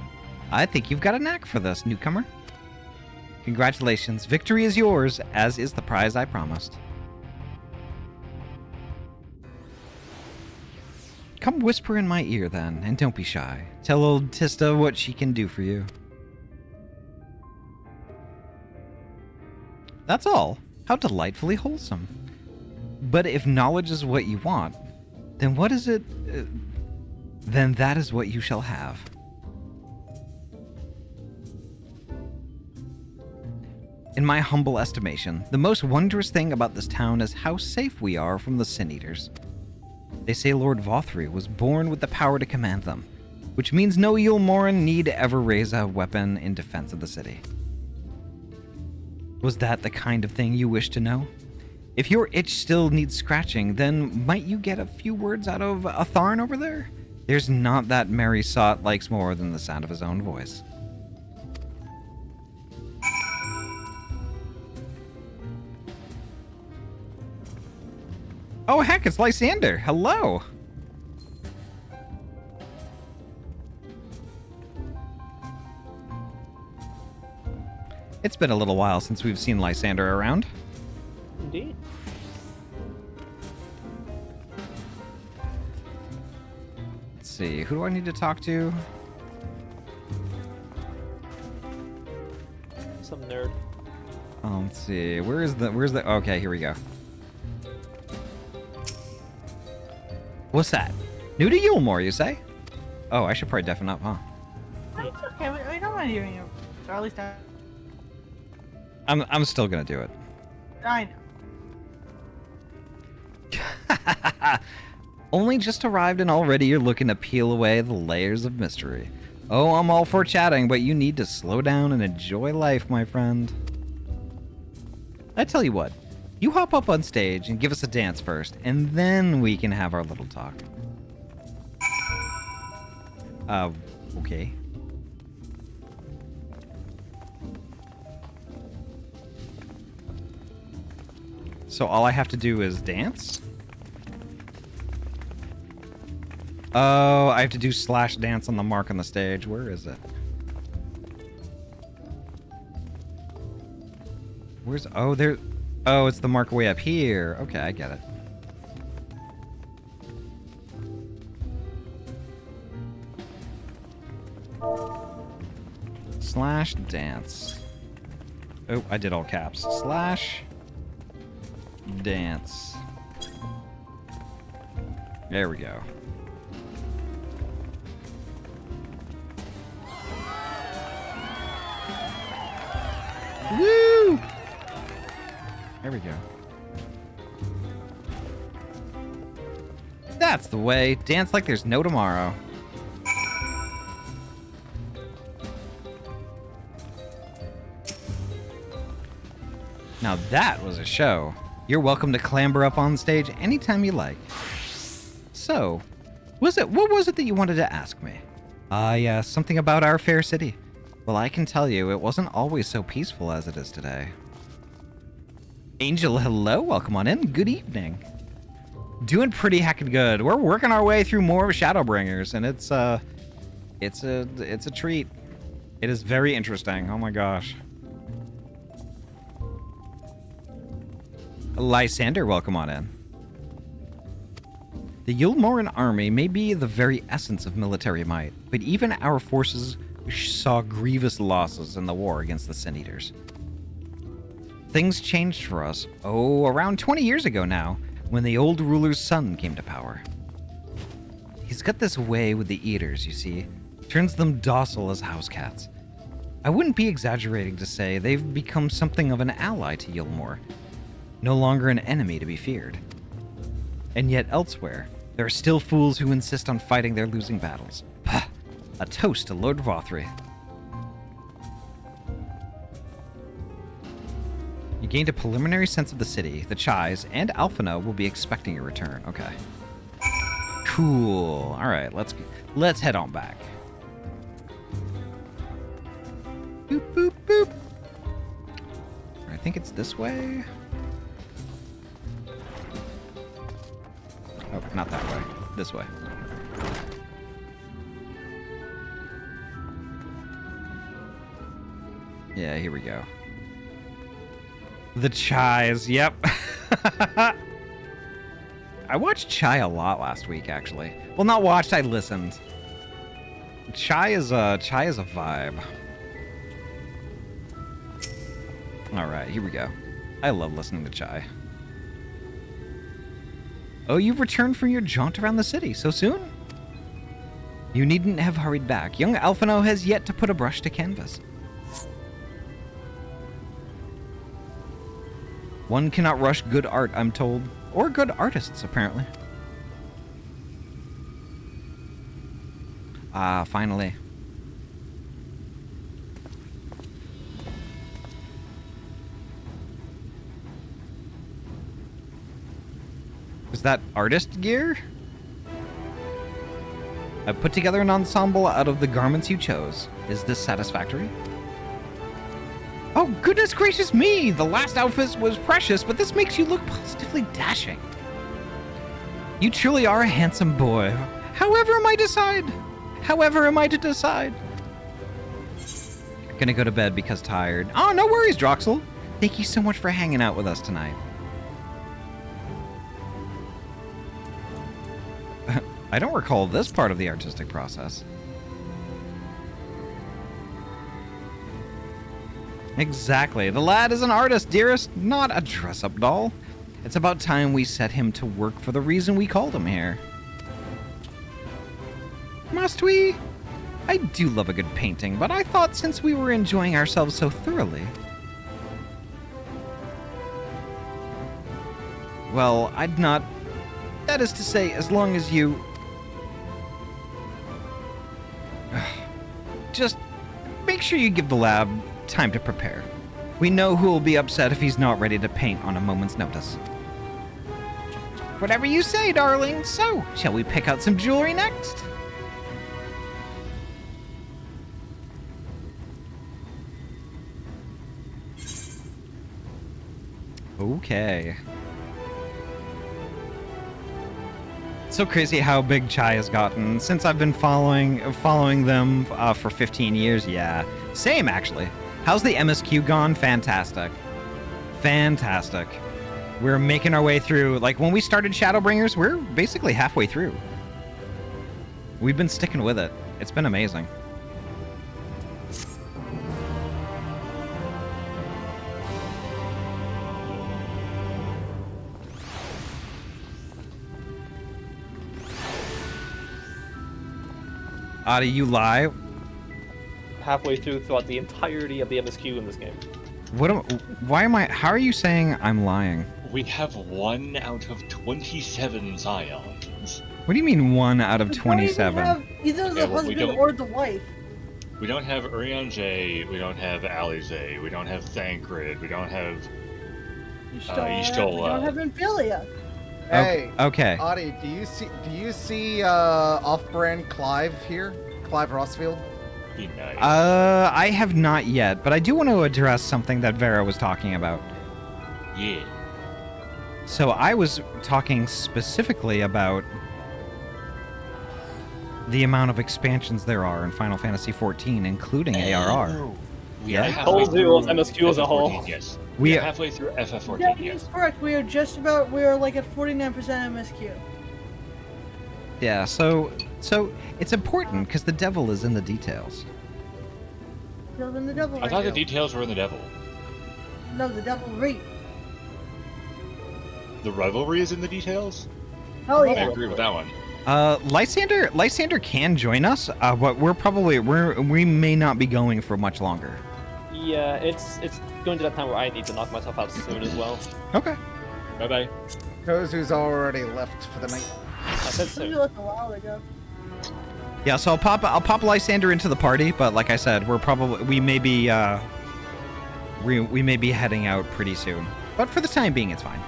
I think you've got a knack for this, newcomer. Congratulations. Victory is yours, as is the prize I promised. Come whisper in my ear, then, and don't be shy. Tell old Tista what she can do for you. That's all. How delightfully wholesome. But if knowledge is what you want, then what is it? Then that is what you shall have. In my humble estimation, the most wondrous thing about this town is how safe we are from the Sin Eaters. They say Lord Vothri was born with the power to command them, which means no Yulmoran need ever raise a weapon in defense of the city. Was that the kind of thing you wish to know? If your itch still needs scratching, then might you get a few words out of Atharn over there? There's not that merry sot likes more than the sound of his own voice. Oh heck, it's Lysander. Hello. It's been a little while since we've seen Lysander around. Indeed. Let's see, who do I need to talk to? Some nerd. Let's see, where's the, okay, here we go. What's that? New to Yulmore, you say? Oh, I should probably deafen up, huh? It's okay. We don't mind hearing you. Or at least I'm still gonna do it. I know. Only just arrived and already you're looking to peel away the layers of mystery. Oh, I'm all for chatting, but you need to slow down and enjoy life, my friend. I tell you what, you hop up on stage and give us a dance first, and then we can have our little talk. Okay. So all I have to do is dance? Oh, I have to do slash dance on the mark on the stage. Where is it? Where's... Oh, there... Oh, it's the mark way up here. Okay, I get it. Slash dance. Oh, I did all caps. Slash dance. There we go. Woo! There we go. That's the way. Dance like there's no tomorrow. Now that was a show. You're welcome to clamber up on stage anytime you like. So, what was it that you wanted to ask me? Yeah, something about our fair city. Well, I can tell you, it wasn't always so peaceful as it is today. Angel, hello, welcome on in. Good evening. Doing pretty heckin' good. We're working our way through more of Shadowbringers, and it's a treat. It is very interesting. Oh my gosh. Lysander, welcome on in. The Yulmoran army may be the very essence of military might, but even our forces saw grievous losses in the war against the Sin Eaters. Things changed for us, around 20 years ago now, when the old ruler's son came to power. He's got this way with the Eaters, you see, turns them docile as house cats. I wouldn't be exaggerating to say they've become something of an ally to Yulmore, no longer an enemy to be feared. And yet elsewhere, there are still fools who insist on fighting their losing battles. Pah! A toast to Lord Vothri. You gained a preliminary sense of the city. The Chais and Alphina will be expecting your return. Okay. Cool. All right, let's head on back. Boop boop boop. I think it's this way. Oh, not that way. This way. Yeah, here we go. The Chais, yep. I watched Chai a lot last week, actually. Well, not watched, I listened. Chai is a vibe. All right, here we go. I love listening to Chai. Oh, you've returned from your jaunt around the city so soon? You needn't have hurried back. Young Alphino has yet to put a brush to canvas. One cannot rush good art, I'm told. Or good artists, apparently. Ah, finally. Is that artist gear? I've put together an ensemble out of the garments you chose. Is this satisfactory? Oh, goodness gracious me! The last outfit was precious, but this makes you look positively dashing. You truly are a handsome boy. However am I to decide? Gonna go to bed because tired. Oh, no worries, Droxel. Thank you so much for hanging out with us tonight. I don't recall this part of the artistic process. Exactly. The lad is an artist, dearest, not a dress-up doll. It's about time we set him to work for the reason we called him here. Must we? I do love a good painting, but I thought since we were enjoying ourselves so thoroughly... Well, I'd not... That is to say, as long as you... Just make sure you give the lab time to prepare. We know who will be upset if he's not ready to paint on a moment's notice. Whatever you say, darling. So, shall we pick out some jewelry next? Okay. It's so crazy how big Chai has gotten since I've been following them for 15 years. Yeah, same actually. How's the MSQ gone? Fantastic. Fantastic. We're making our way through. Like when we started Shadowbringers, we're basically halfway through. We've been sticking with it. It's been amazing. Ahty, you lie. Halfway throughout the entirety of the MSQ in this game. How are you saying I'm lying? We have 1 out of 27 Scions. What do you mean 1 out of 27? We don't even have either the husband or the wife. We don't have Urion J, we don't have Alize, we don't have Thancred, we don't have Y'shtola. We don't have Emphilia. Hey, okay. Ahty, do you see off-brand Clive here? Clive Rossfield? Be nice. I have not yet, but I do want to address something that Vera was talking about. Yeah. So I was talking specifically about the amount of expansions there are in Final Fantasy XIV, including ARR. Yeah, whole deal of MSQ as a whole. Yes. We are halfway through FF14. Yeah, yes. he's correct. We are like at 49% MSQ. Yeah, so it's important because the devil is in the details. Still in the devil. I thought the details were in the devil. No, the devilry. The rivalry is in the details? Hell yeah. I agree with that one. Lysander can join us, but we may not be going for much longer. Yeah, it's going to that time where I need to knock myself out soon as well. Okay. Bye bye. Tozu's already left for the night. I said so. You left a while ago. Yeah, so I'll pop Lysander into the party, but like I said, we may be heading out pretty soon. But for the time being, it's fine.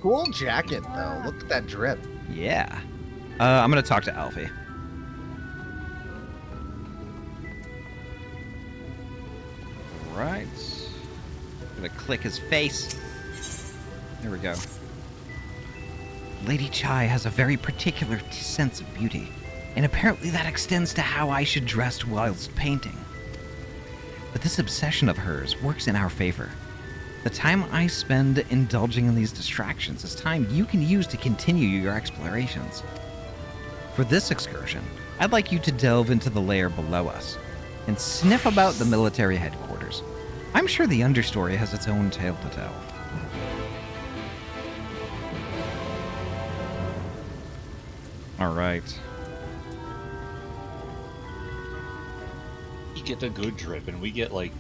Cool jacket though. Look at that drip. Yeah. I'm gonna talk to Alfie. Right. Gonna click his face. There we go. Lady Chai has a very particular sense of beauty, and apparently that extends to how I should dress whilst painting. But this obsession of hers works in our favor. The time I spend indulging in these distractions is time you can use to continue your explorations. For this excursion, I'd like you to delve into the layer below us and sniff about the military headquarters. I'm sure the understory has its own tale to tell. All right. You get the good drip, and we get like.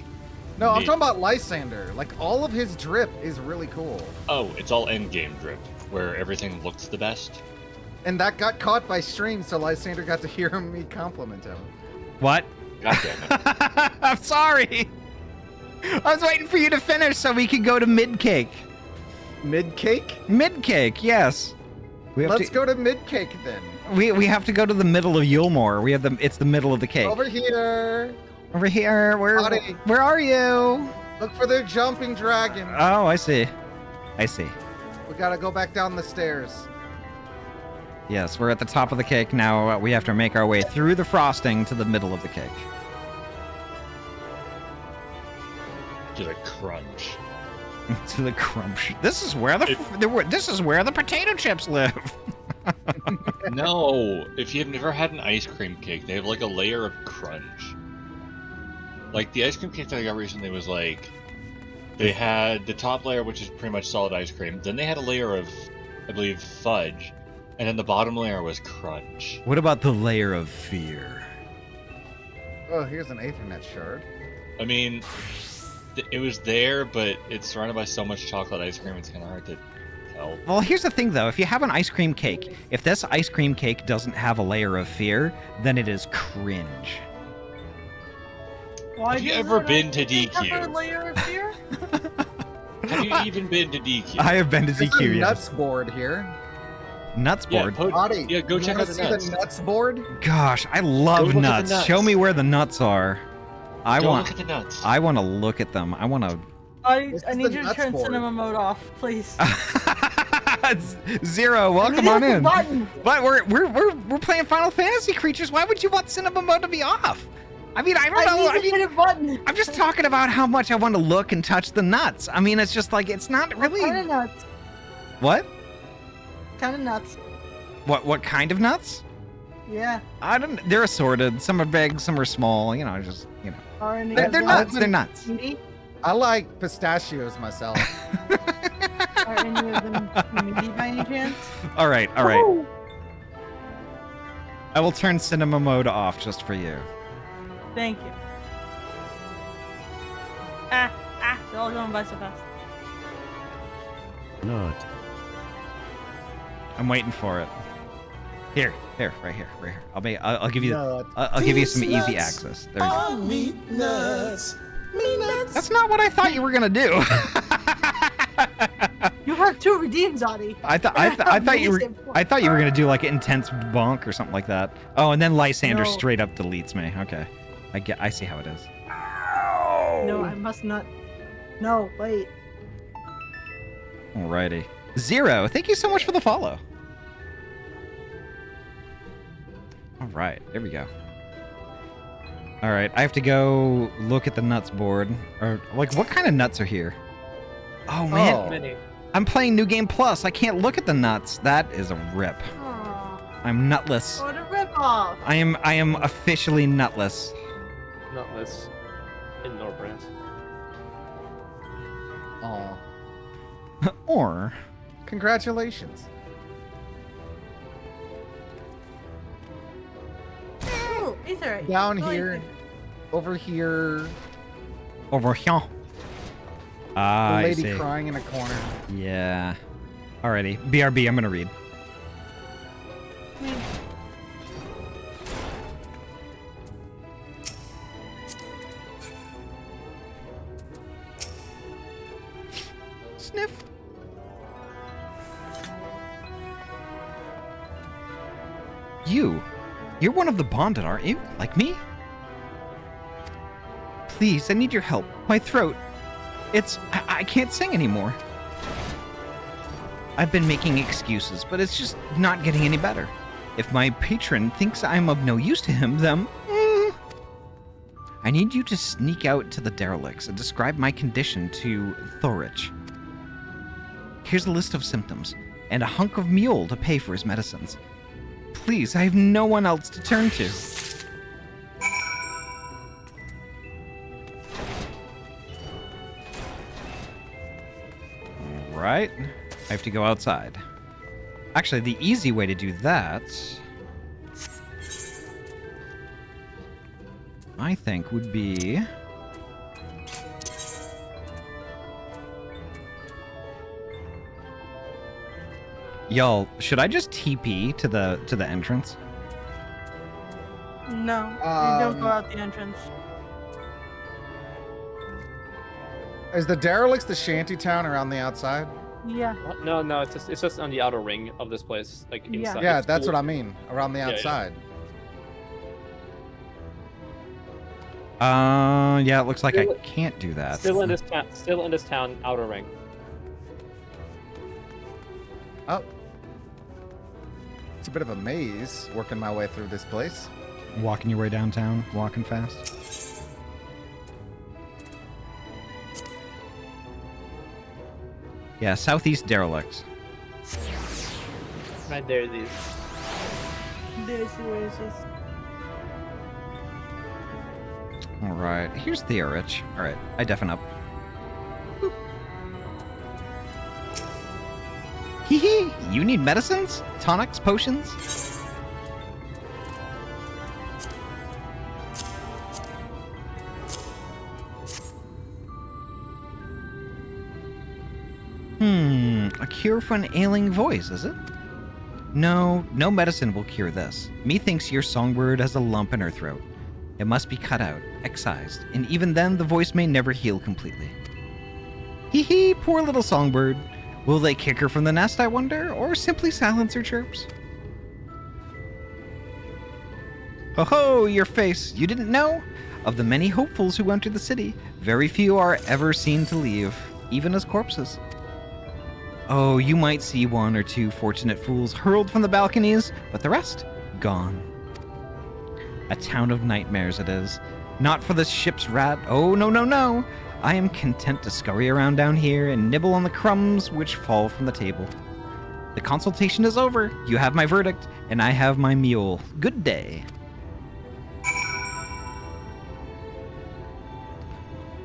No, I'm talking about Lysander. Like, all of his drip is really cool. Oh, it's all endgame drip, where everything looks the best. And that got caught by stream, so Lysander got to hear me compliment him. What? God damn it. I'm sorry. I was waiting for you to finish so we could go to mid-cake. Mid-cake? Mid-cake, yes. Let's go to mid-cake then. We have to go to the middle of Yulmore. It's the middle of the cake. Over here. Over here. Where are you? Look for the jumping dragon. Oh, I see. I see. We gotta go back down the stairs. Yes, we're at the top of the cake now. We have to make our way through the frosting to the middle of the cake. To the crunch. To the crunch. This is where the potato chips live. No, if you've never had an ice cream cake, they have like a layer of crunch. Like the ice cream cake that I got recently was like, they had the top layer, which is pretty much solid ice cream. Then they had a layer of, I believe, fudge, and then the bottom layer was crunch. What about the layer of fear? Oh, here's an Aethernet shard. I mean, it was there, but it's surrounded by so much chocolate ice cream, it's kind of hard to tell. Well, here's the thing, though. If you have an ice cream cake, if this ice cream cake doesn't have a layer of fear, then it is cringe. Why have you ever been to have a DQ? layer of fear? Have you even been to DQ? I have been to There's DQ, a yes. nuts board here. Nuts board? Ahty, yeah, go you check wanna out the see nuts. the nuts board? Gosh, I Go love look at the nuts. nuts. Show me where the nuts are. Go look at the nuts. I want to look at them. I want to... I This need is you the to nuts turn board. cinema mode off, please. Zero, welcome I on need the in. button. But we're playing Final Fantasy creatures. Why would you want cinema mode to be off? I mean, I don't know. I need to hit a button. I'm just talking about how much I want to look and touch the nuts. I mean, it's just like, it's not really... Kind of nuts. What? Kind of nuts. What kind of nuts? Yeah. I don't... They're assorted. Some are big, some are small. You know, just, you know. Are any They're of them nuts. They're nuts. meaty? I like pistachios myself. Are any of them meaty by any chance? All right, all right. Woo! I will turn cinema mode off just for you. Thank you. They're all going by so fast. Not. I'm waiting for it. Here, right here. I'll give you. I'll give you some easy access. There you go. Nuts. That's not what I thought you were gonna do. You have two redeems, Ahty. I thought you were gonna do like an intense bonk or something like that. Oh, and then Lysander No. straight up deletes me. Okay, I see how it is. No, I must not. No, wait. Alrighty. Zero, thank you so much for the follow. All right, there we go. All right, I have to go look at the nuts board. Or like, what kind of nuts are here? Oh man, Mini. I'm playing New Game Plus. I can't look at the nuts. That is a rip. Aw, I'm nutless. what a ripoff. I am officially nutless. Nutless. In Norbrands. Aw. Or Congratulations. Ooh, Ether. Down Go here, Ether. over here, over here. the Ah, I lady see. crying in a corner. Yeah. Alrighty. BRB, I'm gonna read. Sniff. You're one of the bonded, aren't you? Like me? Please, I need your help. My throat. I can't sing anymore. I've been making excuses, but it's just not getting any better. If my patron thinks I'm of no use to him, then... I need you to sneak out to the derelicts and describe my condition to Thorich. Here's a list of symptoms, and a hunk of mule to pay for his medicines. Please, I have no one else to turn to. Alright. I have to go outside. Actually, the easy way to do that I think would be... Y'all, should I just TP to the entrance? No, you don't go out the entrance. Is the derelicts the shanty town around the outside? Yeah. No, it's just on the outer ring of this place, like inside. Yeah, It's that's cool. what I mean. Around the Yeah, yeah. outside. Yeah, it looks like I can't do that. Still in this town, outer ring. Oh. It's a bit of a maze working my way through this place. Walking your way downtown, walking fast. Yeah, southeast derelicts. Right there, these. There's the oasis. Alright, here's Theorich. Alright, I deafen up. Hee hee! You need medicines? Tonics? Potions? A cure for an ailing voice, is it? No medicine will cure this. Methinks your songbird has a lump in her throat. It must be cut out, excised, and even then the voice may never heal completely. Hee hee, poor little songbird. Will they kick her from the nest, I wonder, or simply silence her chirps? Ho ho, your face, you didn't know? Of the many hopefuls who enter the city, very few are ever seen to leave, even as corpses. Oh, you might see one or two fortunate fools hurled from the balconies, but the rest, gone. A town of nightmares it is. Not for the ship's rat. Oh, no, no, no. I am content to scurry around down here and nibble on the crumbs which fall from the table. The consultation is over. You have my verdict, and I have my mule. Good day.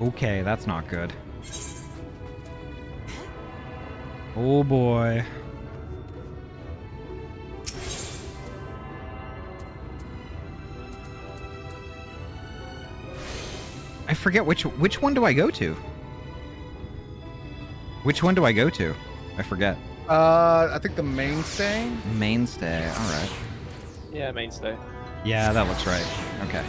Okay, that's not good. Oh boy. I forget which one do I go to? Which one do I go to? I forget. I think the mainstay. Mainstay. All right. Yeah, mainstay. Yeah, that looks right. Okay.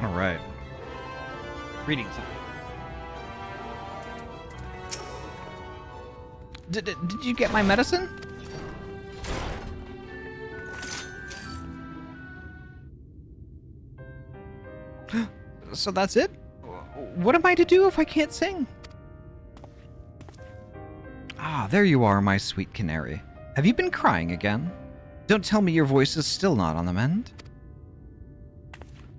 All right. Reading time. Did you get my medicine? So that's it? What am I to do if I can't sing? Ah, there you are, my sweet canary. Have you been crying again? Don't tell me your voice is still not on the mend.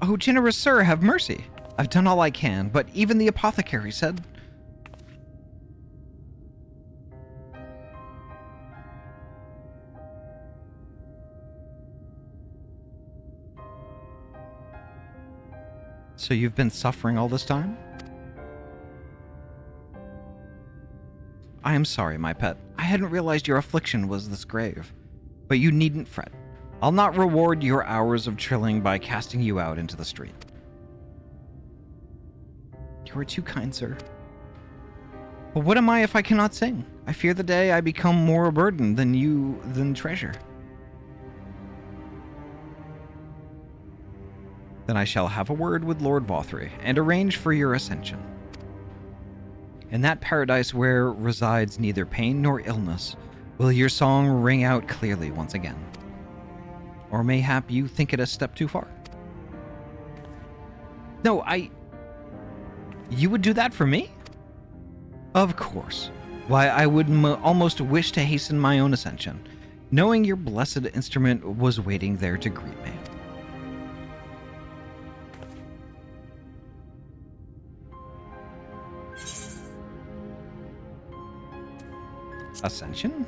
Oh, generous sir, have mercy. I've done all I can, but even the apothecary said... So you've been suffering all this time? I am sorry, my pet. I hadn't realized your affliction was this grave. But you needn't fret. I'll not reward your hours of trilling by casting you out into the street. You are too kind, sir. But what am I if I cannot sing? I fear the day I become more a burden than treasure. Then I shall have a word with Lord Vothry and arrange for your ascension. In that paradise where resides neither pain nor illness, will your song ring out clearly once again. Or mayhap you think it a step too far? No, You would do that for me? Of course. Why, I would almost wish to hasten my own ascension, knowing your blessed instrument was waiting there to greet me. Ascension?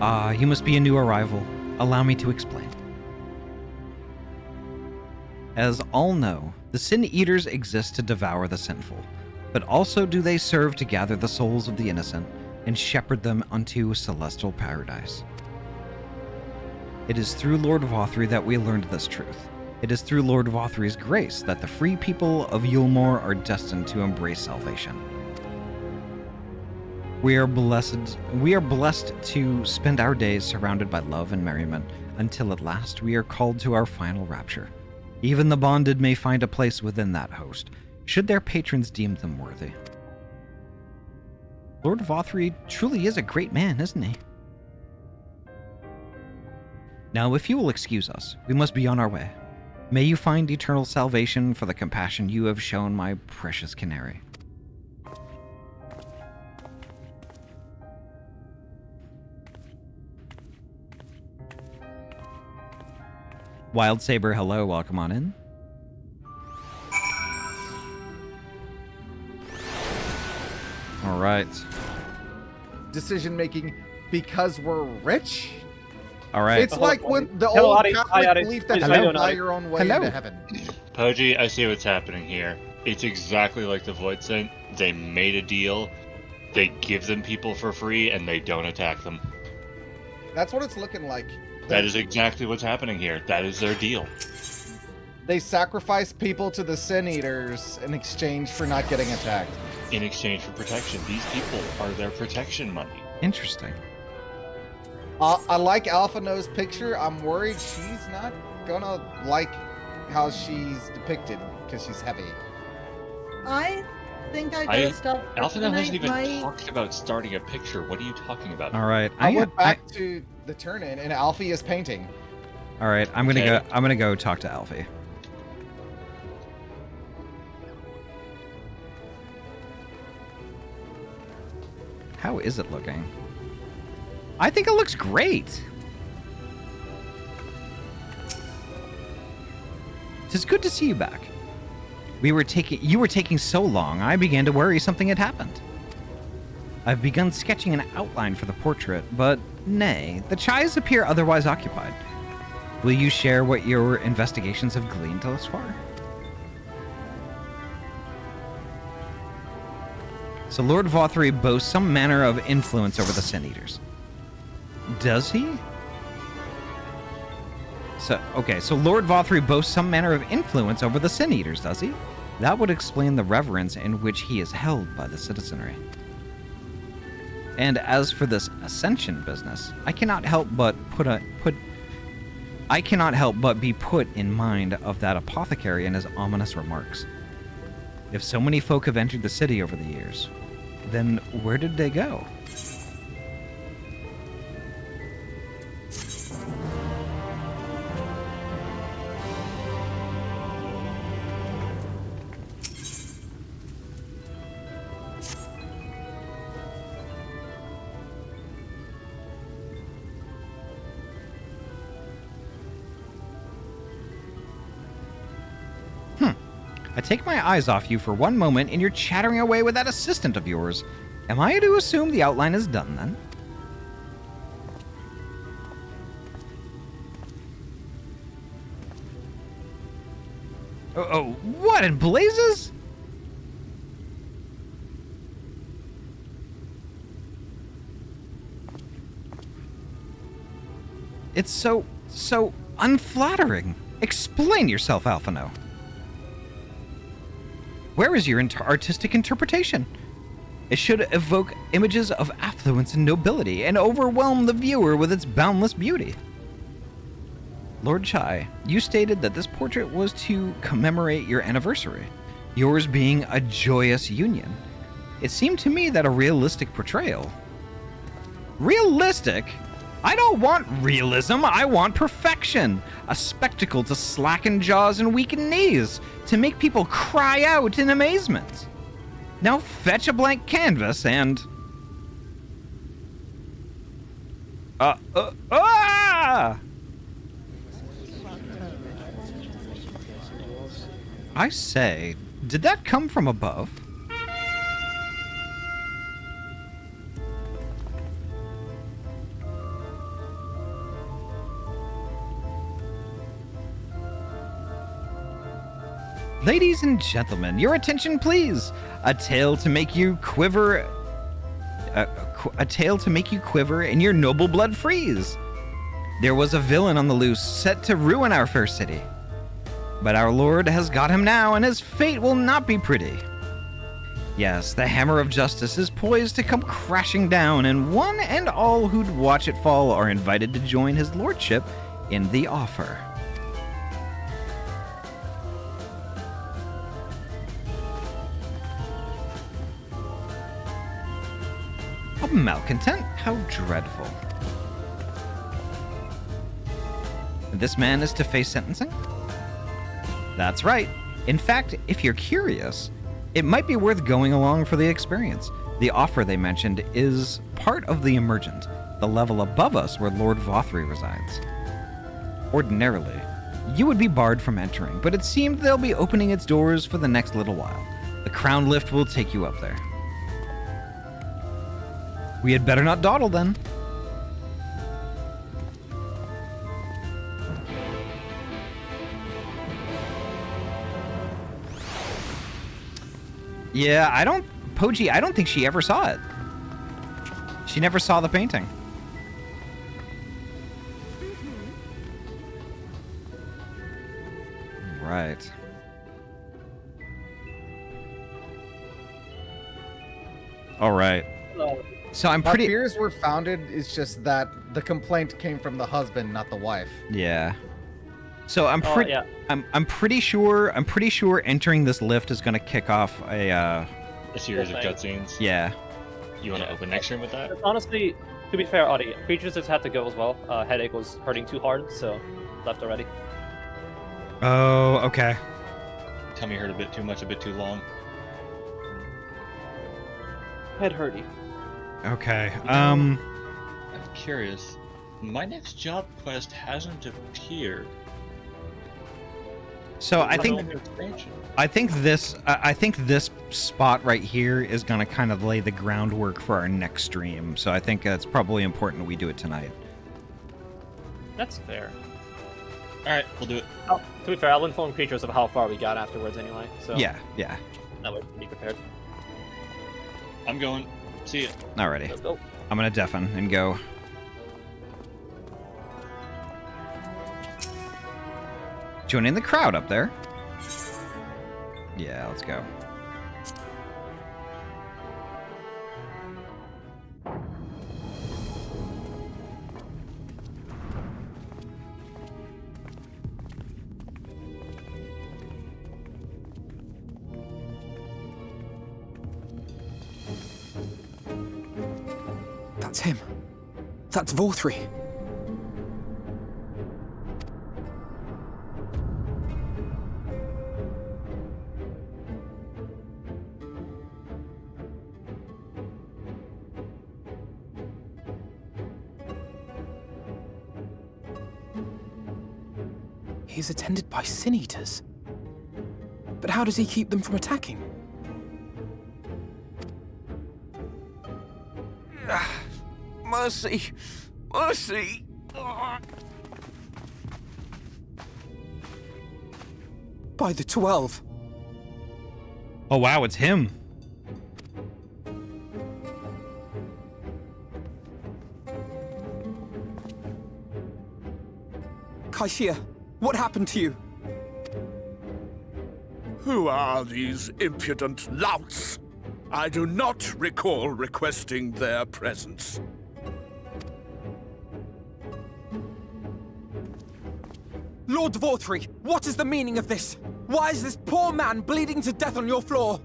Ah, you must be a new arrival. Allow me to explain. As all know, the Sin Eaters exist to devour the sinful, but also do they serve to gather the souls of the innocent and shepherd them unto celestial paradise. It is through Lord Vothry that we learned this truth. It is through Lord Vothry's grace that the free people of Yulmore are destined to embrace salvation. We are blessed to spend our days surrounded by love and merriment until at last we are called to our final rapture. Even the bonded may find a place within that host, should their patrons deem them worthy. Lord Vothry truly is a great man, isn't he? Now, if you will excuse us, we must be on our way. May you find eternal salvation for the compassion you have shown my precious canary. Wild Saber, hello, welcome on in. All right. Decision making because we're rich? All right. It's like when the old Catholic belief that you buy your own way into heaven. Poji, I see what's happening here. It's exactly like the Void Saint. They made a deal. They give them people for free, and they don't attack them. That's what it's looking like. That is exactly what's happening here. That is their deal. They sacrifice people to the Sin Eaters in exchange for not getting attacked. In exchange for protection. These people are their protection money. Interesting. I like Alpha No's picture. I'm worried she's not gonna like how she's depicted because she's heavy. I think I gotta stop. Alpha No hasn't even talked about starting a picture. What are you talking about? All right. I went back to the turn-in and Alfie is painting. All right. I'm gonna go talk to Alfie. How is it looking? I think it looks great. It's good to see you back. You were taking so long, I began to worry something had happened. I've begun sketching an outline for the portrait, but nay, the Chais appear otherwise occupied. Will you share what your investigations have gleaned thus far? So Lord Vothry boasts some manner of influence over the Sin Eaters. Does he? So Lord Vothry boasts some manner of influence over the Sin Eaters, does he? That would explain the reverence in which he is held by the citizenry. And as for this ascension business, I cannot help but be put in mind of that apothecary and his ominous remarks. If so many folk have entered the city over the years, then where did they go? I take my eyes off you for one moment and you're chattering away with that assistant of yours. Am I to assume the outline is done then? Oh, what in blazes? It's so unflattering. Explain yourself, Alphino. Where is your artistic interpretation? It should evoke images of affluence and nobility and overwhelm the viewer with its boundless beauty. Lord Chai, you stated that this portrait was to commemorate your anniversary, yours being a joyous union. It seemed to me that a realistic portrayal... Realistic? I don't want realism, I want perfection! A spectacle to slacken jaws and weaken knees, to make people cry out in amazement. Now fetch a blank canvas and... I say, did that come from above? Ladies and gentlemen, your attention please. A tale to make you quiver. A tale to make you quiver and your noble blood freeze. There was a villain on the loose set to ruin our fair city. But our Lord has got him now, and his fate will not be pretty. Yes, the hammer of justice is poised to come crashing down, and one and all who'd watch it fall are invited to join his lordship in the offer. A malcontent? How dreadful. This man is to face sentencing? That's right. In fact, if you're curious, it might be worth going along for the experience. The offer they mentioned is part of the Emergent, the level above us where Lord Vothry resides. Ordinarily, you would be barred from entering, but it seemed they'll be opening its doors for the next little while. The crown lift will take you up there. We had better not dawdle then. Yeah, I don't think she ever saw it. She never saw the painting. Right. All right. So I'm pretty. My fears were founded. It's just that the complaint came from the husband, not the wife. Yeah. So I'm pretty. I'm pretty sure. I'm pretty sure entering this lift is going to kick off a series of cutscenes. Yeah. You want to open next room with that? Honestly, to be fair, Ahty, creatures just had to go as well. Headache was hurting too hard, so left already. Oh, okay. Tummy hurt a bit too much, a bit too long. Head hurty. Okay. I'm curious. My next job quest hasn't appeared. So I think this spot right here is gonna kind of lay the groundwork for our next stream. So I think it's probably important we do it tonight. That's fair. All right, we'll do it. Oh, to be fair, I'll inform creatures of how far we got afterwards anyway. So yeah. That way, be prepared. I'm going. See ya. Alrighty. Let's go. I'm gonna deafen and go. Joining the crowd up there. Yeah, let's go. That's him. That's Vothry. He's attended by sin eaters. But how does he keep them from attacking? Mercy! Mercy! By the 12. Oh wow, it's him. Kaishia, what happened to you? Who are these impudent louts? I do not recall requesting their presence. Lord Vothry, what is the meaning of this? Why is this poor man bleeding to death on your floor?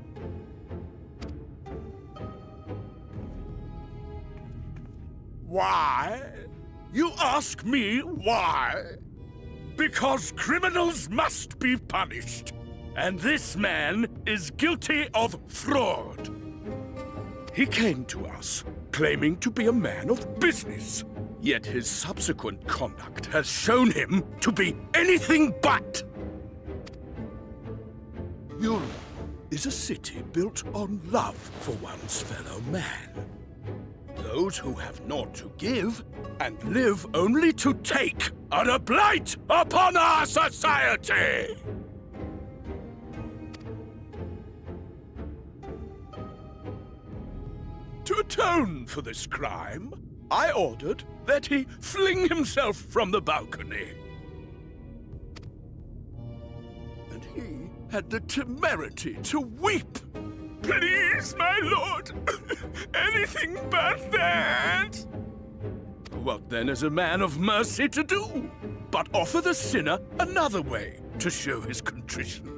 Why? You ask me why? Because criminals must be punished. And this man is guilty of fraud. He came to us, claiming to be a man of business. Yet his subsequent conduct has shown him to be anything but. Yulm is a city built on love for one's fellow man. Those who have naught to give and live only to take are a blight upon our society. To atone for this crime, I ordered that he fling himself from the balcony. And he had the temerity to weep. Please, my lord, anything but that. What then is a man of mercy to do, but offer the sinner another way to show his contrition?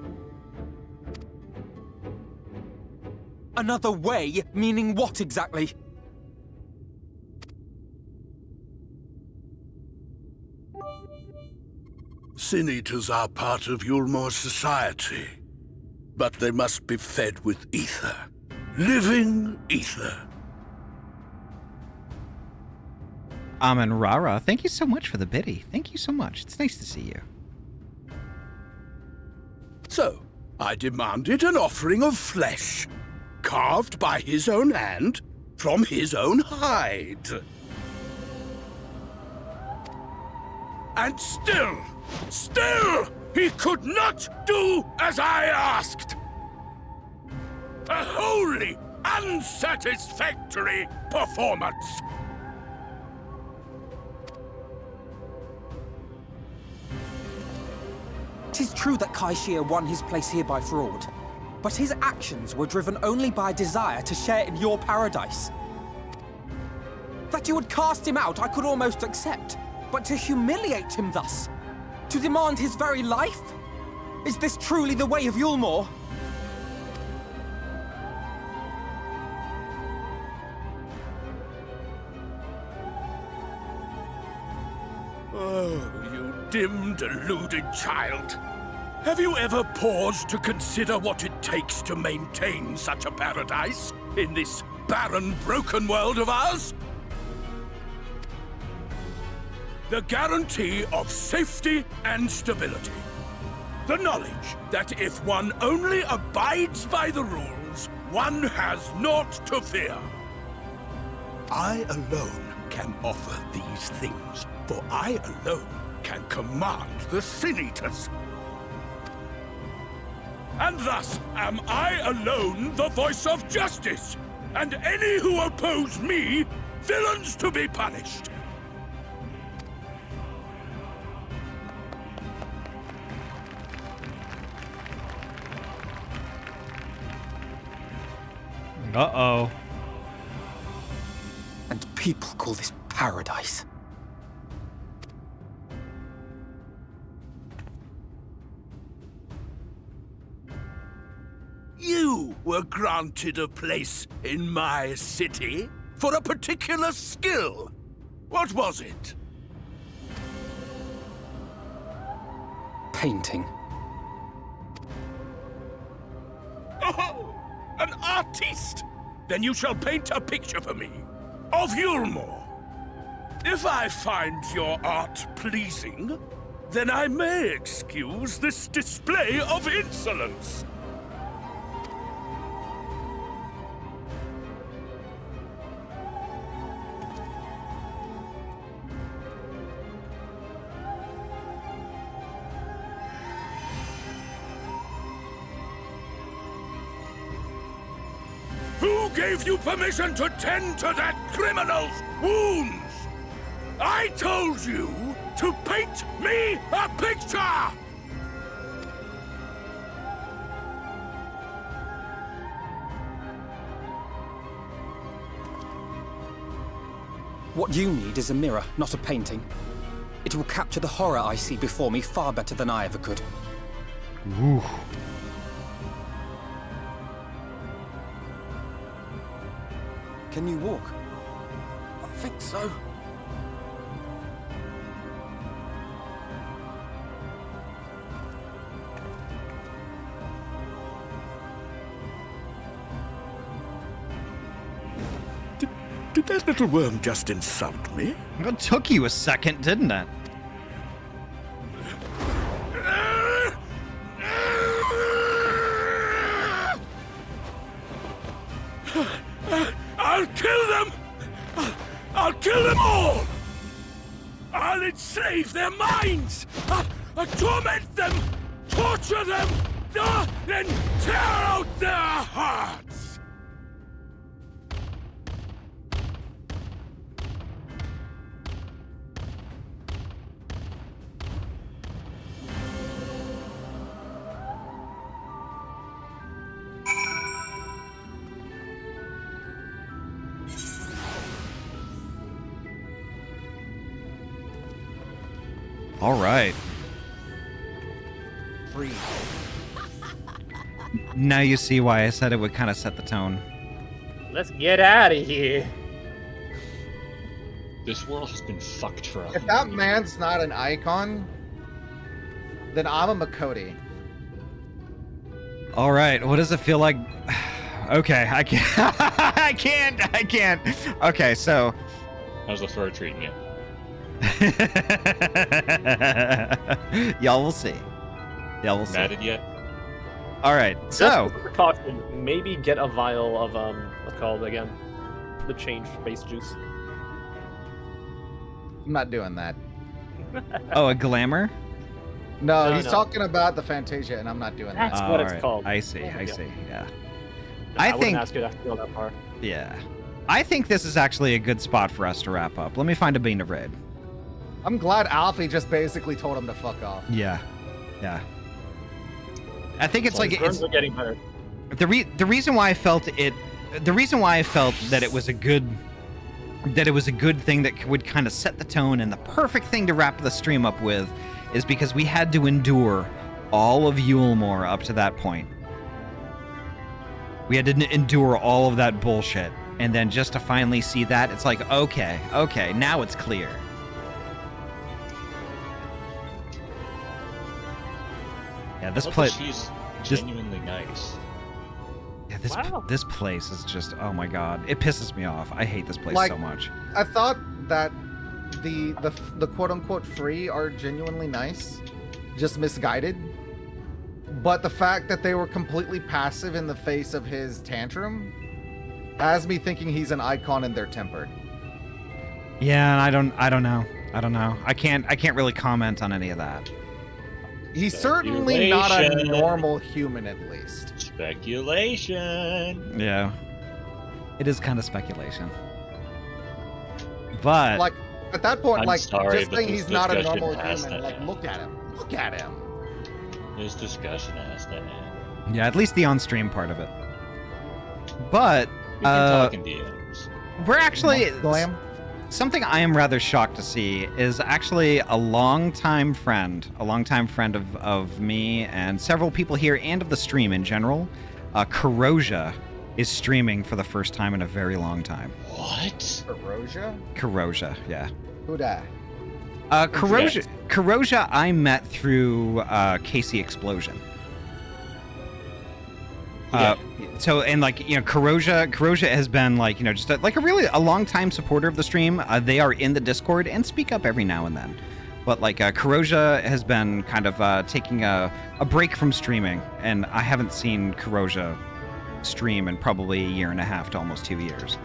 Another way? Meaning what exactly? Sin-eaters are part of Yulmore's society, but they must be fed with ether. Living ether. Amen Rara, thank you so much for the biddy. Thank you so much. It's nice to see you. So, I demanded an offering of flesh, carved by his own hand, from his own hide. And still, he could not do as I asked. A wholly unsatisfactory performance. Tis true that Kaishia won his place here by fraud, but his actions were driven only by a desire to share in your paradise. That you would cast him out, I could almost accept, but to humiliate him thus, to demand his very life? Is this truly the way of Yulmore? Oh, you dim, deluded child. Have you ever paused to consider what it takes to maintain such a paradise in this barren, broken world of ours? The guarantee of safety and stability. The knowledge that if one only abides by the rules, one has naught to fear. I alone can offer these things, for I alone can command the Sin-Eaters. And thus am I alone the voice of justice, and any who oppose me, villains to be punished. Uh-oh. And people call this paradise. You were granted a place in my city for a particular skill. What was it? Painting. Oh, an artiste! Then you shall paint a picture for me of Yulmore. If I find your art pleasing, then I may excuse this display of insolence. Who gave you permission to tend to that criminal's wounds? I told you to paint me a picture! What you need is a mirror, not a painting. It will capture the horror I see before me far better than I ever could. Ooh. Can you walk? I think so. Did that little worm just insult me? It took you a second, didn't it? I'll kill them! I'll kill them all! I'll enslave their minds! I'll torment them! Torture them! Then tear out their hearts! All right. Free. Now you see why I said it would kind of set the tone. Let's get out of here. This world has been fucked for If that man's not an icon, then I'm a Makoti. All right, what does it feel like? Okay, I can't. I can't. Okay, so. How's the fur treating you? Y'all will see. Y'all will see. Matted yet? All right, so. Just for precaution, maybe get a vial of what's called again, the change face juice. I'm not doing that. Oh, a glamour? No, No, he's no. talking about the Fantasia, and I'm not doing that. That's what it's Alright, called. I see. I see. Yeah. I I wouldn't think. ask you to go that far. Yeah. I think this is actually a good spot for us to wrap up. Let me find a bean of raid. I'm glad Alfie just basically told him to fuck off. Yeah. Yeah. I think it's like Burns are getting better. the reason why I felt it. The reason why I felt that it was a good. That it was a good thing that would kind of set the tone and the perfect thing to wrap the stream up with is because we had to endure all of Yulemore up to that point. We had to endure all of that bullshit. And then just to finally see that, it's like, okay, now it's clear. Yeah, this place. She's genuinely nice. Yeah, this place is just, oh my god, it pisses me off. I hate this place Like, so much. I thought that the quote unquote free are genuinely nice, just misguided. But the fact that they were completely passive in the face of his tantrum has me thinking he's an icon and they're tempered. Yeah, and I don't know. I can't really comment on any of that. He's certainly not a Speculation. normal human, at least. Speculation. Yeah. It is kind of speculation. But Like, at that point, I'm like, sorry, just but saying this he's not a discussion normal has human, to like, end. look at him. Look at him. This discussion has to end. yeah, at least the on-stream part of it. But We can talk in DMs. we're actually Glam? something I am rather shocked to see is actually a longtime friend of me and several people here and of the stream in general. Corrosia is streaming for the first time in a very long time. What? Corrosia? Corrosia, yeah. Who dat? Corrosia I met through Casey Explosion. So, and like, you know, Corrosia has been like, you know, just like a long time supporter of the stream. They are in the Discord and speak up every now and then. But like, Corrosia has been kind of taking a break from streaming, and I haven't seen Corrosia stream in probably a year and a half to almost 2 years.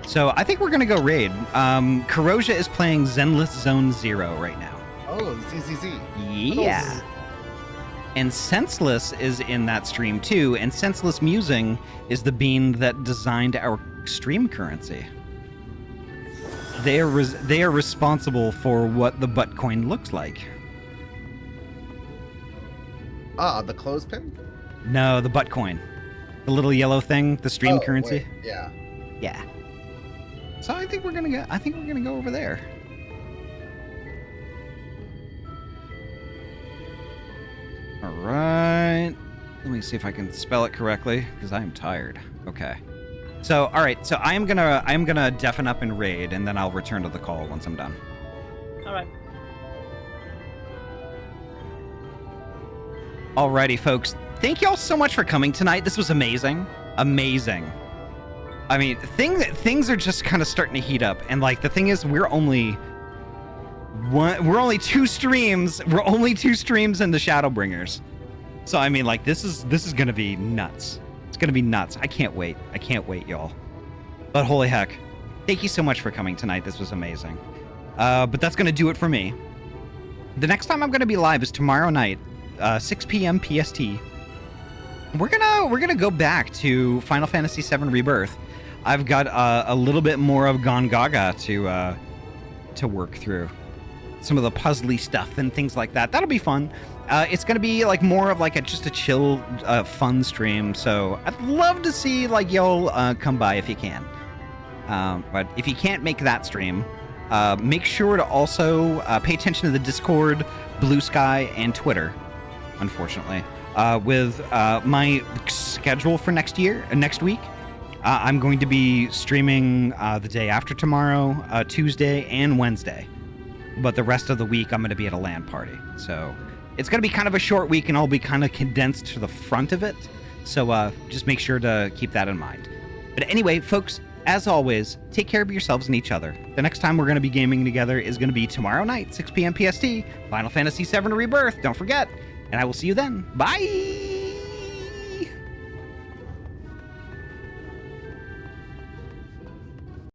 So I think we're gonna go raid. Corrosia is playing Zenless Zone 0 right now. Oh, ZZZ. Yeah. And Senseless is in that stream too, and Senseless Musing is the bean that designed our stream currency. They are responsible for what the butt coin looks like. Ah, the clothespin? No, the butt coin. The little yellow thing, the stream currency. Wait, yeah. Yeah. So I think we're gonna go over there. All right. Let me see if I can spell it correctly because I am tired. Okay. So all right. So I am gonna deafen up and raid, and then I'll return to the call once I'm done. All right. Alrighty, folks. Thank you all so much for coming tonight. This was amazing. Amazing. I mean, things are just kind of starting to heat up, and like the thing is, we're only two streams. We're only 2 streams into Shadowbringers. So I mean, like this is gonna be nuts. It's gonna be nuts. I can't wait. I can't wait, y'all. But holy heck, thank you so much for coming tonight. This was amazing. But that's gonna do it for me. The next time I'm gonna be live is tomorrow night, 6 p.m. PST. We're gonna go back to Final Fantasy VII Rebirth. I've got a little bit more of Gone Gaga to work through. Some of the puzzly stuff and things like that. That'll be fun. It's gonna be like more of like just a chill, fun stream. So I'd love to see like y'all come by if you can. But if you can't make that stream, Make sure to also pay attention to the Discord, Blue Sky, and Twitter, unfortunately. With my schedule for next week, I'm going to be streaming the day after tomorrow, Tuesday, and Wednesday. But the rest of the week, I'm going to be at a LAN party. So it's going to be kind of a short week, and I'll be kind of condensed to the front of it. So just make sure to keep that in mind. But anyway, folks, as always, take care of yourselves and each other. The next time we're going to be gaming together is going to be tomorrow night, 6 p.m. PST, Final Fantasy VII Rebirth. Don't forget. And I will see you then. Bye!